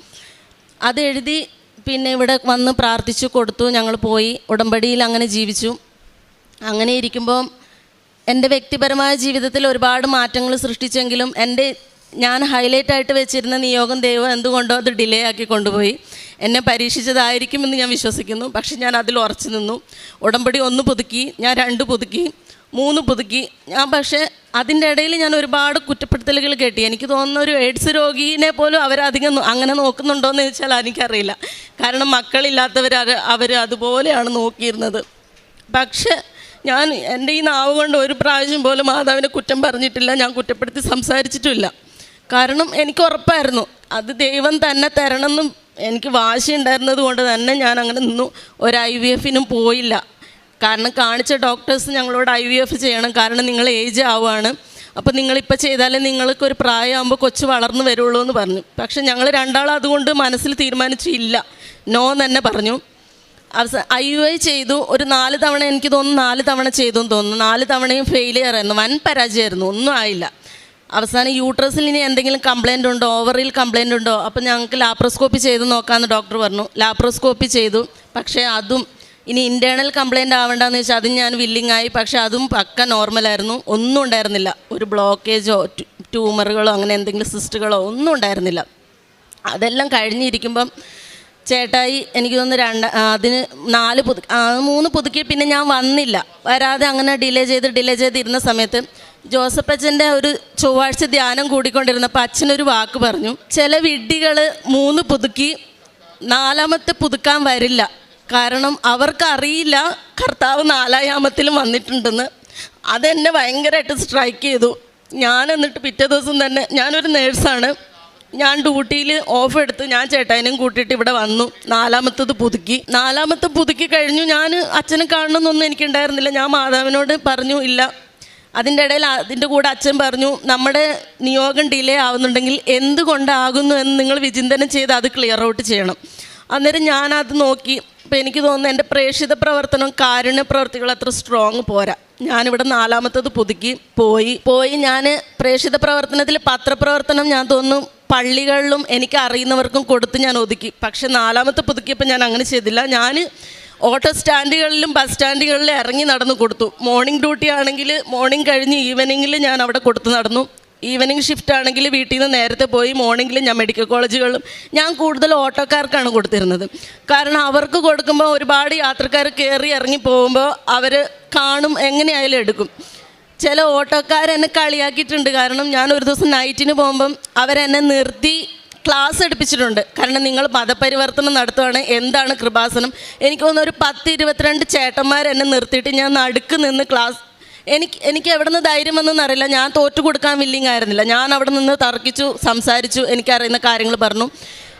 അതെഴുതി പിന്നെ ഇവിടെ വന്ന് പ്രാർത്ഥിച്ചു കൊടുത്തു. ഞങ്ങൾ പോയി ഉടമ്പടിയിൽ അങ്ങനെ ജീവിച്ചു. അങ്ങനെ ഇരിക്കുമ്പോൾ എൻ്റെ വ്യക്തിപരമായ ജീവിതത്തിൽ ഒരുപാട് മാറ്റങ്ങൾ സൃഷ്ടിച്ചെങ്കിലും ഞാൻ ഹൈലൈറ്റായിട്ട് വെച്ചിരുന്ന നിയോഗം ദൈവം എന്തുകൊണ്ടോ അത് ഡിലേ ആക്കി കൊണ്ടുപോയി. എന്നെ പരീക്ഷിച്ചതായിരിക്കുമെന്ന് ഞാൻ വിശ്വസിക്കുന്നു. പക്ഷെ ഞാൻ അതിൽ ഉറച്ചു നിന്നു. ഉടമ്പടി 1 പുതുക്കി, ഞാൻ 2 പുതുക്കി, 3 പുതുക്കി. പക്ഷേ അതിൻ്റെ ഇടയിൽ ഞാൻ ഒരുപാട് കുറ്റപ്പെടുത്തലുകൾ കേട്ടി. എനിക്ക് തോന്നുന്ന ഒരു എയ്ഡ്സ് രോഗീനെ പോലും അവരധികം അങ്ങനെ നോക്കുന്നുണ്ടോ എന്ന് ചോദിച്ചാൽ എനിക്കറിയില്ല. കാരണം മക്കളില്ലാത്തവർ അവർ അതുപോലെയാണ് നോക്കിയിരുന്നത്. പക്ഷേ ഞാൻ എൻ്റെ ഈ നാവ് കൊണ്ട് ഒരു പ്രാവശ്യം പോലും മാതാവിനെ കുറ്റം പറഞ്ഞിട്ടില്ല, ഞാൻ കുറ്റപ്പെടുത്തി സംസാരിച്ചിട്ടുമില്ല. കാരണം എനിക്ക് ഉറപ്പായിരുന്നു അത് ദൈവം തന്നെ തരണമെന്നും എനിക്ക് വാശിയുണ്ടായിരുന്നത് കൊണ്ട് തന്നെ ഞാൻ അങ്ങനെ നിന്നു. ഒരു IVF-നും പോയില്ല. കാരണം കാണിച്ച ഡോക്ടേഴ്സ് ഞങ്ങളോട് IVF ചെയ്യണം, കാരണം നിങ്ങൾ ഏജ് ആവുകയാണ്, അപ്പോൾ നിങ്ങളിപ്പോൾ ചെയ്താലേ നിങ്ങൾക്കൊരു പ്രായമാകുമ്പോൾ കൊച്ചു വളർന്നു വരുള്ളൂ എന്ന് പറഞ്ഞു. പക്ഷെ ഞങ്ങൾ രണ്ടാളും അതുകൊണ്ട് മനസ്സിൽ തീരുമാനിച്ചു ഇല്ല, നോ തന്നെ പറഞ്ഞു. IUI ചെയ്തു. ഒരു 4 തവണ, എനിക്ക് തോന്നുന്നു 4 തവണ ചെയ്തു എന്ന് തോന്നുന്നു. 4 തവണയും ഫെയിലിയർ ആയിരുന്നു, വൻ പരാജയമായിരുന്നു, ഒന്നും ആയില്ല. അവസാനം യൂട്രസിൽ ഇനി എന്തെങ്കിലും കംപ്ലയിൻ്റ് ഉണ്ടോ, ഓവറിൽ കംപ്ലയിൻ്റ് ഉണ്ടോ, അപ്പോൾ ഞങ്ങൾക്ക് ലാപ്രോസ്കോപ്പി ചെയ്ത് നോക്കാമെന്ന് ഡോക്ടർ പറഞ്ഞു. ലാപ്രോസ്കോപ്പി ചെയ്തു. പക്ഷേ അതും ഇനി ഇൻറ്റേർണൽ കംപ്ലയിൻ്റ് ആവേണ്ടെന്ന് വെച്ചാൽ അതും ഞാൻ വില്ലിങ് ആയി. പക്ഷേ അതും പക്ക നോർമലായിരുന്നു, ഒന്നും ഉണ്ടായിരുന്നില്ല. ഒരു ബ്ലോക്കേജോ ട്യൂമറുകളോ അങ്ങനെ എന്തെങ്കിലും സിസ്റ്റുകളോ ഒന്നും ഉണ്ടായിരുന്നില്ല. അതെല്ലാം കഴിഞ്ഞിരിക്കുമ്പം ചേട്ടായി എനിക്ക് തോന്നുന്നു അതിന് 3 പുതുക്കി. പിന്നെ ഞാൻ വന്നില്ല, വരാതെ അങ്ങനെ ഡിലേ ചെയ്തിരുന്ന സമയത്ത് ജോസഫ് അച്ഛൻ്റെ ഒരു ചൊവ്വാഴ്ച ധ്യാനം കൂടിക്കൊണ്ടിരുന്നപ്പോൾ അച്ഛനൊരു വാക്ക് പറഞ്ഞു, ചില വിഡ്ഢികൾ 3 പുതുക്കി 4ാമത്തെ പുതുക്കാൻ വരില്ല, കാരണം അവർക്കറിയില്ല കർത്താവ് 4ാമത്തിലും വന്നിട്ടുണ്ടെന്ന്. അതെന്നെ ഭയങ്കരമായിട്ട് സ്ട്രൈക്ക് ചെയ്തു. ഞാൻ എന്നിട്ട് പിറ്റേ ദിവസം തന്നെ, ഞാനൊരു നേഴ്സാണ്, ഞാൻ ഡ്യൂട്ടിയിൽ ഓഫ് എടുത്ത് ഞാൻ ചേട്ടായിനും കൂട്ടിയിട്ട് ഇവിടെ വന്നു. 4ാമത്തത് പുതുക്കി. 4ാമത്തെ പുതുക്കി കഴിഞ്ഞു. ഞാൻ അച്ഛനെ കാണണമെന്നൊന്നും എനിക്കുണ്ടായിരുന്നില്ല. ഞാൻ മാതാവിനോട് പറഞ്ഞു ഇല്ല. അതിൻ്റെ ഇടയിൽ അതിൻ്റെ കൂടെ അച്ഛൻ പറഞ്ഞു, നമ്മുടെ നിയോഗം ഡിലേ ആവുന്നുണ്ടെങ്കിൽ എന്തുകൊണ്ടാകുന്നു എന്ന് നിങ്ങൾ വിചിന്തനം ചെയ്ത് അത് ക്ലിയർ ഔട്ട് ചെയ്യണം. അന്നേരം ഞാനത് നോക്കി. അപ്പോൾ എനിക്ക് തോന്നുന്നു എൻ്റെ പ്രേക്ഷിത പ്രവർത്തനം, കാരുണ്യ പ്രവർത്തികൾ അത്ര സ്ട്രോങ് പോരാ. ഞാനിവിടെ 4ാമത്തത് പുതുക്കി പോയി ഞാൻ പ്രേക്ഷിത പ്രവർത്തനത്തിൽ പത്രപ്രവർത്തനം ഞാൻ തോന്നുന്നു പള്ളികളിലും എനിക്ക് അറിയുന്നവർക്കും കൊടുത്ത് ഞാൻ ഒതുക്കി. പക്ഷെ 4ാമത്തെ പുതുക്കിയപ്പോൾ ഞാൻ അങ്ങനെ ചെയ്തില്ല. ഞാൻ ഓട്ടോ സ്റ്റാൻഡുകളിലും ബസ് സ്റ്റാൻഡുകളിലും ഇറങ്ങി നടന്നു കൊടുത്തു. മോർണിംഗ് ഡ്യൂട്ടി ആണെങ്കിൽ മോർണിംഗ് കഴിഞ്ഞ് ഈവനിങ്ങിൽ ഞാൻ അവിടെ കൊടുത്ത് നടന്നു. ഈവനിങ് ഷിഫ്റ്റ് ആണെങ്കിൽ വീട്ടിൽ നിന്ന് നേരത്തെ പോയി മോർണിംഗിൽ ഞാൻ മെഡിക്കൽ കോളേജുകളിലും ഞാൻ കൂടുതൽ ഓട്ടോക്കാർക്കാണ് കൊടുത്തിരുന്നത്. കാരണം അവർക്ക് കൊടുക്കുമ്പോൾ ഒരുപാട് യാത്രക്കാർ കയറി ഇറങ്ങി പോകുമ്പോൾ അവർ കാണും, എങ്ങനെയായാലും എടുക്കും. ചില ഓട്ടോക്കാരെന്നെ കളിയാക്കിയിട്ടുണ്ട്. കാരണം ഞാൻ ഒരു ദിവസം നൈറ്റിന് പോകുമ്പം അവരെന്നെ നിർത്തി ക്ലാസ് എടുപ്പിച്ചിട്ടുണ്ട്. കാരണം നിങ്ങൾ മതപരിവർത്തനം നടത്തുകയാണ്, എന്താണ് കൃപാസനം. എനിക്ക് തോന്നുന്നു ഒരു 10-22 ചേട്ടന്മാരെന്നെ നിർത്തിയിട്ട് ഞാൻ നടുക്ക് നിന്ന് ക്ലാസ്, എനിക്ക് എവിടെ നിന്ന് ധൈര്യം വന്നെന്നറിയില്ല. ഞാൻ തോറ്റു കൊടുക്കാൻ വില്ലിങ് ആയിരുന്നില്ല. ഞാൻ അവിടെ നിന്ന് തർക്കിച്ചു, സംസാരിച്ചു, എനിക്കറിയുന്ന കാര്യങ്ങൾ പറഞ്ഞു,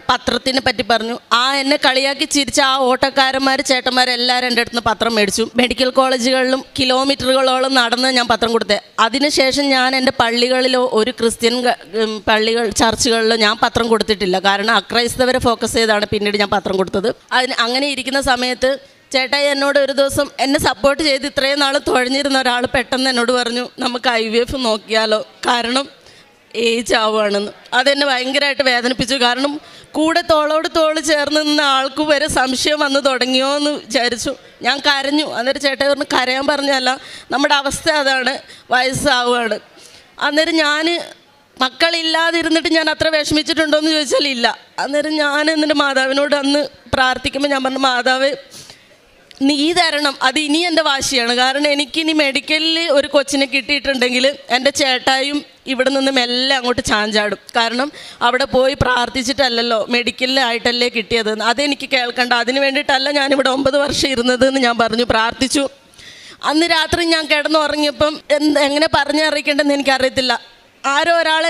പത്രത്തിനെ പറ്റി പറഞ്ഞു. എന്നെ കളിയാക്കി ചിരിച്ച ഓട്ടോക്കാരന്മാർ ചേട്ടന്മാരെല്ലാവരും എൻ്റെ അടുത്ത് നിന്ന് പത്രം മേടിച്ചു. മെഡിക്കൽ കോളേജുകളിലും കിലോമീറ്ററുകളോളം നടന്ന് ഞാൻ പത്രം കൊടുത്തേ. അതിനുശേഷം ഞാൻ എൻ്റെ പള്ളികളിലോ ഒരു ക്രിസ്ത്യൻ ചർച്ചുകളിലോ ഞാൻ പത്രം കൊടുത്തിട്ടില്ല. കാരണം അക്രൈസ്തവരെ ഫോക്കസ് ചെയ്താണ് പിന്നീട് ഞാൻ പത്രം കൊടുത്തത്. അങ്ങനെ ഇരിക്കുന്ന സമയത്ത് ചേട്ടായി എന്നോട് ഒരു ദിവസം എന്നെ സപ്പോർട്ട് ചെയ്ത് ഇത്രയും നാൾ തുഴഞ്ഞിരുന്ന ഒരാൾ പെട്ടെന്ന് എന്നോട് പറഞ്ഞു, നമുക്ക് IVF നോക്കിയാലോ, കാരണം ഏജ് ആവുകയാണെന്ന്. അതെന്നെ ഭയങ്കരമായിട്ട് വേദനിപ്പിച്ചു. കാരണം കൂടെ തോളോട് തോൾ ചേർന്ന് നിന്ന ആൾക്ക് വരെ സംശയം വന്ന് തുടങ്ങിയോ എന്ന് വിചാരിച്ചു. ഞാൻ കരഞ്ഞു. അന്നേരം ചേട്ടൻ പറഞ്ഞു കരയാൻ പറഞ്ഞല്ല, നമ്മുടെ അവസ്ഥ അതാണ്, വയസ്സാവുകയാണ്. അന്നേരം ഞാൻ മക്കളില്ലാതിരുന്നിട്ട് ഞാൻ അത്ര വിഷമിച്ചിട്ടുണ്ടോ എന്ന് ചോദിച്ചാൽ ഇല്ല. അന്നേരം ഞാൻ എന്നിട്ട് മാതാവിനോട് അന്ന് പ്രാർത്ഥിക്കുമ്പോൾ ഞാൻ പറഞ്ഞു, മാതാവ് നീ തരണം, അത് ഇനി എൻ്റെ വാശിയാണ്. കാരണം എനിക്കിനി മെഡിക്കലിൽ ഒരു കൊച്ചിനെ കിട്ടിയിട്ടുണ്ടെങ്കിൽ എൻ്റെ ചേട്ടായും ഇവിടെ നിന്നും എല്ലാം അങ്ങോട്ട് ചാഞ്ചാടും. കാരണം അവിടെ പോയി പ്രാർത്ഥിച്ചിട്ടല്ലല്ലോ, മെഡിക്കലിലായിട്ടല്ലേ കിട്ടിയത്. അതെനിക്ക് കേൾക്കണ്ട, അതിന് വേണ്ടിയിട്ടല്ല ഞാനിവിടെ 9 വർഷം ഇരുന്നത് എന്ന് ഞാൻ പറഞ്ഞു, പ്രാർത്ഥിച്ചു. അന്ന് രാത്രി ഞാൻ കിടന്നുറങ്ങിയപ്പം എങ്ങനെ പറഞ്ഞറിയിക്കേണ്ടതെന്ന് എനിക്കറിയത്തില്ല. ആരോ ഒരാൾ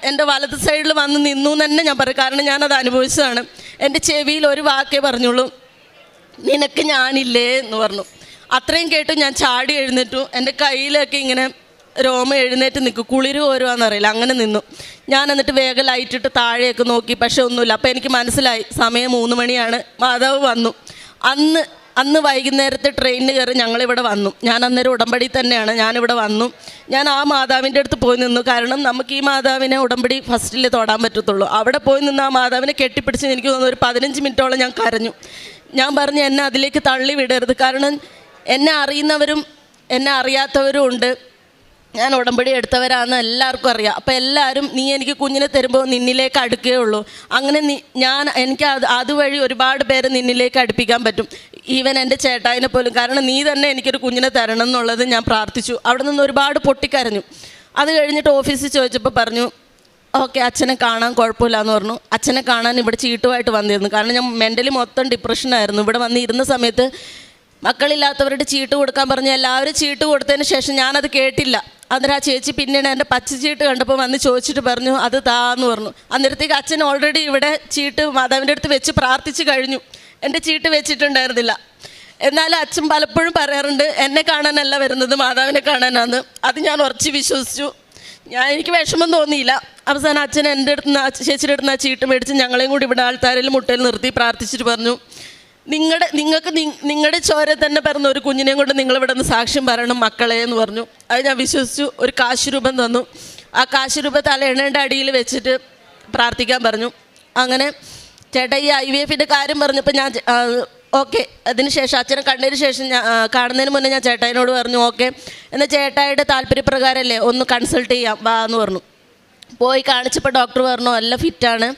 എൻ്റെ വലത് സൈഡിൽ വന്ന് നിന്നു എന്ന് തന്നെ ഞാൻ പറയും. കാരണം ഞാനത് അനുഭവിച്ചതാണ്. എൻ്റെ ചെവിയിൽ ഒരു വാക്കേ പറഞ്ഞുള്ളൂ, നിനക്ക് ഞാനില്ലേ എന്ന് പറഞ്ഞു. അത്രയും കേട്ട് ഞാൻ ചാടി എഴുന്നേറ്റു. എൻ്റെ കയ്യിലൊക്കെ ഇങ്ങനെ രോമ എഴുന്നേറ്റ് നിൽക്കും, കുളിര് കോരുവാന്നറിയില്ല, അങ്ങനെ നിന്നു. ഞാൻ എന്നിട്ട് വേഗം ലൈറ്റിട്ട് താഴെയൊക്കെ നോക്കി, പക്ഷെ ഒന്നുമില്ല. അപ്പോൾ എനിക്ക് മനസ്സിലായി സമയം 3 മണിയാണ്. മാതാവ് വന്നു. അന്ന് വൈകുന്നേരത്തെ ട്രെയിനിന് കയറി ഞങ്ങളിവിടെ വന്നു. ഞാൻ അന്നേരം ഉടമ്പടി തന്നെയാണ്. ഞാനിവിടെ വന്നു. ഞാൻ ആ മാതാവിൻ്റെ അടുത്ത് പോയി നിന്നു. കാരണം നമുക്ക് ഈ മാതാവിനെ ഉടമ്പടി ഫസ്റ്റിൽ തൊടാൻ പറ്റത്തുള്ളൂ. അവിടെ പോയി നിന്ന് ആ മാതാവിനെ കെട്ടിപ്പിടിച്ച് എനിക്ക് തോന്നുന്നു ഒരു 15 മിനിറ്റോളം ഞാൻ കരഞ്ഞു. ഞാൻ പറഞ്ഞു, എന്നെ അതിലേക്ക് തള്ളി വിടരുത്. കാരണം എന്നെ അറിയുന്നവരും എന്നെ അറിയാത്തവരും ഉണ്ട്. ഞാൻ ഉടമ്പടി എടുത്തവരാണെന്ന് എല്ലാവർക്കും അറിയാം. അപ്പോൾ എല്ലാവരും നീ എനിക്ക് കുഞ്ഞിനെ തരുമ്പോൾ നിന്നിലേക്ക് അടുക്കുകയുള്ളൂ. അങ്ങനെ എനിക്ക് അതുവഴി ഒരുപാട് പേരെ നിന്നിലേക്ക് അടുപ്പിക്കാൻ പറ്റും, ഈവൻ എൻ്റെ ചേട്ടായിനെ പോലും. കാരണം നീ തന്നെ എനിക്കൊരു കുഞ്ഞിനെ തരണം എന്നുള്ളത് ഞാൻ പ്രാർത്ഥിച്ചു. അവിടെ നിന്ന് ഒരുപാട് പൊട്ടിക്കരഞ്ഞു. അത് കഴിഞ്ഞിട്ട് ഓഫീസിൽ ചോദിച്ചപ്പോൾ പറഞ്ഞു, ഓക്കെ അച്ഛനെ കാണാൻ കുഴപ്പമില്ല എന്ന് പറഞ്ഞു. അച്ഛനെ കാണാൻ ഇവിടെ ചീട്ടുമായിട്ട് വന്നിരുന്നു. കാരണം ഞാൻ മെൻ്റലി മൊത്തം ഡിപ്രഷനായിരുന്നു. ഇവിടെ വന്ന് ഇരുന്ന സമയത്ത് മക്കളില്ലാത്തവരുടെ ചീട്ട് കൊടുക്കാൻ പറഞ്ഞു. എല്ലാവരും ചീട്ട് കൊടുത്തതിന് ശേഷം ഞാനത് കേട്ടില്ല. അന്നേരം ആ ചേച്ചി പിന്നീട് എൻ്റെ പച്ച ചീട്ട് കണ്ടപ്പോൾ വന്ന് ചോദിച്ചിട്ട് പറഞ്ഞു അത് താന്ന് പറഞ്ഞു. അന്നേരത്തേക്ക് അച്ഛൻ ഓൾറെഡി ഇവിടെ ചീട്ട് മാതാവിൻ്റെ അടുത്ത് വെച്ച് പ്രാർത്ഥിച്ച് കഴിഞ്ഞു. എൻ്റെ ചീട്ട് വെച്ചിട്ടുണ്ടായിരുന്നില്ല. എന്നാലും അച്ഛൻ പലപ്പോഴും പറയാറുണ്ട്, എന്നെ കാണാനല്ല വരുന്നത്, മാതാവിനെ കാണാനാണ്. അത് ഞാൻ ഉറച്ച് വിശ്വസിച്ചു. എനിക്ക് വിഷമം തോന്നിയില്ല. അവസാനം അച്ഛൻ എൻ്റെ അടുത്ത് നിന്ന് ചേച്ചിയുടെ അടുത്ത് നിന്ന് ആ ചീട്ട് മേടിച്ച് ഞങ്ങളെയും കൂടി ഇവിടെ ആൾത്താരിൽ മുട്ടയിൽ നിർത്തി പ്രാർത്ഥിച്ചിട്ട് പറഞ്ഞു, നിങ്ങൾക്ക് നിങ്ങളുടെ ചോര തന്നെ പിറന്ന ഒരു കുഞ്ഞിനെയും കൊണ്ട് നിങ്ങളിവിടെ നിന്ന് സാക്ഷ്യം പറയണം മക്കളെ എന്ന് പറഞ്ഞു. അത് ഞാൻ വിശ്വസിച്ചു. ഒരു കാശ് രൂപം തന്നു. ആ കാശ് രൂപ തലയിണയുടെ അടിയിൽ വെച്ചിട്ട് പ്രാർത്ഥിക്കാൻ പറഞ്ഞു. അങ്ങനെ ചേട്ടാ ഈ IVF-ൻ്റെ കാര്യം പറഞ്ഞപ്പോൾ ഞാൻ ഓക്കെ. അതിനുശേഷം അച്ഛനെ കണ്ടതിന് ശേഷം കാണുന്നതിന് മുന്നേ ഞാൻ ചേട്ടായിനോട് പറഞ്ഞു ഓക്കെ എന്നാൽ ചേട്ടായിയുടെ താല്പര്യപ്രകാരമല്ലേ ഒന്ന് കൺസൾട്ട് ചെയ്യാം വാ എന്ന് പറഞ്ഞു. പോയി കാണിച്ചപ്പോൾ ഡോക്ടർ പറഞ്ഞു എല്ലാം ഫിറ്റാണ്.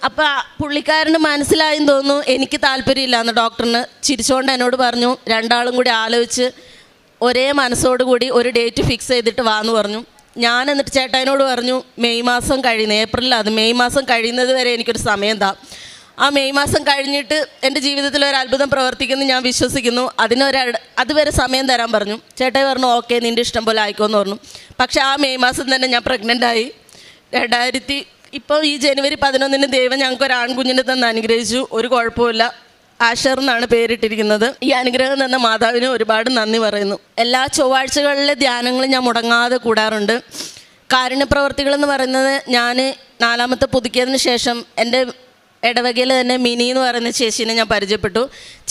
അപ്പോൾ പുള്ളിക്കാരന് മനസ്സിലായെന്ന് തോന്നുന്നു എനിക്ക് താല്പര്യമില്ല എന്ന്. ഡോക്ടറിന് ചിരിച്ചുകൊണ്ട് എന്നോട് പറഞ്ഞു, രണ്ടാളും കൂടി ആലോചിച്ച് ഒരേ മനസ്സോടുകൂടി ഒരു ഡേറ്റ് ഫിക്സ് ചെയ്തിട്ട് വാന്ന് പറഞ്ഞു. ഞാൻ എന്നിട്ട് ചേട്ടായിനോട് പറഞ്ഞു മെയ് മാസം കഴിയുന്നത്, ഏപ്രിലാണ്, മെയ് മാസം കഴിയുന്നത് വരെ എനിക്കൊരു സമയം താ. ആ മെയ് മാസം കഴിഞ്ഞിട്ട് എൻ്റെ ജീവിതത്തിൽ ഒരു അത്ഭുതം പ്രവർത്തിക്കുമെന്ന് ഞാൻ വിശ്വസിക്കുന്നു. അതുവരെ സമയം തരാൻ പറഞ്ഞു. ചേട്ടായി പറഞ്ഞു ഓക്കെ നിൻ്റെ ഇഷ്ടം പോലെ ആയിക്കോന്ന് പറഞ്ഞു. പക്ഷേ ആ മെയ് മാസം തന്നെ ഞാൻ പ്രഗ്നൻ്റായി. ഇപ്പോൾ ഈ ജനുവരി 11 ദൈവം ഞങ്ങൾക്ക് ഒരു ആൺകുഞ്ഞിനെ തന്നെ അനുഗ്രഹിച്ചു. ഒരു കുഴപ്പമില്ല. ആഷർ എന്നാണ് പേരിട്ടിരിക്കുന്നത്. ഈ അനുഗ്രഹം തന്ന മാതാവിന് ഒരുപാട് നന്ദി പറയുന്നു. എല്ലാ ചൊവ്വാഴ്ചകളിലെ ധ്യാനങ്ങളും ഞാൻ മുടങ്ങാതെ കൂടാറുണ്ട്. കാരുണ്യപ്രവർത്തികളെന്ന് പറയുന്നത് ഞാൻ 4ാമത്തെ പുതുക്കിയതിന് ശേഷം എൻ്റെ ഇടവകയിൽ തന്നെ മിനി എന്ന് പറയുന്ന ചേച്ചീനെ ഞാൻ പരിചയപ്പെട്ടു.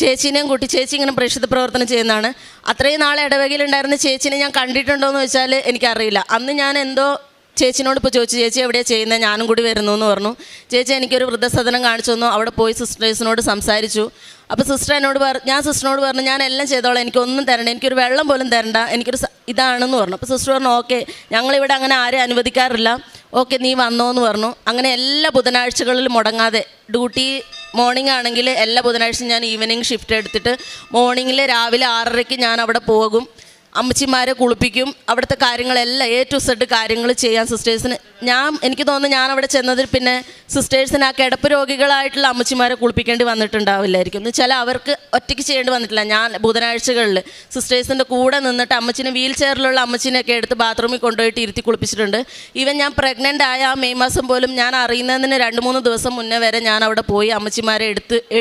ചേച്ചീനെയും കൂട്ടി ചേച്ചി ഇങ്ങനെ പ്രേക്ഷിത പ്രവർത്തനം ചെയ്യുന്നതാണ്. അത്രയും നാളെ ഇടവകയിലുണ്ടായിരുന്ന ചേച്ചീനെ ഞാൻ കണ്ടിട്ടുണ്ടോ എന്ന് വെച്ചാൽ എനിക്കറിയില്ല. അന്ന് ഞാൻ എന്തോ ചേച്ചിനോട് ഇപ്പോൾ ചോദിച്ചു, ചേച്ചി എവിടെയാണ് ചെയ്യുന്നത്, ഞാനും കൂടി വരുന്നു എന്ന് പറഞ്ഞു. ചേച്ചി എനിക്കൊരു വൃദ്ധസദനം കാണിച്ചു തന്നു. അവിടെ പോയി സിസ്റ്റേഴ്സിനോട് സംസാരിച്ചു. അപ്പോൾ സിസ്റ്റർ ഞാൻ സിസ്റ്ററിനോട് പറഞ്ഞു ഞാൻ എല്ലാം ചെയ്തോളാം, എനിക്കൊന്നും തരണ്ട, എനിക്കൊരു വെള്ളം പോലും തരണ്ട, എനിക്കൊരു ഇതാണെന്ന് പറഞ്ഞു. അപ്പോൾ സിസ്റ്റർ പറഞ്ഞു ഓക്കെ ഞങ്ങളിവിടെ അങ്ങനെ ആരും അനുവദിക്കാറില്ല, ഓക്കെ നീ വന്നോ എന്ന് പറഞ്ഞു. അങ്ങനെ എല്ലാ ബുധനാഴ്ചകളിലും മുടങ്ങാതെ ഡ്യൂട്ടി മോർണിംഗ് ആണെങ്കിൽ എല്ലാ ബുധനാഴ്ചയും ഞാൻ ഈവനിങ് ഷിഫ്റ്റ് എടുത്തിട്ട് മോർണിംഗിൽ രാവിലെ 6:30 ഞാൻ അവിടെ പോകും. അമ്മച്ചിമാരെ കുളിപ്പിക്കും. അവിടുത്തെ കാര്യങ്ങളെല്ലാം A to Z കാര്യങ്ങൾ ചെയ്യാൻ സിസ്റ്റേഴ്സിന് എനിക്ക് തോന്നുന്നു ഞാൻ അവിടെ ചെന്നതിൽ പിന്നെ സിസ്റ്റേഴ്സിന് ആ കിടപ്പ് രോഗികളായിട്ടുള്ള അമ്മച്ചിമാരെ കുളിപ്പിക്കേണ്ടി വന്നിട്ടുണ്ടാവില്ലായിരിക്കും. എന്ന് വെച്ചാൽ അവർക്ക് ഒറ്റയ്ക്ക് ചെയ്യേണ്ടി വന്നിട്ടില്ല. ഞാൻ ബുധനാഴ്ചകളിൽ സിസ്റ്റേഴ്സിൻ്റെ കൂടെ നിന്നിട്ട് അമ്മച്ചിനെ വീൽ ചെയറിലുള്ള അമ്മച്ചിനെയൊക്കെ എടുത്ത് ബാത്റൂമിൽ കൊണ്ടുപോയിട്ട് ഇരുത്തി കുളിപ്പിച്ചിട്ടുണ്ട്. ഈവൻ ഞാൻ പ്രഗ്നൻ്റ് ആയ ആ മെയ് മാസം പോലും ഞാൻ അറിയുന്നതിന് 2-3 ദിവസം മുന്നേ വരെ ഞാൻ അവിടെ പോയി അമ്മച്ചിമാരെ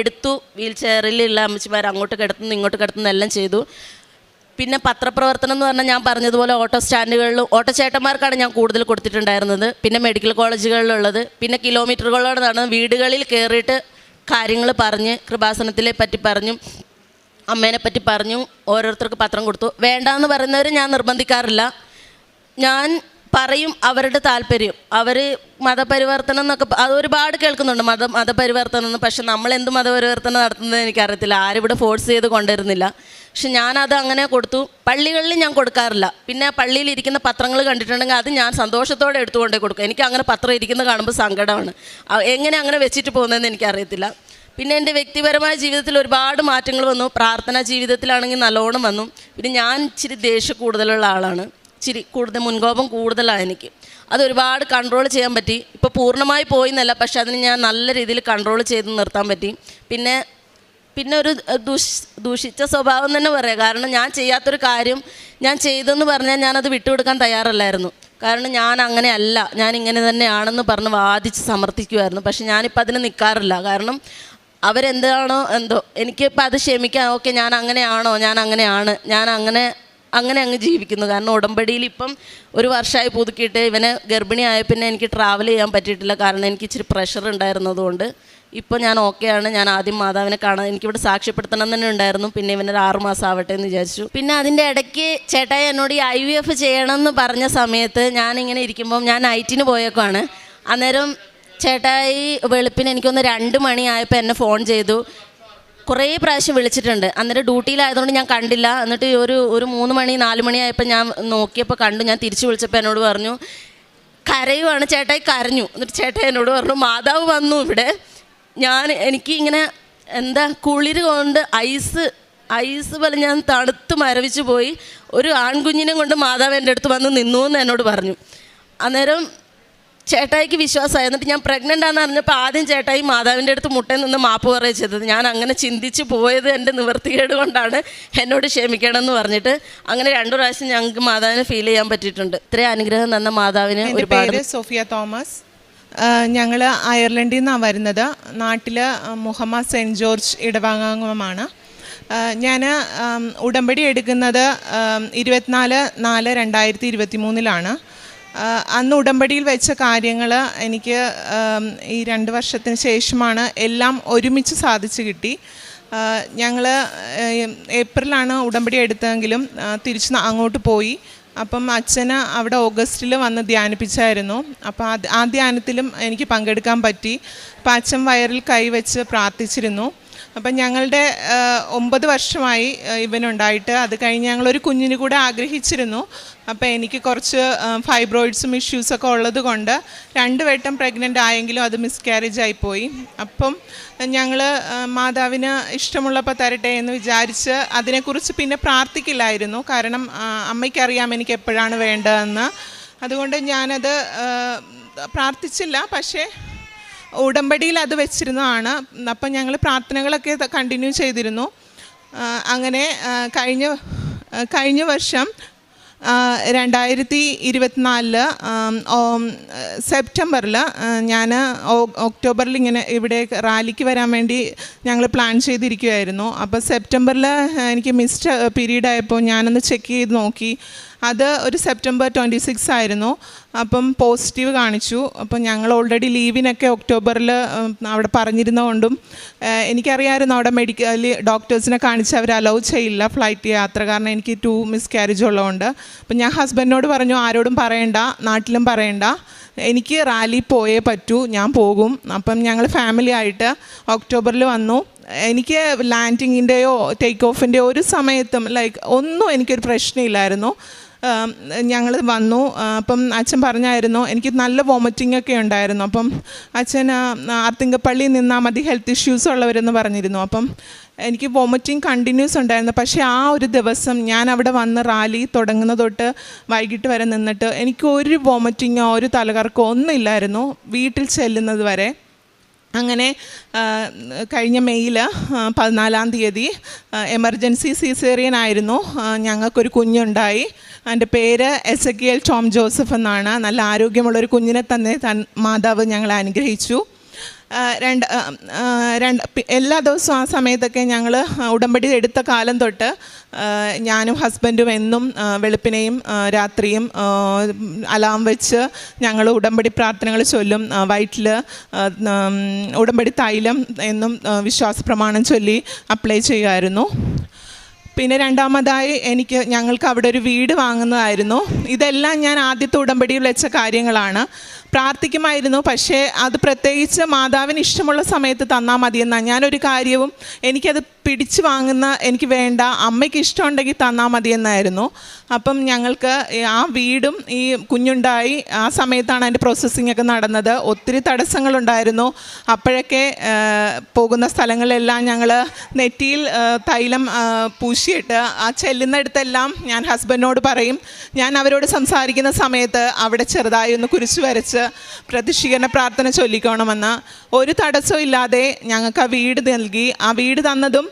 എടുത്തു വീൽ ചെയറിലുള്ള അമ്മച്ചിമാരെ അങ്ങോട്ട് കിടത്തുന്നു ഇങ്ങോട്ട് കിടത്തുന്നു എല്ലാം ചെയ്തു. പിന്നെ പത്രപ്രവർത്തനം എന്ന് പറഞ്ഞാൽ ഞാൻ പറഞ്ഞതുപോലെ ഓട്ടോ സ്റ്റാൻഡുകളിലും ഓട്ടോ ചേട്ടന്മാർക്കാണ് ഞാൻ കൂടുതൽ കൊടുത്തിട്ടുണ്ടായിരുന്നത്. പിന്നെ മെഡിക്കൽ കോളേജുകളിലുള്ളത്, പിന്നെ കിലോമീറ്ററുകളോട് നടന്ന് വീടുകളിൽ കയറിയിട്ട് കാര്യങ്ങൾ പറഞ്ഞ് കൃപാസനത്തിലെ പറ്റി പറഞ്ഞു, അമ്മേനെ പറ്റി പറഞ്ഞു, ഓരോരുത്തർക്ക് പത്രം കൊടുത്തു. വേണ്ടാന്ന് പറയുന്നവർ ഞാൻ നിർബന്ധിക്കാറില്ല. ഞാൻ പറയും അവരുടെ താല്പര്യം. അവർ മതപരിവർത്തനം എന്നൊക്കെ അത് ഒരുപാട് കേൾക്കുന്നുണ്ട്, മതപരിവർത്തനം എന്ന്. പക്ഷെ നമ്മൾ എന്ത് മതപരിവർത്തനം നടത്തുന്നത് എനിക്കറിയത്തില്ല, ആരിവിടെ ഫോഴ്സ് ചെയ്ത് കൊണ്ടുവരുന്നില്ല. പക്ഷെ ഞാനത് അങ്ങനെ കൊടുത്തു. പള്ളികളിൽ ഞാൻ കൊടുക്കാറില്ല. പിന്നെ പള്ളിയിൽ ഇരിക്കുന്ന പത്രങ്ങൾ കണ്ടിട്ടുണ്ടെങ്കിൽ അത് ഞാൻ സന്തോഷത്തോടെ എടുത്തുകൊണ്ടേ കൊടുക്കും. എനിക്ക് അങ്ങനെ പത്രം ഇരിക്കുന്നത് കാണുമ്പോൾ സങ്കടമാണ്. എങ്ങനെ അങ്ങനെ വെച്ചിട്ട് പോകുന്നതെന്ന് എനിക്കറിയത്തില്ല. പിന്നെ എൻ്റെ വ്യക്തിപരമായ ജീവിതത്തിൽ ഒരുപാട് മാറ്റങ്ങൾ വന്നു. പ്രാർത്ഥനാ ജീവിതത്തിലാണെങ്കിൽ നല്ലോണം വന്നു. പിന്നെ ഞാൻ ഇച്ചിരി ദേഷ്യം കൂടുതലുള്ള ആളാണ്, ഇച്ചിരി കൂടുതൽ മുൻകോപം കൂടുതലാണ് എനിക്ക്. അതൊരുപാട് കൺട്രോൾ ചെയ്യാൻ പറ്റി. ഇപ്പോൾ പൂർണ്ണമായി പോയി എന്നല്ല, പക്ഷെ അതിന് ഞാൻ നല്ല രീതിയിൽ കൺട്രോൾ ചെയ്ത് നിർത്താൻ പറ്റി. പിന്നെ ഒരു ദൂഷിച്ച സ്വഭാവം തന്നെ പറയാം. കാരണം ഞാൻ ചെയ്യാത്തൊരു കാര്യം ഞാൻ ചെയ്തെന്ന് പറഞ്ഞാൽ ഞാനത് വിട്ടുകൊടുക്കാൻ തയ്യാറല്ലായിരുന്നു. കാരണം ഞാൻ അങ്ങനെയല്ല, ഞാൻ ഇങ്ങനെ തന്നെയാണെന്ന് പറഞ്ഞ് വാദിച്ച് സമർത്ഥിക്കുമായിരുന്നു. പക്ഷെ ഞാനിപ്പോൾ അതിന് നിൽക്കാറില്ല. കാരണം അവരെന്താണോ എന്തോ എനിക്കിപ്പോൾ അത് ക്ഷമിക്കാം. ഓക്കെ, ഞാൻ അങ്ങനെയാണോ, ഞാൻ അങ്ങനെയാണ്, ഞാൻ അങ്ങനെ അങ്ങ് ജീവിക്കുന്നു. കാരണം ഉടമ്പടിയിൽ ഇപ്പം 1 വർഷമായി പുതുക്കിയിട്ട് ഇവനെ ഗർഭിണിയായ പിന്നെ എനിക്ക് ട്രാവൽ ചെയ്യാൻ പറ്റിയിട്ടില്ല. കാരണം എനിക്ക് ഇച്ചിരി പ്രഷർ ഉണ്ടായിരുന്നതുകൊണ്ട് ഇപ്പോൾ ഞാൻ ഓക്കെയാണ്. ഞാൻ ആദ്യം മാതാവിനെ കാണാൻ എനിക്കിവിടെ സാക്ഷ്യപ്പെടുത്തണം തന്നെ ഉണ്ടായിരുന്നു. പിന്നെ ഇവനൊരു 6 മാസം ആവട്ടെ എന്ന് വിചാരിച്ചു. പിന്നെ അതിൻ്റെ ഇടയ്ക്ക് ചേട്ടായി എന്നോട് ഈ IVF ചെയ്യണമെന്ന് പറഞ്ഞ സമയത്ത് ഞാനിങ്ങനെ ഇരിക്കുമ്പം ഞാൻ നൈറ്റിന് പോയേക്കാണ്. അന്നേരം ചേട്ടായി വെളുപ്പിന് എനിക്കൊന്ന് 2 മണിയായപ്പോൾ എന്നെ ഫോൺ ചെയ്തു. കുറേ പ്രാവശ്യം വിളിച്ചിട്ടുണ്ട്. അന്നേരം ഡ്യൂട്ടിയിലായതുകൊണ്ട് ഞാൻ കണ്ടില്ല. എന്നിട്ട് ഒരു 3 മണി 4 മണിയായപ്പോൾ ഞാൻ നോക്കിയപ്പോൾ കണ്ടു. ഞാൻ തിരിച്ചു വിളിച്ചപ്പോൾ എന്നോട് പറഞ്ഞു കരയുവാണ്. ചേട്ടായി കരഞ്ഞു. എന്നിട്ട് ചേട്ടായി എന്നോട് പറഞ്ഞു മാതാവ് വന്നു ഇവിടെ. എനിക്ക് ഇങ്ങനെ കുളിര് കൊണ്ട് ഐസ് പോലെ ഞാൻ തണുത്ത് മരവിച്ച് പോയി. ഒരു ആൺകുഞ്ഞിനെ കൊണ്ട് മാതാവ് എൻ്റെ അടുത്ത് വന്ന് നിന്നു എന്ന് എന്നോട് പറഞ്ഞു. അന്നേരം ചേട്ടായിക്ക് വിശ്വാസമായി. എന്നിട്ട് ഞാൻ പ്രഗ്നൻ്റ് ആണെന്ന് അറിഞ്ഞപ്പോൾ ആദ്യം ചേട്ടായി മാതാവിൻ്റെ അടുത്ത് മുട്ടയിൽ നിന്ന് മാപ്പ് പറയുക ചെയ്തത്. ഞാൻ അങ്ങനെ ചിന്തിച്ച് പോയത് എൻ്റെ നിവൃത്തികേട് കൊണ്ടാണ്, എന്നോട് ക്ഷമിക്കണം എന്ന് പറഞ്ഞിട്ട് അങ്ങനെ 2 പ്രാവശ്യം ഞങ്ങൾക്ക് മാതാവിനെ ഫീൽ ചെയ്യാൻ പറ്റിയിട്ടുണ്ട്. ഇത്രയും അനുഗ്രഹം തന്ന മാതാവിന് ഒരുപാട്. Sophia Thomas. ഞങ്ങൾ അയർലൻഡിൽ നിന്നാണ് വരുന്നത്. നാട്ടിൽ മുഹമ്മദ് സെൻറ്റ് ജോർജ് ഇടവകാംഗമാണ്. ഞാൻ ഉടമ്പടി എടുക്കുന്നത് 24/4/2023 അന്ന് ഉടമ്പടിയിൽ വെച്ച കാര്യങ്ങൾ എനിക്ക് ഈ 2 വർഷത്തിന് ശേഷമാണ് എല്ലാം ഒരുമിച്ച് സാധിച്ചു കിട്ടി. ഞങ്ങൾ ഏപ്രിലാണ് ഉടമ്പടി എടുത്തതെങ്കിലും തിരിച്ച് അങ്ങോട്ട് പോയി. അപ്പം അച്ഛന് അവിടെ ഓഗസ്റ്റിൽ വന്ന് ധ്യാനിപ്പിച്ചായിരുന്നു. അപ്പോൾ ആ ധ്യാനത്തിലും എനിക്ക് പങ്കെടുക്കാൻ പറ്റി. അപ്പം അച്ഛൻ വയറിൽ കൈവച്ച് പ്രാർത്ഥിച്ചിരുന്നു. അപ്പം ഞങ്ങളുടെ 9 വർഷമായി ഇവനുണ്ടായിട്ട്. അത് കഴിഞ്ഞ് ഞങ്ങളൊരു കുഞ്ഞിന് കൂടെ ആഗ്രഹിച്ചിരുന്നു. അപ്പോൾ എനിക്ക് കുറച്ച് ഫൈബ്രോയിഡ്സും ഇഷ്യൂസൊക്കെ ഉള്ളത് കൊണ്ട് 2 വട്ടം പ്രഗ്നൻ്റ് ആയെങ്കിലും അത് മിസ്കാരേജ് ആയിപ്പോയി. അപ്പം ഞങ്ങൾ മാതാവിന് ഇഷ്ടമുള്ളപ്പോൾ തരട്ടെ എന്ന് വിചാരിച്ച് അതിനെക്കുറിച്ച് പിന്നെ പ്രാർത്ഥിക്കില്ലായിരുന്നു. കാരണം അമ്മയ്ക്കറിയാം എനിക്ക് എപ്പോഴാണ് വേണ്ടതെന്ന്. അതുകൊണ്ട് ഞാനത് പ്രാർത്ഥിച്ചില്ല. പക്ഷേ ഉടമ്പടിയിൽ അത് വെച്ചിരുന്നതാണ്. അപ്പം ഞങ്ങൾ പ്രാർത്ഥനകളൊക്കെ കണ്ടിന്യൂ ചെയ്തിരുന്നു. അങ്ങനെ കഴിഞ്ഞ വർഷം 2024 സെപ്റ്റംബറിൽ ഞാൻ ഒക്ടോബറിൽ ഇങ്ങനെ ഇവിടെ റാലിക്ക് വരാൻ വേണ്ടി ഞങ്ങൾ പ്ലാൻ ചെയ്തിരിക്കുമായിരുന്നു. അപ്പോൾ സെപ്റ്റംബറിൽ എനിക്ക് മിസ്ഡ് പീരീഡ് ആയപ്പോൾ ഞാനൊന്ന് ചെക്ക് ചെയ്ത് നോക്കി. അത് ഒരു സെപ്റ്റംബർ 26 ആയിരുന്നു. അപ്പം പോസിറ്റീവ് കാണിച്ചു. അപ്പം ഞങ്ങൾ ഓൾറെഡി ലീവിനൊക്കെ ഒക്ടോബറിൽ അവിടെ പറഞ്ഞിരുന്നതുകൊണ്ടും എനിക്കറിയാമായിരുന്നു അവിടെ ഡോക്ടേഴ്സിനെ കാണിച്ച് അവർ അലൗ ചെയ്യില്ല ഫ്ലൈറ്റ് യാത്ര, കാരണം എനിക്ക് 2 മിസ്കാരേജ് ഉള്ളതുകൊണ്ട്. അപ്പം ഞാൻ ഹസ്ബൻഡിനോട് പറഞ്ഞു ആരോടും പറയണ്ട, നാട്ടിലും പറയണ്ട, എനിക്ക് റാലി പോയേ പറ്റൂ, ഞാൻ പോകും. അപ്പം ഞങ്ങൾ ഫാമിലി ആയിട്ട് ഒക്ടോബറിൽ വന്നു. എനിക്ക് ലാൻഡിങ്ങിൻ്റെയോ ടേക്ക് ഓഫിൻ്റെയോ ഒരു സമയത്തും ഒന്നും എനിക്കൊരു പ്രശ്നമില്ലായിരുന്നു. ഞങ്ങൾ വന്നു. അപ്പം അച്ഛൻ പറഞ്ഞായിരുന്നു, എനിക്ക് നല്ല വോമിറ്റിംഗ് ഒക്കെ ഉണ്ടായിരുന്നു. അപ്പം അച്ഛൻ ആർത്തിങ്കപ്പള്ളിയിൽ നിന്നാൽ മതി ഹെൽത്ത് ഇഷ്യൂസ് ഉള്ളവരെന്ന് പറഞ്ഞിരുന്നു. അപ്പം എനിക്ക് വോമിറ്റിംഗ് കണ്ടിന്യൂസ് ഉണ്ടായിരുന്നു. പക്ഷേ ആ ഒരു ദിവസം ഞാൻ അവിടെ വന്ന് റാലി തുടങ്ങുന്ന തൊട്ട് വൈകിട്ട് വരെ നിന്നിട്ട് എനിക്ക് ഒരു വോമിറ്റിങ്ങോ ഒരു തലകറക്കോ ഒന്നും ഇല്ലായിരുന്നു വീട്ടിൽ ചെല്ലുന്നത് വരെ. അങ്ങനെ കഴിഞ്ഞ മെയ്യിൽ 14-ാം തീയതി എമർജൻസി സിസേറിയൻ ആയിരുന്നു. ഞങ്ങൾക്കൊരു കുഞ്ഞുണ്ടായി. എൻ്റെ പേര് എസക്കിയേൽ ടോം ജോസഫ് എന്നാണ്. നല്ല ആരോഗ്യമുള്ളൊരു കുഞ്ഞിനെ തന്നെ മാതാവ് ഞങ്ങളെ അനുഗ്രഹിച്ചു. എല്ലാ ദിവസവും ആ സമയത്തൊക്കെ ഞങ്ങൾ ഉടമ്പടി എടുത്ത കാലം തൊട്ട് ഞാനും ഹസ്ബൻഡും എന്നും വെളുപ്പിനെയും രാത്രിയും അലാം വെച്ച് ഞങ്ങൾ ഉടമ്പടി പ്രാർത്ഥനകൾ ചൊല്ലും. വയറ്റിൽ ഉടമ്പടി തൈലം എന്നും വിശ്വാസ പ്രമാണം ചൊല്ലി അപ്ലൈ ചെയ്യുമായിരുന്നു. പിന്നെ രണ്ടാമതായി ഞങ്ങൾക്ക് അവിടെ ഒരു വീട് വാങ്ങുന്നതായിരുന്നു. ഇതെല്ലാം ഞാൻ ആദ്യത്തെ ഉടമ്പടിയിൽ വെച്ച കാര്യങ്ങളാണ്. പ്രാർത്ഥിക്കുമായിരുന്നു, പക്ഷേ അത് പ്രത്യേകിച്ച് മാതാവിന് ഇഷ്ടമുള്ള സമയത്ത് തന്നാൽ മതിയെന്നാണ്. ഞാനൊരു കാര്യവും എനിക്കത് പിടിച്ചു വാങ്ങുന്ന എനിക്ക് വേണ്ട, അമ്മയ്ക്ക് ഇഷ്ടമുണ്ടെങ്കിൽ തന്നാൽ മതിയെന്നായിരുന്നു. അപ്പം ഞങ്ങൾക്ക് ആ വീടും ഈ കുഞ്ഞുണ്ടായി ആ സമയത്താണ് അതിൻ്റെ പ്രോസസ്സിംഗ് ഒക്കെ നടന്നത്. ഒത്തിരി തടസ്സങ്ങളുണ്ടായിരുന്നു. അപ്പോഴൊക്കെ പോകുന്ന സ്ഥലങ്ങളിലെല്ലാം ഞങ്ങൾ നെറ്റിയിൽ തൈലം പൂശിയിട്ട് ആ ചെല്ലുന്നിടത്തെല്ലാം ഞാൻ ഹസ്ബൻഡിനോട് പറയും, ഞാൻ അവരോട് സംസാരിക്കുന്ന സമയത്ത് അവിടെ ചെറുതായി ഒന്ന് കുരിശ് വരച്ച് പ്രതിഷ്ഠീകരണ പ്രാർത്ഥന ചൊല്ലിക്കോണമെന്ന്. ഒരു തടസ്സവും ഇല്ലാതെ ഞങ്ങൾക്ക് ആ വീട് നൽകി. ആ വീട് തന്നതും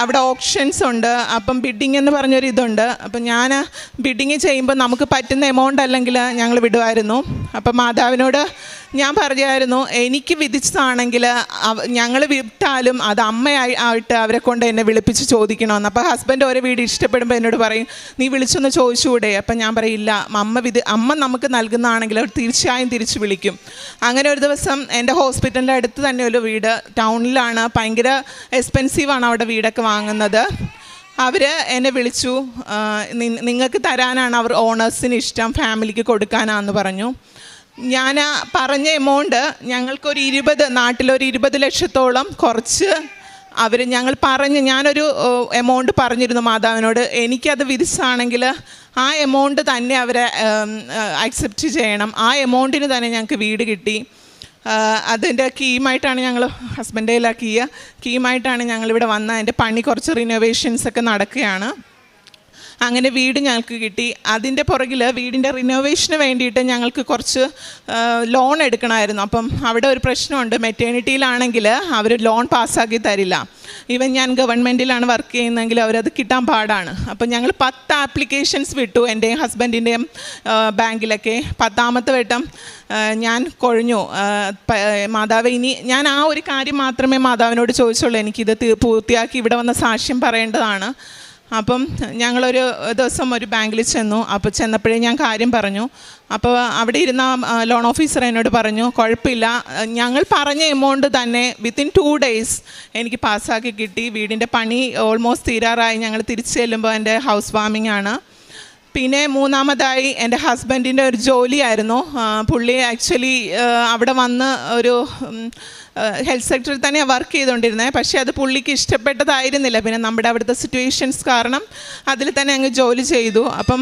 അവിടെ ഓപ്ഷൻസ് ഉണ്ട്, അപ്പം ബിഡിങ് എന്ന് പറഞ്ഞൊരു ഇതുണ്ട്. അപ്പം ഞാൻ ബിഡിങ് ചെയ്യുമ്പോൾ നമുക്ക് പറ്റുന്ന എമൗണ്ട് അല്ലെങ്കിൽ ഞങ്ങൾ വിടുമായിരുന്നു. അപ്പം മാതാവിനോട് ഞാൻ പറയായിരുന്നു, എനിക്ക് വിധിച്ചതാണെങ്കിൽ ഞങ്ങൾ വിട്ടാലും അത് അമ്മയായിട്ട് അവരെ കൊണ്ട് എന്നെ വിളിപ്പിച്ച് ചോദിക്കണമെന്ന്. അപ്പോൾ ഹസ്ബൻഡ് ഓരോ വീട് ഇഷ്ടപ്പെടുമ്പോൾ എന്നോട് പറയും, നീ വിളിച്ചൊന്ന് ചോദിച്ചുകൂടെ? അപ്പം ഞാൻ പറയില്ല, അമ്മ നമുക്ക് നൽകുന്നതാണെങ്കിൽ അവർ തീർച്ചയായും തിരിച്ച് വിളിക്കും. അങ്ങനെ ഒരു ദിവസം എൻ്റെ ഹോസ്പിറ്റലിൻ്റെ അടുത്ത് തന്നെ ഒരു വീട്, ടൗണിലാണ്, ഭയങ്കര എക്സ്പെൻസീവാണ് അവിടെ വീടൊക്കെ വാങ്ങുന്നത്. അവർ എന്നെ വിളിച്ചു, നിങ്ങൾക്ക് തരാനാണ് അവർ ഓണേഴ്സിന് ഇഷ്ടം, ഫാമിലിക്ക് കൊടുക്കാനാണെന്ന് പറഞ്ഞു. ഞാൻ പറഞ്ഞ എമൗണ്ട് ഞങ്ങൾക്കൊരു 20, നാട്ടിലൊരു 20 ലക്ഷത്തോളം കുറച്ച് ഞാനൊരു എമൗണ്ട് പറഞ്ഞിരുന്നു മാതാവിനോട്. എനിക്കത് വിധിച്ചാണെങ്കിൽ ആ എമൗണ്ട് തന്നെ അവരെ അക്സെപ്റ്റ് ചെയ്യണം. ആ എമൗണ്ടിന് തന്നെ ഞങ്ങൾക്ക് വീട് കിട്ടി. അതിൻ്റെ കീമായിട്ടാണ് ഞങ്ങൾ ഹസ്ബൻഡിലെ കീമായിട്ടാണ് ഞങ്ങളിവിടെ വന്ന. അതിൻ്റെ പണി കുറച്ച് റിനോവേഷൻസൊക്കെ നടക്കുകയാണ്. അങ്ങനെ വീട് ഞങ്ങൾക്ക് കിട്ടി. അതിൻ്റെ പുറകിൽ വീടിൻ്റെ റിനോവേഷന് വേണ്ടിയിട്ട് ഞങ്ങൾക്ക് കുറച്ച് ലോൺ എടുക്കണമായിരുന്നു. അപ്പം അവിടെ ഒരു പ്രശ്നമുണ്ട്, മെറ്റേണിറ്റിയിലാണെങ്കിൽ അവർ ലോൺ പാസ്സാക്കി തരില്ല. ഈവൻ ഞാൻ ഗവൺമെൻറ്റിലാണ് വർക്ക് ചെയ്യുന്നതെങ്കിൽ അവരത് കിട്ടാൻ പാടാണ്. അപ്പം ഞങ്ങൾ 10 ആപ്ലിക്കേഷൻസ് വിട്ടു, എൻ്റെയും ഹസ്ബൻഡിൻ്റെയും ബാങ്കിലൊക്കെ. 10ാമത്തെ വട്ടം ഞാൻ കൊഴിഞ്ഞു. മാതാവ്, ഇനി ഞാൻ ആ ഒരു കാര്യം മാത്രമേ മാതാവിനോട് ചോദിച്ചുള്ളൂ, എനിക്കിത് പൂർത്തിയാക്കി ഇവിടെ വന്ന സാക്ഷ്യം പറയേണ്ടതാണ്. അപ്പം ഞങ്ങളൊരു ദിവസം ഒരു ബാങ്കിൽ ചെന്നു. അപ്പോൾ ചെന്നപ്പോഴേ ഞാൻ കാര്യം പറഞ്ഞു. അപ്പോൾ അവിടെ ഇരുന്ന ലോൺ ഓഫീസർ എന്നോട് പറഞ്ഞു, കുഴപ്പമില്ല, ഞങ്ങൾ പറഞ്ഞ എമൗണ്ട് തന്നെ വിത്തിൻ 2 ഡേയ്സ് എനിക്ക് പാസ്സാക്കി കിട്ടി. വീടിൻ്റെ പണി ഓൾമോസ്റ്റ് തീരാറായി. ഞങ്ങൾ തിരിച്ചു ചെല്ലുമ്പോൾ എൻ്റെ ഹൗസ് വാമിംഗ് ആണ്. പിന്നെ മൂന്നാമതായി എൻ്റെ ഹസ്ബൻഡിൻ്റെ ഒരു ജോലിയായിരുന്നു. പുള്ളി ആക്ച്വലി അവിടെ വന്ന് ഒരു ഹെൽത്ത് സെക്ടറിൽ തന്നെയാണ് വർക്ക് ചെയ്തുകൊണ്ടിരുന്നത്. പക്ഷേ അത് പുള്ളിക്ക് ഇഷ്ടപ്പെട്ടതായിരുന്നില്ല. പിന്നെ നമ്മുടെ അവിടുത്തെ സിറ്റുവേഷൻസ് കാരണം അതിൽ തന്നെ അങ്ങ് ജോലി ചെയ്തു. അപ്പം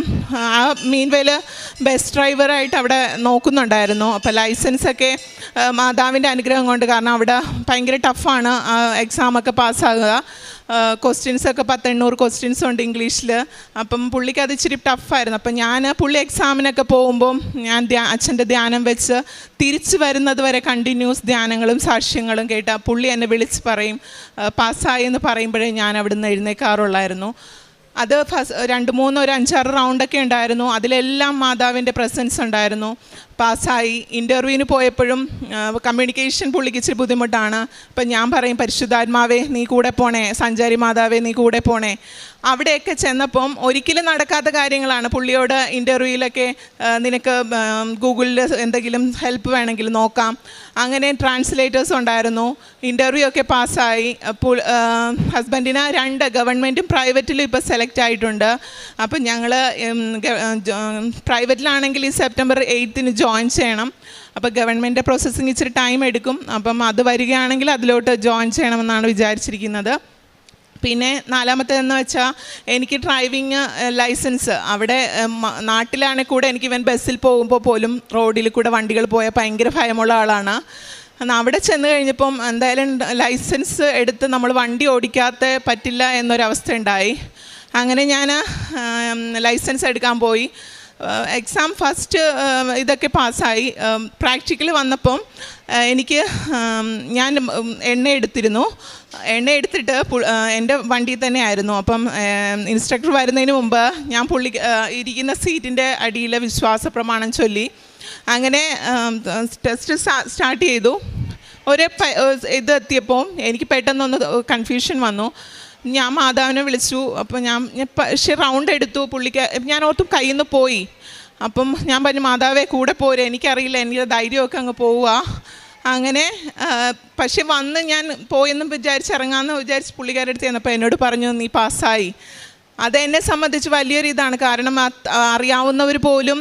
ആ മീൻവേൽ ബസ് ഡ്രൈവറായിട്ട് അവിടെ നോക്കുന്നുണ്ടായിരുന്നു. അപ്പോൾ ലൈസൻസൊക്കെ മാതാവിൻ്റെ അനുഗ്രഹം കൊണ്ട്, കാരണം അവിടെ ഭയങ്കര ടഫാണ് എക്സാമൊക്കെ പാസ്സാകുക. ക്വസ്റ്റ്യൻസൊക്കെ 800 ക്വസ്റ്റ്യൻസ് ഉണ്ട് ഇംഗ്ലീഷിൽ. അപ്പം പുള്ളിക്ക് അത് ഇച്ചിരി ടഫായിരുന്നു. അപ്പം പുള്ളി എക്സാമിനൊക്കെ പോകുമ്പം ഞാൻ അച്ഛൻ്റെ ധ്യാനം വെച്ച് തിരിച്ചു വരുന്നത് വരെ കണ്ടിന്യൂസ് ധ്യാനങ്ങളും സാക്ഷ്യങ്ങളും കേട്ട പുള്ളി എന്നെ വിളിച്ച് പറയും, പാസ്സായി എന്ന് പറയുമ്പോഴേ ഞാൻ അവിടെ നിന്ന് എഴുന്നേൽക്കാറുള്ളായിരുന്നു. അത് 2, 3, 5-6 റൗണ്ടൊക്കെ ഉണ്ടായിരുന്നു. അതിലെല്ലാം മാതാവിൻ്റെ പ്രസൻസ് ഉണ്ടായിരുന്നു. പാസ്സായി. ഇൻ്റർവ്യൂവിന് പോയപ്പോഴും കമ്മ്യൂണിക്കേഷൻ പുള്ളിക്ക് ഇച്ചിരി ബുദ്ധിമുട്ടാണ്. അപ്പം ഞാൻ പറയും, പരിശുദ്ധാത്മാവേ നീ കൂടെ പോണേ, സഞ്ചാരി മാതാവേ നീ കൂടെ പോണേ. അവിടെയൊക്കെ ചെന്നപ്പം ഒരിക്കലും നടക്കാത്ത കാര്യങ്ങളാണ്. പുള്ളിയോട് ഇൻ്റർവ്യൂവിലൊക്കെ നിനക്ക് ഗൂഗിളിൽ എന്തെങ്കിലും ഹെൽപ്പ് വേണമെങ്കിൽ നോക്കാം. അങ്ങനെ ട്രാൻസ്ലേറ്റേഴ്സ് ഉണ്ടായിരുന്നു. ഇൻ്റർവ്യൂ ഒക്കെ പാസ്സായി. ഹസ്ബൻഡിന് 2 ഗവൺമെൻറ്റും പ്രൈവറ്റിലും ഇപ്പോൾ സെലക്ട് ആയിട്ടുണ്ട്. അപ്പം ഞങ്ങൾ പ്രൈവറ്റിലാണെങ്കിൽ ഈ സെപ്റ്റംബർ 8 ജോയിൻ ചെയ്യണം. അപ്പോൾ ഗവൺമെൻറ് പ്രോസസ്സിങ് ഇച്ചിരി ടൈം എടുക്കും. അപ്പം അത് വരികയാണെങ്കിൽ അതിലോട്ട് ജോയിൻ ചെയ്യണമെന്നാണ് വിചാരിച്ചിരിക്കുന്നത്. പിന്നെ 4മത്തേതെന്ന് വെച്ചാൽ എനിക്ക് ഡ്രൈവിങ് ലൈസൻസ് അവിടെ നാട്ടിലാണെങ്കിൽ കൂടെ എനിക്ക് ഇവൻ ബസ്സിൽ പോകുമ്പോൾ പോലും റോഡിൽ കൂടെ വണ്ടികൾ പോയാൽ ഭയങ്കര ഭയമുള്ള ആളാണ്. അവിടെ ചെന്ന് കഴിഞ്ഞപ്പം എന്തായാലും ലൈസൻസ് എടുത്ത് നമ്മൾ വണ്ടി ഓടിക്കാത്ത പറ്റില്ല എന്നൊരവസ്ഥ ഉണ്ടായി. അങ്ങനെ ഞാൻ ലൈസൻസ് എടുക്കാൻ പോയി. എക്സാം ഫസ്റ്റ് ഇതൊക്കെ പാസ്സായി. പ്രാക്ടിക്കൽ വന്നപ്പം ഞാൻ എണ്ണ എടുത്തിരുന്നു. എണ്ണ എടുത്തിട്ട് എൻ്റെ വണ്ടിയിൽ തന്നെ ആയിരുന്നു. അപ്പം ഇൻസ്ട്രക്ടർ വരുന്നതിന് മുമ്പ് ഞാൻ ഇരിക്കുന്ന സീറ്റിൻ്റെ അടിയിൽ വിശ്വാസ പ്രമാണം ചൊല്ലി. അങ്ങനെ ടെസ്റ്റ് സ്റ്റാർട്ട് ചെയ്തു. ഇതെത്തിയപ്പോൾ എനിക്ക് പെട്ടെന്നൊന്ന് കൺഫ്യൂഷൻ വന്നു. ഞാൻ മാതാവിനെ വിളിച്ചു. അപ്പം പക്ഷേ റൗണ്ട് എടുത്തു. പുള്ളിക്ക് ഞാൻ ഓർത്തും കയ്യിൽ നിന്ന് പോയി. അപ്പം ഞാൻ പറഞ്ഞു, മാതാവേ കൂടെ പോരെ, എനിക്കറിയില്ല, എനിക്ക് ധൈര്യമൊക്കെ അങ്ങ് പോവുക. അങ്ങനെ പക്ഷെ വന്ന് ഞാൻ പോയെന്നും വിചാരിച്ചിറങ്ങാമെന്ന് വിചാരിച്ച് പുള്ളിക്കാരുടെ അടുത്ത് ചെന്നപ്പോൾ എന്നോട് പറഞ്ഞു നീ പാസ്സായി. അതെന്നെ സംബന്ധിച്ച് വലിയൊരു ഇതാണ്. കാരണം അറിയാവുന്നവർ പോലും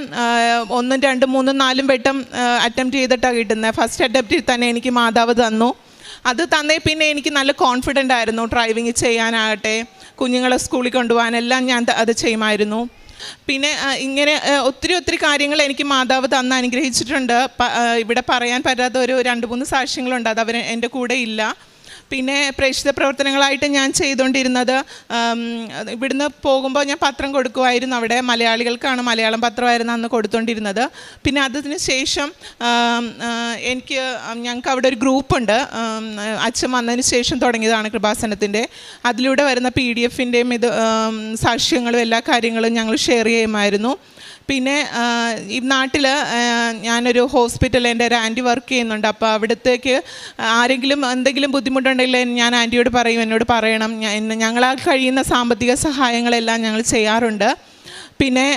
1, 2, 3, 4 വട്ടം അറ്റംപ്റ്റ് ചെയ്തിട്ടാണ് കിട്ടുന്നത്. ഫസ്റ്റ് അറ്റംപ്റ്റിൽ തന്നെ എനിക്ക് മാതാവ് തന്നു. അത് തന്നേ പിന്നെ എനിക്ക് നല്ല കോൺഫിഡൻ്റ് ആയിരുന്നു. ഡ്രൈവിങ് ചെയ്യാനാകട്ടെ, കുഞ്ഞുങ്ങളെ സ്കൂളിൽ കൊണ്ടുപോകാനെല്ലാം ഞാൻ അത് ചെയ്യുമായിരുന്നു. പിന്നെ ഇങ്ങനെ ഒത്തിരി കാര്യങ്ങൾ എനിക്ക് മാതാവ് തന്ന് അനുഗ്രഹിച്ചിട്ടുണ്ട്. ഇവിടെ പറയാൻ പറ്റാത്ത ഒരു 2-3 സാക്ഷ്യങ്ങളുണ്ട്. അത് അവർ എൻ്റെ കൂടെ ഇല്ല. പിന്നെ പ്രേക്ഷിത പ്രവർത്തനങ്ങളായിട്ട് ഞാൻ ചെയ്തുകൊണ്ടിരുന്നത്, ഇവിടുന്ന് പോകുമ്പോൾ ഞാൻ പത്രം കൊടുക്കുമായിരുന്നു. അവിടെ മലയാളികൾക്കാണ് മലയാളം പത്രമായിരുന്നു അന്ന് കൊടുത്തുകൊണ്ടിരുന്നത്. പിന്നെ അതിന് ശേഷം ഞങ്ങൾക്ക് അവിടെ ഒരു ഗ്രൂപ്പുണ്ട്. അച്ഛൻ വന്നതിന് ശേഷം തുടങ്ങിയതാണ് കൃപാസനത്തിൻ്റെ. അതിലൂടെ വരുന്ന PDF-ൻ്റെയും സാക്ഷ്യങ്ങളും എല്ലാ കാര്യങ്ങളും ഞങ്ങൾ ഷെയർ ചെയ്യുമായിരുന്നു. പിന്നെ ഈ നാട്ടിൽ ഞാനൊരു ഹോസ്പിറ്റലിൽ എൻ്റെ ഒരു ആൻറ്റി വർക്ക് ചെയ്യുന്നുണ്ട്. അപ്പോൾ അവിടത്തേക്ക് ആരെങ്കിലും എന്തെങ്കിലും ബുദ്ധിമുട്ടുണ്ടെങ്കിൽ ഞാൻ ആൻറ്റിയോട് പറയും, എന്നോട് പറയണം. ഞങ്ങളാൽ കഴിയുന്ന സാമ്പത്തിക സഹായങ്ങളെല്ലാം ഞങ്ങൾ ചെയ്യാറുണ്ട്. പിന്നെ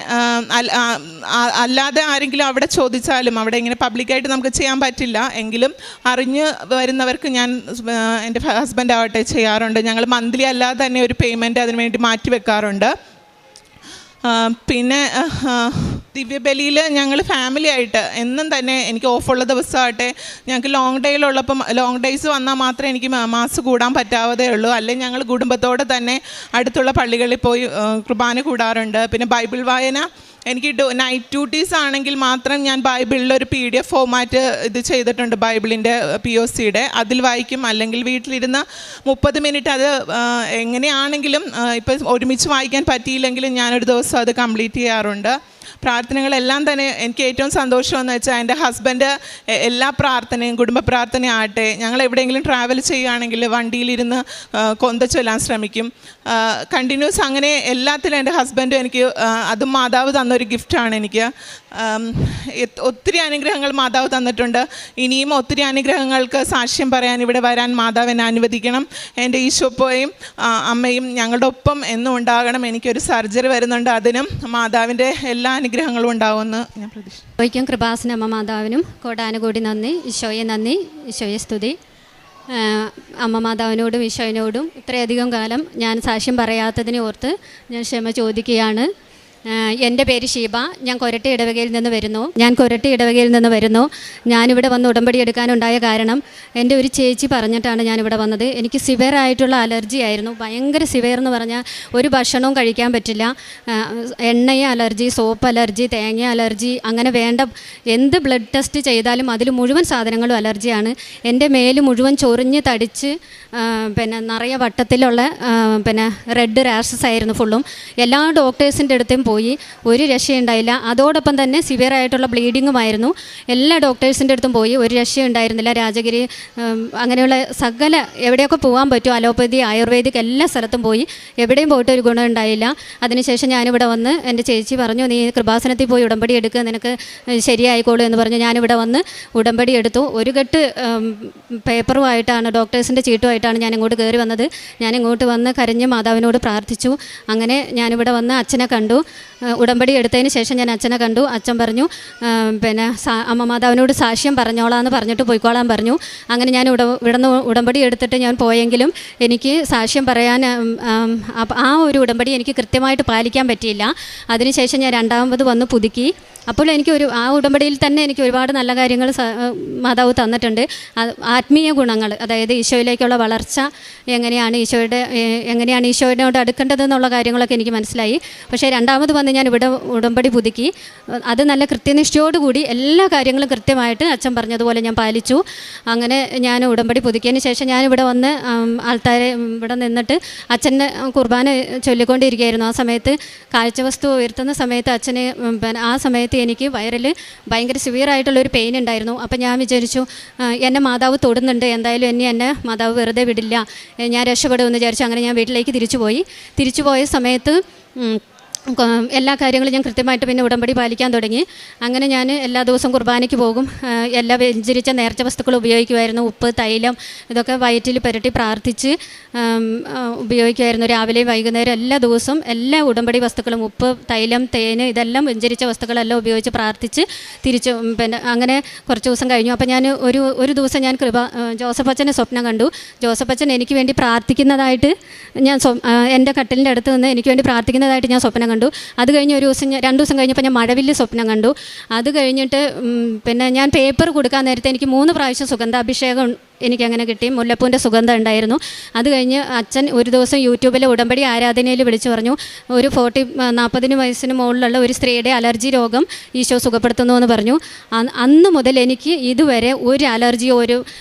അല്ലാതെ ആരെങ്കിലും അവിടെ ചോദിച്ചാലും, അവിടെ ഇങ്ങനെ പബ്ലിക്കായിട്ട് നമുക്ക് ചെയ്യാൻ പറ്റില്ല എങ്കിലും അറിഞ്ഞ് വരുന്നവർക്ക് ഞാൻ എൻ്റെ ഹസ്ബൻഡ് ആവട്ടെ ചെയ്യാറുണ്ട്. ഞങ്ങൾ മന്ത്ലി അല്ലാതെ തന്നെ ഒരു പേയ്മെൻറ്റ് അതിന് വേണ്ടി മാറ്റി വെക്കാറുണ്ട്. പിന്നെ ദിവ്യബലിയിൽ ഞങ്ങൾ ഫാമിലി ആയിട്ട് എന്നും തന്നെ എനിക്ക് ഓഫുള്ള ദിവസമാകട്ടെ, ഞങ്ങൾക്ക് ലോങ് ഡേയ്സ് വന്നാൽ മാത്രമേ എനിക്ക് മാസ് കൂടാൻ പറ്റാവതേ ഉള്ളൂ. അല്ലെങ്കിൽ ഞങ്ങൾ കുടുംബത്തോടെ തന്നെ അടുത്തുള്ള പള്ളികളിൽ പോയി കുർബാന കൂടാറുണ്ട്. പിന്നെ ബൈബിൾ വായന എനിക്ക് നൈറ്റ് ഡ്യൂട്ടീസ് ആണെങ്കിൽ മാത്രം ഞാൻ ബൈബിളിലൊരു PDF ഫോമാറ്റ് ഇത് ചെയ്തിട്ടുണ്ട്, ബൈബിളിൻ്റെ POCയുടെ. അതിൽ വായിക്കും. അല്ലെങ്കിൽ വീട്ടിലിരുന്ന് 30 മിനിറ്റ് അത് എങ്ങനെയാണെങ്കിലും ഇപ്പം ഒരുമിച്ച് വായിക്കാൻ പറ്റിയില്ലെങ്കിലും ഞാനൊരു ദിവസം അത് കംപ്ലീറ്റ് ചെയ്യാറുണ്ട്. പ്രാർത്ഥനകളെല്ലാം തന്നെ എനിക്ക് ഏറ്റവും സന്തോഷമെന്ന് വെച്ചാൽ എൻ്റെ ഹസ്ബൻഡ് എല്ലാ പ്രാർത്ഥനയും കുടുംബ പ്രാർത്ഥനയാകട്ടെ, ഞങ്ങൾ എവിടെയെങ്കിലും ട്രാവൽ ചെയ്യുകയാണെങ്കിൽ വണ്ടിയിലിരുന്ന് കൊന്ത ചൊല്ലാൻ ശ്രമിക്കും. കണ്ടിന്യൂസ് അങ്ങനെ എല്ലാത്തിലും എൻ്റെ ഹസ്ബൻഡും എനിക്ക്, അതും മാതാവ് തന്നൊരു ഗിഫ്റ്റാണ് എനിക്ക്. ഒത്തിരി അനുഗ്രഹങ്ങൾ മാതാവ് തന്നിട്ടുണ്ട്. ഇനിയും ഒത്തിരി അനുഗ്രഹങ്ങൾക്ക് സാക്ഷ്യം പറയാൻ ഇവിടെ വരാൻ മാതാവ് എന്നെ അനുവദിക്കണം. എൻ്റെ ഈശോപ്പോയും അമ്മയും ഞങ്ങളുടെ ഒപ്പം എന്നും ഉണ്ടാകണം. എനിക്കൊരു സർജറി വരുന്നുണ്ട്, അതിനും മാതാവിൻ്റെ എല്ലാ അനുഗ്രഹങ്ങളും ഉണ്ടാവുമെന്ന് ഞാൻ പ്രതീക്ഷിക്കുന്നു. കൃപാസന അമ്മ മാതാവിനും കോടാനുകൂടി നന്ദി. ഈശോയെ നന്ദി, ഈശോയെ സ്തുതി. അമ്മ മാതാവിനോടും ഈശോയിനോടും ഇത്രയധികം കാലം ഞാൻ സാക്ഷ്യം പറയാത്തതിനെ ഓർത്ത് ഞാൻ ക്ഷമ ചോദിക്കുകയാണ്. എൻ്റെ പേര് ഷീബ. ഞാൻ കൊരട്ടി ഇടവകയിൽ നിന്ന് വരുന്നു. ഞാനിവിടെ വന്ന് ഉടമ്പടി എടുക്കാനുണ്ടായ കാരണം എൻ്റെ ഒരു ചേച്ചി പറഞ്ഞിട്ടാണ് ഞാനിവിടെ വന്നത്. എനിക്ക് സിവിയർ ആയിട്ടുള്ള അലർജി ആയിരുന്നു. ഭയങ്കര സിവിയർ എന്ന് പറഞ്ഞാൽ ഒരു ഭക്ഷണവും കഴിക്കാൻ പറ്റില്ല. എണ്ണയ അലർജി, സോപ്പ് അലർജി, തേങ്ങ അലർജി, അങ്ങനെ വേണ്ട എന്ത് ബ്ലഡ് ടെസ്റ്റ് ചെയ്താലും അതിൽ മുഴുവൻ സാധനങ്ങളും അലർജിയാണ്. എൻ്റെ മേല് മുഴുവൻ ചൊറിഞ്ഞ് തടിച്ച് പിന്നെ നിറയെ വട്ടത്തിലുള്ള പിന്നെ റെഡ് റാഷസ് ആയിരുന്നു ഫുള്ളും. എല്ലാ ഡോക്ടേഴ്സിൻ്റെ അടുത്തും പോയി, ഒരു രക്ഷയുണ്ടായില്ല. അതോടൊപ്പം തന്നെ സിവിയർ ആയിട്ടുള്ള ബ്ലീഡിങ്ങുമായിരുന്നു. എല്ലാ ഡോക്ടേഴ്സിൻ്റെ അടുത്തും പോയി, ഒരു രക്ഷയുണ്ടായിരുന്നില്ല. രാജഗിരി അങ്ങനെയുള്ള സകല എവിടെയൊക്കെ പോകാൻ പറ്റുമോ, അലോപ്പതി, ആയുർവേദിക് എല്ലാ സ്ഥലത്തും പോയി, എവിടെയും പോയിട്ട് ഒരു ഗുണം ഉണ്ടായില്ല. അതിനുശേഷം ഞാനിവിടെ വന്ന് എൻ്റെ ചേച്ചി പറഞ്ഞു, നീ കൃപാസനത്തിൽ പോയി ഉടമ്പടി എടുക്കുക, നിനക്ക് ശരിയായിക്കോളൂ എന്ന് പറഞ്ഞു. ഞാനിവിടെ വന്ന് ഉടമ്പടി എടുത്തു. ഒരു കെട്ട് പേപ്പറുമായിട്ടാണ്, ഡോക്ടേഴ്സിൻ്റെ ചീട്ടുമായിട്ടാണ് ഞാൻ ഇങ്ങോട്ട് കയറി വന്നത്. ഞാൻ ഇങ്ങോട്ട് വന്ന് കരഞ്ഞ് മാതാവിനോട് പ്രാർത്ഥിച്ചു. അങ്ങനെ ഞാനിവിടെ വന്ന് അച്ഛനെ കണ്ടു. ഉടമ്പടി എടുത്തതിന് ശേഷം ഞാൻ അച്ഛനെ കണ്ടു. അച്ഛൻ പറഞ്ഞു, പിന്നെ അമ്മ മാതാവിനോട് സാക്ഷ്യം പറഞ്ഞോളാന്ന് പറഞ്ഞിട്ട് പോയിക്കോളാൻ പറഞ്ഞു. അങ്ങനെ ഞാൻ ഇവിടുന്ന് ഉടമ്പടി എടുത്തിട്ട് ഞാൻ പോയെങ്കിലും എനിക്ക് സാക്ഷ്യം പറയാൻ ആ ഒരു ഉടമ്പടി എനിക്ക് കൃത്യമായിട്ട് പാലിക്കാൻ പറ്റിയില്ല. അതിനുശേഷം ഞാൻ രണ്ടാമത് വന്ന് പുതുക്കി. അപ്പോൾ ആ ഉടമ്പടിയിൽ തന്നെ എനിക്ക് ഒരുപാട് നല്ല കാര്യങ്ങൾ മാതാവ് തന്നിട്ടുണ്ട്. ആത്മീയ ഗുണങ്ങൾ, അതായത് ഈശോയിലേക്കുള്ള വളർച്ച, എങ്ങനെയാണ് ഈശോയോട് അടുക്കേണ്ടതെന്നുള്ള കാര്യങ്ങളൊക്കെ എനിക്ക് മനസ്സിലായി. പക്ഷേ രണ്ടാമത് വന്ന് ഞാൻ ഇവിടെ ഉടമ്പടി പുതുക്കി. അത് നല്ല കൃത്യനിഷ്ഠയോടുകൂടി എല്ലാ കാര്യങ്ങളും കൃത്യമായിട്ട് അച്ഛൻ പറഞ്ഞതുപോലെ ഞാൻ പാലിച്ചു. അങ്ങനെ ഞാൻ ഉടമ്പടി പുതുക്കിയതിന് ശേഷം ഞാനിവിടെ വന്ന് ആൾക്കാരെ ഇവിടെ നിന്നിട്ട് അച്ഛനെ കുർബാന ചൊല്ലിക്കൊണ്ടിരിക്കുകയായിരുന്നു. ആ സമയത്ത് കാഴ്ചവസ്തു ഉയർത്തുന്ന സമയത്ത് അച്ഛന് ആ സമയത്ത് എനിക്ക് വയറിൽ ഭയങ്കര സിവിയർ ആയിട്ടുള്ളൊരു പെയിൻ ഉണ്ടായിരുന്നു. അപ്പം ഞാൻ വിചാരിച്ചു, എന്നെ മാതാവ് തൊടുന്നുണ്ട്, എന്തായാലും എന്നെ മാതാവ് വെറുതെ വിടില്ല, ഞാൻ രക്ഷപ്പെടുമെന്ന് വിചാരിച്ചു. അങ്ങനെ ഞാൻ വീട്ടിലേക്ക് തിരിച്ചു പോയ സമയത്ത് എല്ലാ കാര്യങ്ങളും ഞാൻ കൃത്യമായിട്ട് പിന്നെ ഉടമ്പടി പാലിക്കാൻ തുടങ്ങി. അങ്ങനെ ഞാൻ എല്ലാ ദിവസവും കുർബാനയ്ക്ക് പോകും. എല്ലാ വെഞ്ചരിച്ച നേർച്ച വസ്തുക്കൾ ഉപയോഗിക്കുമായിരുന്നു. ഉപ്പ്, തൈലം ഇതൊക്കെ വയറ്റിൽ പുരട്ടി പ്രാർത്ഥിച്ച് ഉപയോഗിക്കുമായിരുന്നു. രാവിലെ വൈകുന്നേരം എല്ലാ ദിവസവും എല്ലാ ഉടമ്പടി വസ്തുക്കളും ഉപ്പ്, തൈലം, തേന് ഇതെല്ലാം വെഞ്ചരിച്ച വസ്തുക്കളെല്ലാം ഉപയോഗിച്ച് പ്രാർത്ഥിച്ച് തിരിച്ച് പിന്നെ അങ്ങനെ കുറച്ച് ദിവസം കഴിഞ്ഞു. അപ്പോൾ ഞാൻ ഒരു ദിവസം ഞാൻ ജോസഫ് അച്ഛനെ സ്വപ്നം കണ്ടു. ജോസഫ് അച്ഛൻ എനിക്ക് വേണ്ടി പ്രാർത്ഥിക്കുന്നതായിട്ട് ഞാൻ എൻ്റെ കട്ടിലിൻ്റെ അടുത്ത് നിന്ന് എനിക്ക് വേണ്ടി പ്രാർത്ഥിക്കുന്നതായിട്ട് ഞാൻ സ്വപ്നം കണ്ടു. അത് കഴിഞ്ഞ് 2 ദിവസം കഴിഞ്ഞപ്പോൾ ഞാൻ മഴവില്ല് സ്വപ്നം കണ്ടു. അത് കഴിഞ്ഞിട്ട് പിന്നെ ഞാൻ പേപ്പർ കൊടുക്കാൻ നേരത്തെ എനിക്ക് 3 പ്രാവശ്യം സുഗന്ധാഭിഷേകം എനിക്കങ്ങനെ കിട്ടി. മുല്ലപ്പൂവിൻ്റെ സുഗന്ധം ഉണ്ടായിരുന്നു. അത് കഴിഞ്ഞ് അച്ഛൻ ഒരു ദിവസം യൂട്യൂബിലെ ഉടമ്പടി ആരാധനയിൽ വിളിച്ചു പറഞ്ഞു, ഒരു 40 വയസ്സിന് മുകളിലുള്ള ഒരു സ്ത്രീയുടെ അലർജി രോഗം ഈശോ സുഖപ്പെടുത്തുന്നു എന്ന് പറഞ്ഞു. അന്ന് മുതൽ എനിക്ക് ഇതുവരെ ഒരു അലർജിയോ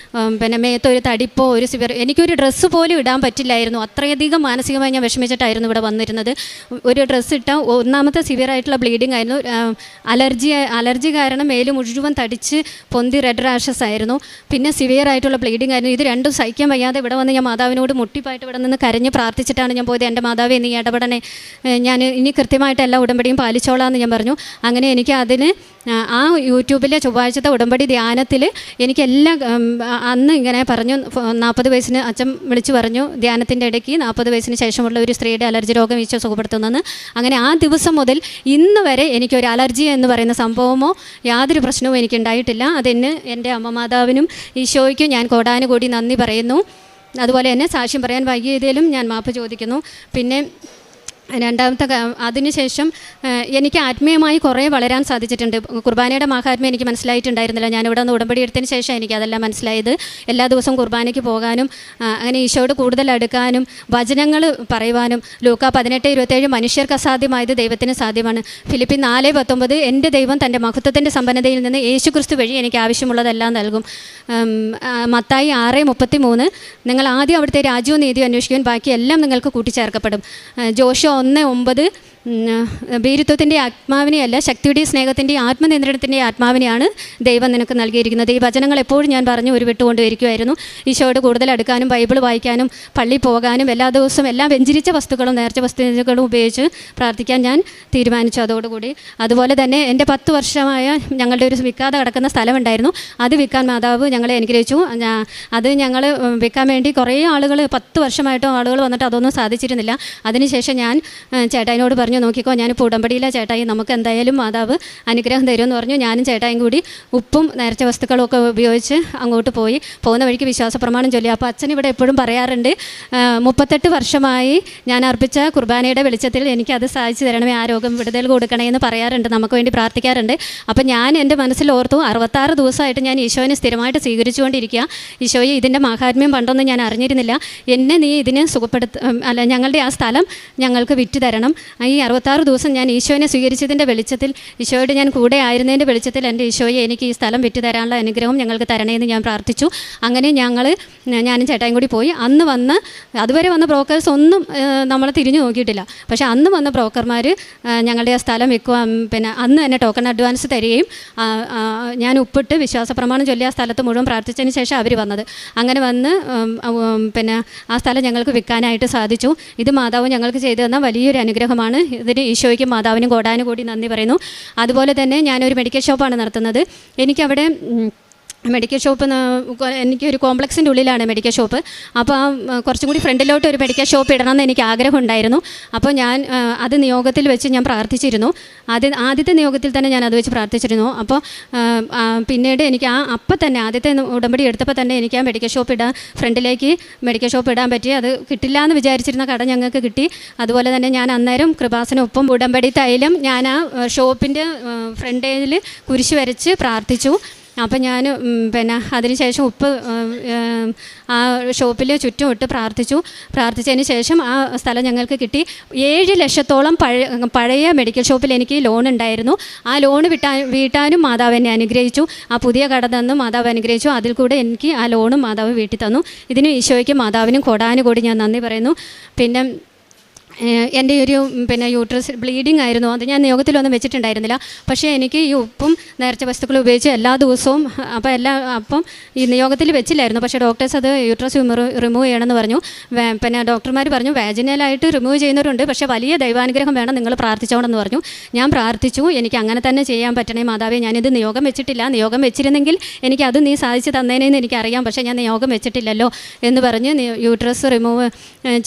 പിന്നെ മേത്തൊരു തടിപ്പോ ഒരു സിവിയർ എനിക്കൊരു ഡ്രസ്സ് പോലും ഇടാൻ പറ്റില്ലായിരുന്നു. അത്രയധികം മാനസികമായി ഞാൻ വിഷമിച്ചിട്ടായിരുന്നു ഇവിടെ വന്നിരുന്നത്. ഒരു ഡ്രസ്സ് ഇട്ടാൽ ഒന്നാമത്തെ സിവിയർ ആയിട്ടുള്ള ബ്ലീഡിങ് ആയിരുന്നു. അലർജി കാരണം മേല് മുഴുവൻ തടിച്ച് പൊന്തി റെഡ് റാഷസ് ആയിരുന്നു. പിന്നെ സിവിയർ ആയിട്ടുള്ള ബ്ലീഡിങ് ആയിരുന്നു. ഇത് രണ്ടും സഹിക്കാൻ വയ്യാതെ ഇവിടെ വന്ന് ഞാൻ മാതാവിനോട് മുട്ടിപ്പായിട്ട് ഇവിടെ നിന്ന് കരഞ്ഞ് പ്രാർത്ഥിച്ചിട്ടാണ് ഞാൻ പോയത്. എൻ്റെ മാതാവേ, നീ ഇടപെടണേ, ഞാൻ ഇനി കൃത്യമായിട്ട് എല്ലാ ഉടമ്പടിയും പാലിച്ചോളാമെന്ന് ഞാൻ പറഞ്ഞു. അങ്ങനെ എനിക്ക് അതിന് ആ യൂട്യൂബിലെ ചൊവ്വാഴ്ചത്തെ ഉടമ്പടി ധ്യാനത്തിൽ എനിക്കെല്ലാം അന്ന് ഇങ്ങനെ പറഞ്ഞു, 40 വയസ്സിന് അച്ഛൻ വിളിച്ചു പറഞ്ഞു ധ്യാനത്തിൻ്റെ ഇടയ്ക്ക് 40 വയസ്സിന് ശേഷമുള്ള ഒരു സ്ത്രീയുടെ അലർജി രോഗം ഈശോ സുഖപ്പെടുത്തുന്നെന്ന്. അങ്ങനെ ആ ദിവസം മുതൽ ഇന്ന് വരെ എനിക്കൊരു അലർജി എന്ന് പറയുന്ന സംഭവമോ യാതൊരു പ്രശ്നവും എനിക്കുണ്ടായിട്ടില്ല. അതിന് എൻ്റെ അമ്മ മാതാവിനും ഈശോയ്ക്കും ഞാൻ കോടാനുകൂടി നന്ദി പറയുന്നു. അതുപോലെ തന്നെ സാക്ഷ്യം പറയാൻ വൈകിയതിലും ഞാൻ മാപ്പ് ചോദിക്കുന്നു. പിന്നെ രണ്ടാമത്തെ അതിനുശേഷം എനിക്ക് ആത്മീയമായി കുറേ വളരാൻ സാധിച്ചിട്ടുണ്ട്. കുർബാനയുടെ മാഹാത്മ്യം എനിക്ക് മനസ്സിലായിട്ടുണ്ടായിരുന്നില്ല. ഞാനിവിടെ നിന്ന് ഉടമ്പടി എടുത്തതിന് ശേഷം എനിക്കതെല്ലാം മനസ്സിലായത്. എല്ലാ ദിവസവും കുർബാനയ്ക്ക് പോകാനും അങ്ങനെ ഈശോയോട് കൂടുതൽ അടുക്കാനും വചനങ്ങൾ പറയുവാനും. ലൂക്ക 18:27 മനുഷ്യർക്ക് അസാധ്യമായത് ദൈവത്തിന് സാധ്യമാണ്. ഫിലിപ്പി 4:19 എൻ്റെ ദൈവം തൻ്റെ മഹത്വത്തിൻ്റെ സമ്പന്നതയിൽ നിന്ന് യേശുക്രിസ്തു വഴി എനിക്ക് ആവശ്യമുള്ളതെല്ലാം നൽകും. മത്തായി 6:33 നിങ്ങൾ ആദ്യം അവിടുത്തെ രാജ്യവും നീതിയും അന്വേഷിക്കുവാൻ ബാക്കി എല്ലാം നിങ്ങൾക്ക് കൂട്ടിച്ചേർക്കപ്പെടും. ജോഷുവ 1:9 ഭീരുത്വത്തിൻ്റെ ആത്മാവിനെയല്ല, ശക്തിയുടെയും സ്നേഹത്തിൻ്റെയും ആത്മനിയന്ത്രണത്തിൻ്റെയും ആത്മാവിനെയാണ് ദൈവം നിനക്ക് നൽകിയിരിക്കുന്നത്. ഈ വചനങ്ങൾ എപ്പോഴും ഞാൻ പറഞ്ഞു ഉരുവിട്ടുകൊണ്ടിരിക്കുമായിരുന്നു. ഈശോയോട് കൂടുതൽ അടുക്കാനും ബൈബിൾ വായിക്കാനും പള്ളി പോകാനും എല്ലാ ദിവസവും എല്ലാ വെഞ്ചരിച്ച വസ്തുക്കളും നേർച്ച വസ്തുക്കളും ഉപയോഗിച്ച് പ്രാർത്ഥിക്കാൻ ഞാൻ തീരുമാനിച്ചു അതോടുകൂടി. അതുപോലെ തന്നെ എൻ്റെ 10 വർഷമായ ഞങ്ങളുടെ ഒരു വിൽക്കാതെ കിടക്കുന്ന സ്ഥലമുണ്ടായിരുന്നു. അത് വിൽക്കാൻ മാതാവ് ഞങ്ങളെ അനുഗ്രഹിച്ചു. അത് ഞങ്ങൾ വിൽക്കാൻ വേണ്ടി കുറേ ആളുകൾ 10 വർഷമായിട്ടും ആളുകൾ വന്നിട്ട് അതൊന്നും സാധിച്ചിരുന്നില്ല. അതിനുശേഷം ഞാൻ ചേട്ടായിനോട് പറഞ്ഞു, നോക്കിക്കോ, ഞാനിപ്പോൾ ഉടമ്പടിയില്ല ചേട്ടായി, നമുക്ക് എന്തായാലും മാതാവ് അനുഗ്രഹം തരുമെന്ന് പറഞ്ഞു. ഞാനും ചേട്ടായും കൂടി ഉപ്പും നേർച്ച വസ്തുക്കളും ഒക്കെ ഉപയോഗിച്ച് അങ്ങോട്ട് പോയി. പോകുന്ന വഴിക്ക് വിശ്വാസ പ്രമാണം ചൊല്ലി. അപ്പോൾ അച്ഛൻ ഇവിടെ എപ്പോഴും പറയാറുണ്ട്, 38 വർഷമായി ഞാൻ അർപ്പിച്ച കുർബാനയുടെ വെളിച്ചത്തിൽ എനിക്കത് സാധിച്ചു തരണമേ, ആ രോഗം വിടുതൽ കൊടുക്കണേ എന്ന് പറയാറുണ്ട്, നമുക്ക് വേണ്ടി പ്രാർത്ഥിക്കാറുണ്ട്. അപ്പോൾ ഞാൻ എൻ്റെ മനസ്സിൽ ഓർത്തു, 66 ദിവസമായിട്ട് ഞാൻ ഈശോനെ സ്ഥിരമായിട്ട് സ്വീകരിച്ചുകൊണ്ടിരിക്കുക. ഈശോയെ, ഇതിൻ്റെ മാഹാത്മ്യം പണ്ടൊന്നും ഞാൻ അറിഞ്ഞിരുന്നില്ല, എന്നെ നീ ഇതിന് ഞങ്ങളുടെ ആ സ്ഥലം ഞങ്ങൾക്ക് വിറ്റ് തരണം. ഈ 66 ദിവസം ഞാൻ ഈശോനെ സ്വീകരിച്ചതിൻ്റെ വെളിച്ചത്തിൽ, ഈശോയോട് ഞാൻ കൂടെ ആയിരുന്നതിൻ്റെ വെളിച്ചത്തിൽ എൻ്റെ ഈശോയെ എനിക്ക് ഈ സ്ഥലം വിറ്റ് തരാനുള്ള അനുഗ്രഹം ഞങ്ങൾക്ക് തരണേന്ന് ഞാൻ പ്രാർത്ഥിച്ചു. അങ്ങനെ ഞാനും ചേട്ടായും കൂടി പോയി. അതുവരെ വന്ന ബ്രോക്കേഴ്സ് ഒന്നും നമ്മൾ തിരിഞ്ഞു നോക്കിയിട്ടില്ല. പക്ഷേ അന്ന് വന്ന ബ്രോക്കർമാർ ഞങ്ങളുടെ ആ സ്ഥലം വിൽക്കുവാൻ പിന്നെ അന്ന് തന്നെ ടോക്കൺ അഡ്വാൻസ് തരികയും ഞാൻ ഉപ്പിട്ട് വിശ്വാസ പ്രമാണം ചൊല്ലി ആ സ്ഥലത്ത് മുഴുവൻ പ്രാർത്ഥിച്ചതിന് ശേഷം അവർ വന്നത്. അങ്ങനെ വന്ന് പിന്നെ ആ സ്ഥലം ഞങ്ങൾക്ക് വിൽക്കാനായിട്ട് സാധിച്ചു. ഇത് മാതാവ് ഞങ്ങൾക്ക് ചെയ്തു തന്ന വലിയൊരു അനുഗ്രഹമാണ്. ഇതിന് ഈശോയ്ക്കും മാതാവിനും കോടാനുകൂടി നന്ദി പറയുന്നു. അതുപോലെ തന്നെ ഞാനൊരു മെഡിക്കൽ ഷോപ്പാണ് നടത്തുന്നത്. എനിക്കവിടെ മെഡിക്കൽ ഷോപ്പ് എനിക്കൊരു കോംപ്ലക്സിൻ്റെ ഉള്ളിലാണ് മെഡിക്കൽ ഷോപ്പ്. അപ്പോൾ കുറച്ചും കൂടി ഫ്രണ്ടിലോട്ട് ഒരു മെഡിക്കൽ ഷോപ്പ് ഇടണമെന്ന് എനിക്ക് ആഗ്രഹമുണ്ടായിരുന്നു. അപ്പോൾ ഞാൻ അത് നിയോഗത്തിൽ വെച്ച് ഞാൻ പ്രാർത്ഥിച്ചിരുന്നു. ആദ്യത്തെ നിയോഗത്തിൽ തന്നെ ഞാൻ അത് വെച്ച് പ്രാർത്ഥിച്ചിരുന്നു. അപ്പോൾ പിന്നീട് എനിക്ക് അപ്പം തന്നെ ആദ്യത്തെ ഉടമ്പടി എടുത്തപ്പോൾ തന്നെ എനിക്ക് ആ മെഡിക്കൽ ഷോപ്പ് ഫ്രണ്ടിലേക്ക് മെഡിക്കൽ ഷോപ്പ് ഇടാൻ പറ്റി. അത് കിട്ടില്ല എന്ന് വിചാരിച്ചിരുന്ന കട ഞങ്ങൾക്ക് കിട്ടി. അതുപോലെ തന്നെ ഞാൻ അന്നേരം കൃപാസനൊപ്പം ഉടമ്പടി തൈലം ഞാൻ ആ ഷോപ്പിൻ്റെ ഫ്രണ്ടേജിൽ കുരിശ് വരച്ച് പ്രാർത്ഥിച്ചു. അപ്പം ഞാൻ പിന്നെ അതിനുശേഷം ഉപ്പ് ആ ഷോപ്പിൽ ചുറ്റും ഇട്ട് പ്രാർത്ഥിച്ചതിന് ശേഷം ആ സ്ഥലം ഞങ്ങൾക്ക് കിട്ടി. 7 ലക്ഷത്തോളം പഴയ മെഡിക്കൽ ഷോപ്പിൽ എനിക്ക് ലോൺ ഉണ്ടായിരുന്നു. ആ ലോൺ വീട്ടാനും മാതാവ് എന്നെ അനുഗ്രഹിച്ചു. ആ പുതിയ കട തന്നു മാതാവ് അനുഗ്രഹിച്ചു. അതിൽ കൂടെ എനിക്ക് ആ ലോണും മാതാവ് വീട്ടി തന്നു. ഇതിനും ഈശോയ്ക്കും മാതാവിനും കോടാനുകൂടി ഞാൻ നന്ദി പറയുന്നു. പിന്നെ എൻ്റെ ഒരു യൂട്രസ് ബ്ലീഡിങ് ആയിരുന്നു. അത് ഞാൻ നിയോഗത്തിലൊന്നും വെച്ചിട്ടുണ്ടായിരുന്നില്ല. പക്ഷേ എനിക്ക് ഈ ഉപ്പും നേർച്ച വസ്തുക്കളും ഉപയോഗിച്ച് എല്ലാ ദിവസവും അപ്പം ഈ നിയോഗത്തിൽ വെച്ചില്ലായിരുന്നു. പക്ഷേ ഡോക്ടേഴ്സ് അത് യൂട്രസ് റിമൂവ് ചെയ്യണമെന്ന് പറഞ്ഞു. ഡോക്ടർമാർ പറഞ്ഞു വാജിനലായിട്ട് റിമൂവ് ചെയ്യുന്നവരുണ്ട്, പക്ഷേ വലിയ ദൈവാനുഗ്രഹം വേണം, നിങ്ങൾ പ്രാർത്ഥിച്ചോണമെന്ന് പറഞ്ഞു. ഞാൻ പ്രാർത്ഥിച്ചു. എനിക്ക് അങ്ങനെ തന്നെ ചെയ്യാൻ പറ്റണേ മാതാവേ, ഞാനിത് നിയോഗം വെച്ചിട്ടില്ല, നിയോഗം വെച്ചിരുന്നെങ്കിൽ എനിക്കത് നീ സാധിച്ചു തന്നേനെന്ന് എനിക്കറിയാം, പക്ഷേ ഞാൻ നിയോഗം വെച്ചിട്ടില്ലല്ലോ എന്ന് പറഞ്ഞ് യൂട്രസ് റിമൂവ്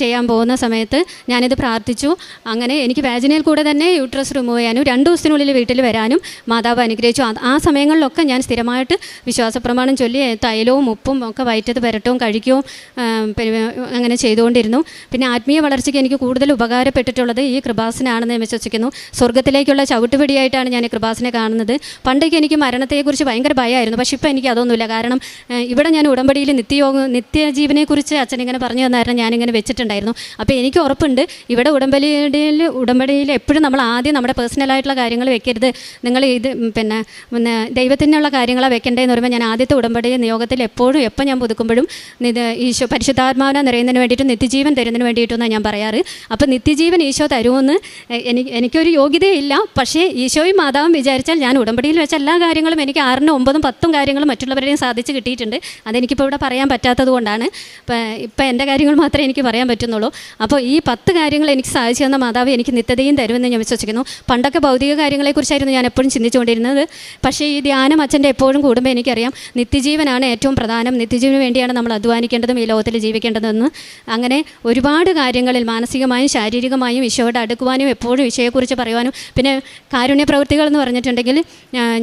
ചെയ്യാൻ പോകുന്ന സമയത്ത് ഞാനിത് പ്രാർത്ഥിച്ചു. അങ്ങനെ എനിക്ക് വാജിനയിൽ കൂടെ തന്നെ യൂട്രസ് റിമൂവ് ചെയ്യാനും 2 ദിവസത്തിനുള്ളിൽ വീട്ടിൽ വരാനും മാതാവ് അനുഗ്രഹിച്ചു. ആ സമയങ്ങളിലൊക്കെ ഞാൻ സ്ഥിരമായിട്ട് വിശ്വാസപ്രമാണം ചൊല്ലി തൈലവും ഉപ്പും ഒക്കെ വയറ്റത്ത് പുരട്ടവും കഴിക്കുകയും അങ്ങനെ ചെയ്തുകൊണ്ടിരുന്നു. പിന്നെ ആത്മീയ വളർച്ചയ്ക്ക് എനിക്ക് കൂടുതൽ ഉപകാരപ്പെട്ടിട്ടുള്ളത് ഈ കൃപാസനാണെന്ന് ഞാൻ വിശ്വസിക്കുന്നു. സ്വർഗ്ഗത്തിലേക്കുള്ള ചവിട്ടുപടിയായിട്ടാണ് ഞാൻ ഈ കൃപാസനെ കാണുന്നത്. പണ്ടൊക്കെ എനിക്ക് മരണത്തെക്കുറിച്ച് ഭയങ്കര ഭയമായിരുന്നു, പക്ഷേ ഇപ്പം എനിക്ക് അതൊന്നുമില്ല. കാരണം ഇവിടെ ഞാൻ ഉടമ്പടിയിൽ നിത്യജീവനെക്കുറിച്ച് അച്ഛനിങ്ങനെ പറഞ്ഞു തന്നായിരുന്നു, ഞാനിങ്ങനെ വെച്ചിട്ടുണ്ടായിരുന്നു. അപ്പോൾ എനിക്ക് ഉറപ്പുണ്ട് ഇവിടെ ഉടമ്പടിയിൽ എപ്പോഴും നമ്മൾ ആദ്യം നമ്മുടെ പേഴ്സണലായിട്ടുള്ള കാര്യങ്ങൾ വെക്കരുത്, നിങ്ങൾ ഇത് ദൈവത്തിനുള്ള കാര്യങ്ങളാണ് വെക്കേണ്ടതെന്ന് പറയുമ്പോൾ ഞാൻ ആദ്യത്തെ ഉടമ്പടി നിയോഗത്തിൽ എപ്പോഴും എപ്പോൾ ഞാൻ പുതുക്കുമ്പോഴും ഈശോ പരിശുദ്ധാത്മാവിനെ നിറയുന്നതിന് വേണ്ടിയിട്ടും നിത്യജീവൻ തരുന്നതിന് വേണ്ടിയിട്ടെന്നാണ് ഞാൻ പറയാറ്. അപ്പോൾ നിത്യജീവൻ ഈശോ തരുമെന്ന് എനിക്കൊരു യോഗ്യതയില്ല, പക്ഷേ ഈശോയും മാതാവും വിചാരിച്ചാൽ ഞാൻ ഉടമ്പടിയിൽ വെച്ച എല്ലാ കാര്യങ്ങളും എനിക്ക് 6, 9, 10 കാര്യങ്ങളും മറ്റുള്ളവരെയും സാധിച്ച് കിട്ടിയിട്ടുണ്ട്. അതെനിക്കിപ്പോൾ ഇവിടെ പറയാൻ പറ്റാത്തത് കൊണ്ടാണ്. ഇപ്പം എൻ്റെ കാര്യങ്ങൾ മാത്രമേ എനിക്ക് പറയാൻ പറ്റുന്നുള്ളൂ. അപ്പോൾ ഈ 10 കാര്യങ്ങൾ എനിക്ക് സാധിച്ചു തന്ന മാതാവ് എനിക്ക് നിത്യതയും തരുമെന്ന് ഞാൻ വിശ്വസിക്കുന്നു. പണ്ടൊക്കെ ഭൗതിക കാര്യങ്ങളെക്കുറിച്ചായിരുന്നു ഞാൻ എപ്പോഴും ചിന്തിച്ചുകൊണ്ടിരുന്നത്. പക്ഷേ ഈ ധ്യാനം അച്ഛൻ്റെ എപ്പോഴും കൂടുമ്പോൾ എനിക്കറിയാം നിത്യജീവനാണ് ഏറ്റവും പ്രധാനം, നിത്യജീവന് വേണ്ടിയാണ് നമ്മൾ അധ്വാനിക്കേണ്ടതും ഈ ലോകത്തിൽ ജീവിക്കേണ്ടതെന്ന്. അങ്ങനെ ഒരുപാട് കാര്യങ്ങളിൽ മാനസികമായും ശാരീരികമായും ഈശോയോട് അടുക്കുവാനും എപ്പോഴും ഈശോയെക്കുറിച്ച് പറയുവാനും. പിന്നെ കാരുണ്യ പ്രവൃത്തികൾ എന്ന് പറഞ്ഞിട്ടുണ്ടെങ്കിൽ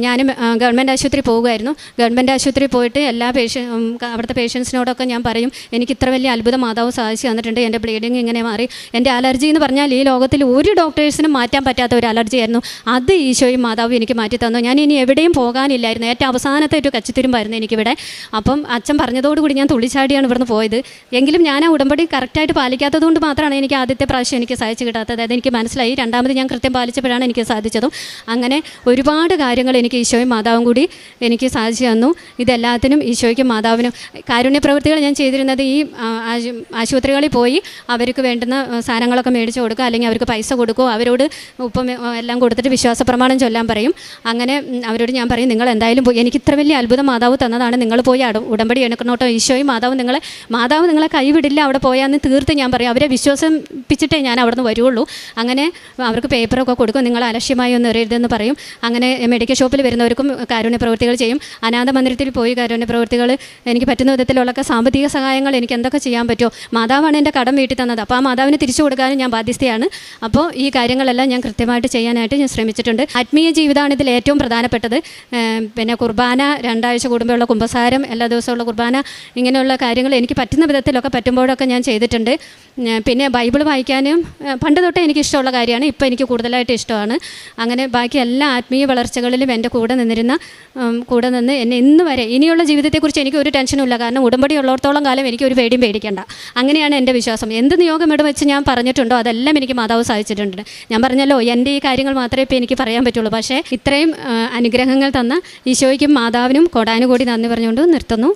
ഞാനും ഗവൺമെൻറ് ആശുപത്രി പോകുമായിരുന്നു. ഗവൺമെൻറ് ആശുപത്രി പോയിട്ട് എല്ലാ അവിടുത്തെ പേഷ്യൻസിനോടൊക്കെ ഞാൻ പറയും, എനിക്ക് ഇത്ര വലിയ അത്ഭുതം മാതാവ് സാധിച്ചു തന്നിട്ടുണ്ട്, എൻ്റെ ബ്ലീഡിങ് ഇങ്ങനെ മാറി. എൻ്റെ അലർജി എന്ന് പറഞ്ഞാൽ ഈ ലോകത്തിൽ ഒരു ഡോക്ടേഴ്സിനും മാറ്റാൻ പറ്റാത്ത ഒരു അലർജി ആയിരുന്നു. അത് ഈശോയും മാതാവും എനിക്ക് മാറ്റി തന്നു. ഞാൻ ഇനി എവിടെയും പോകാനില്ലായിരുന്നു. ഏറ്റവും അവസാനത്തെ ഒരു കച്ചിത്തുരുമ്പായിരുന്നു എനിക്കിവിടെ. അപ്പം അച്ഛൻ പറഞ്ഞതോടുകൂടി ഞാൻ തുള്ളിച്ചാടിയാണ് ഇവിടുന്ന് പോയത്. എങ്കിലും ഞാൻ ആ ഉടമ്പടി കറക്റ്റായിട്ട് പാലിക്കാത്തത് കൊണ്ട് മാത്രമാണ് എനിക്ക് ആദ്യത്തെ പ്രാവശ്യം എനിക്ക് സാധിച്ചു കിട്ടാത്തത്. അതെനിക്ക് മനസ്സിലായി. രണ്ടാമത് ഞാൻ കൃത്യം പാലിച്ചപ്പോഴാണ് എനിക്ക് സാധിച്ചതും. അങ്ങനെ ഒരുപാട് കാര്യങ്ങൾ എനിക്ക് ഈശോയും മാതാവും കൂടി എനിക്ക് സാധിച്ചു തന്നു. ഇതെല്ലാത്തിനും ഈശോയ്ക്കും മാതാവിനും. കാരുണ്യ പ്രവൃത്തികൾ ഞാൻ ചെയ്തിരുന്നത് ഈ ആശുപത്രികളിൽ പോയി അവർക്ക് വേണ്ടുന്ന സാധനങ്ങളൊക്കെ മേടിച്ച് കൊടുക്കുക, അല്ലെങ്കിൽ അവർക്ക് പൈസ കൊടുക്കുക, അവരോട് ഉപ്പം എല്ലാം കൊടുത്തിട്ട് വിശ്വാസ പ്രമാണം ചൊല്ലാൻ പറയും. അങ്ങനെ അവരോട് ഞാൻ പറയും, നിങ്ങൾ എന്തായാലും പോയി, എനിക്ക് ഇത്ര വലിയ അത്ഭുതം മാതാവ് തന്നതാണ്, നിങ്ങൾ പോയി ഉടമ്പടി എടുക്കണോട്ടോ, ഈശോയും മാതാവ് നിങ്ങളെ കൈവിടില്ല, അവിടെ പോയാന്ന് തീർത്ത് ഞാൻ പറയും. അവരെ വിശ്വസിപ്പിച്ചിട്ടേ ഞാൻ അവിടെ നിന്ന് വരുള്ളൂ. അങ്ങനെ അവർക്ക് പേപ്പറൊക്കെ കൊടുക്കും, നിങ്ങൾ അലക്ഷ്യമായി ഒന്നും എറിയരുതെന്ന് പറയും. അങ്ങനെ മെഡിക്കൽ ഷോപ്പിൽ വരുന്നവർക്കും കാരുണ്യ പ്രവൃത്തികൾ ചെയ്യും. അനാഥ മന്ദിരത്തിൽ പോയി കാരുണ്യ പ്രവൃത്തികൾ, എനിക്ക് പറ്റുന്ന വിധത്തിലുള്ള സാമ്പത്തിക സഹായങ്ങൾ എനിക്ക് എന്തൊക്കെ ചെയ്യാൻ പറ്റുമോ, മാതാവാണ് എൻ്റെ കടം വീട്ടി തന്നത്, അപ്പോൾ ആ മാതാവിന് തിരിച്ചു കൊടുക്കാനും ഞാൻ ബാധ്യസ്ഥയാണ്. അപ്പോൾ ഈ കാര്യങ്ങളെല്ലാം ഞാൻ കൃത്യമായിട്ട് ചെയ്യാനായിട്ട് ഞാൻ ശ്രമിച്ചിട്ടുണ്ട്. ആത്മീയ ജീവിതമാണ് ഇതിൽ ഏറ്റവും പ്രധാനപ്പെട്ടത്. പിന്നെ കുർബാന 2 ആഴ്ച കൂടുമ്പോഴുള്ള കുമ്പസാരം, എല്ലാ ദിവസമുള്ള കുർബാന, ഇങ്ങനെയുള്ള കാര്യങ്ങൾ എനിക്ക് പറ്റുന്ന വിധത്തിലൊക്കെ പറ്റുമ്പോഴൊക്കെ ഞാൻ ചെയ്തിട്ടുണ്ട്. പിന്നെ ബൈബിൾ വായിക്കാനും പണ്ട് തൊട്ടേ എനിക്ക് ഇഷ്ടമുള്ള കാര്യമാണ്, ഇപ്പോൾ എനിക്ക് കൂടുതലായിട്ട് ഇഷ്ടമാണ്. അങ്ങനെ ബാക്കി എല്ലാ ആത്മീയ വളർച്ചകളിലും എൻ്റെ കൂടെ നിന്ന് എന്നെ ഇന്ന് വരെ ഇനിയുള്ള ജീവിതത്തെക്കുറിച്ച് എനിക്ക് ഒരു ടെൻഷനും ഇല്ല. കാരണം ഉടമ്പടി ഉള്ളിടത്തോളം കാലം എനിക്ക് ഒരു പേടിയും പേടിക്കേണ്ട. അങ്ങനെയാണ് എൻ്റെ വിശ്വാസം. എന്ത് നിയോഗം ഇവിടെ വെച്ച് ഞാൻ പറഞ്ഞിട്ടുണ്ടോ അതെല്ലാം എനിക്ക് മാതാവ് സാധിച്ചിട്ടുണ്ട്. ഞാൻ പറഞ്ഞല്ലോ, എൻ്റെ ഈ കാര്യങ്ങൾ മാത്രമേ ഇപ്പോൾ എനിക്ക് പറയാൻ പറ്റുള്ളൂ. പക്ഷേ ഇത്രയും അനുഗ്രഹങ്ങൾ തന്ന ഈശോയ്ക്കും മാതാവിനും കോടാനുകോടി നന്ദി പറഞ്ഞുകൊണ്ട് നിർത്തുന്നു.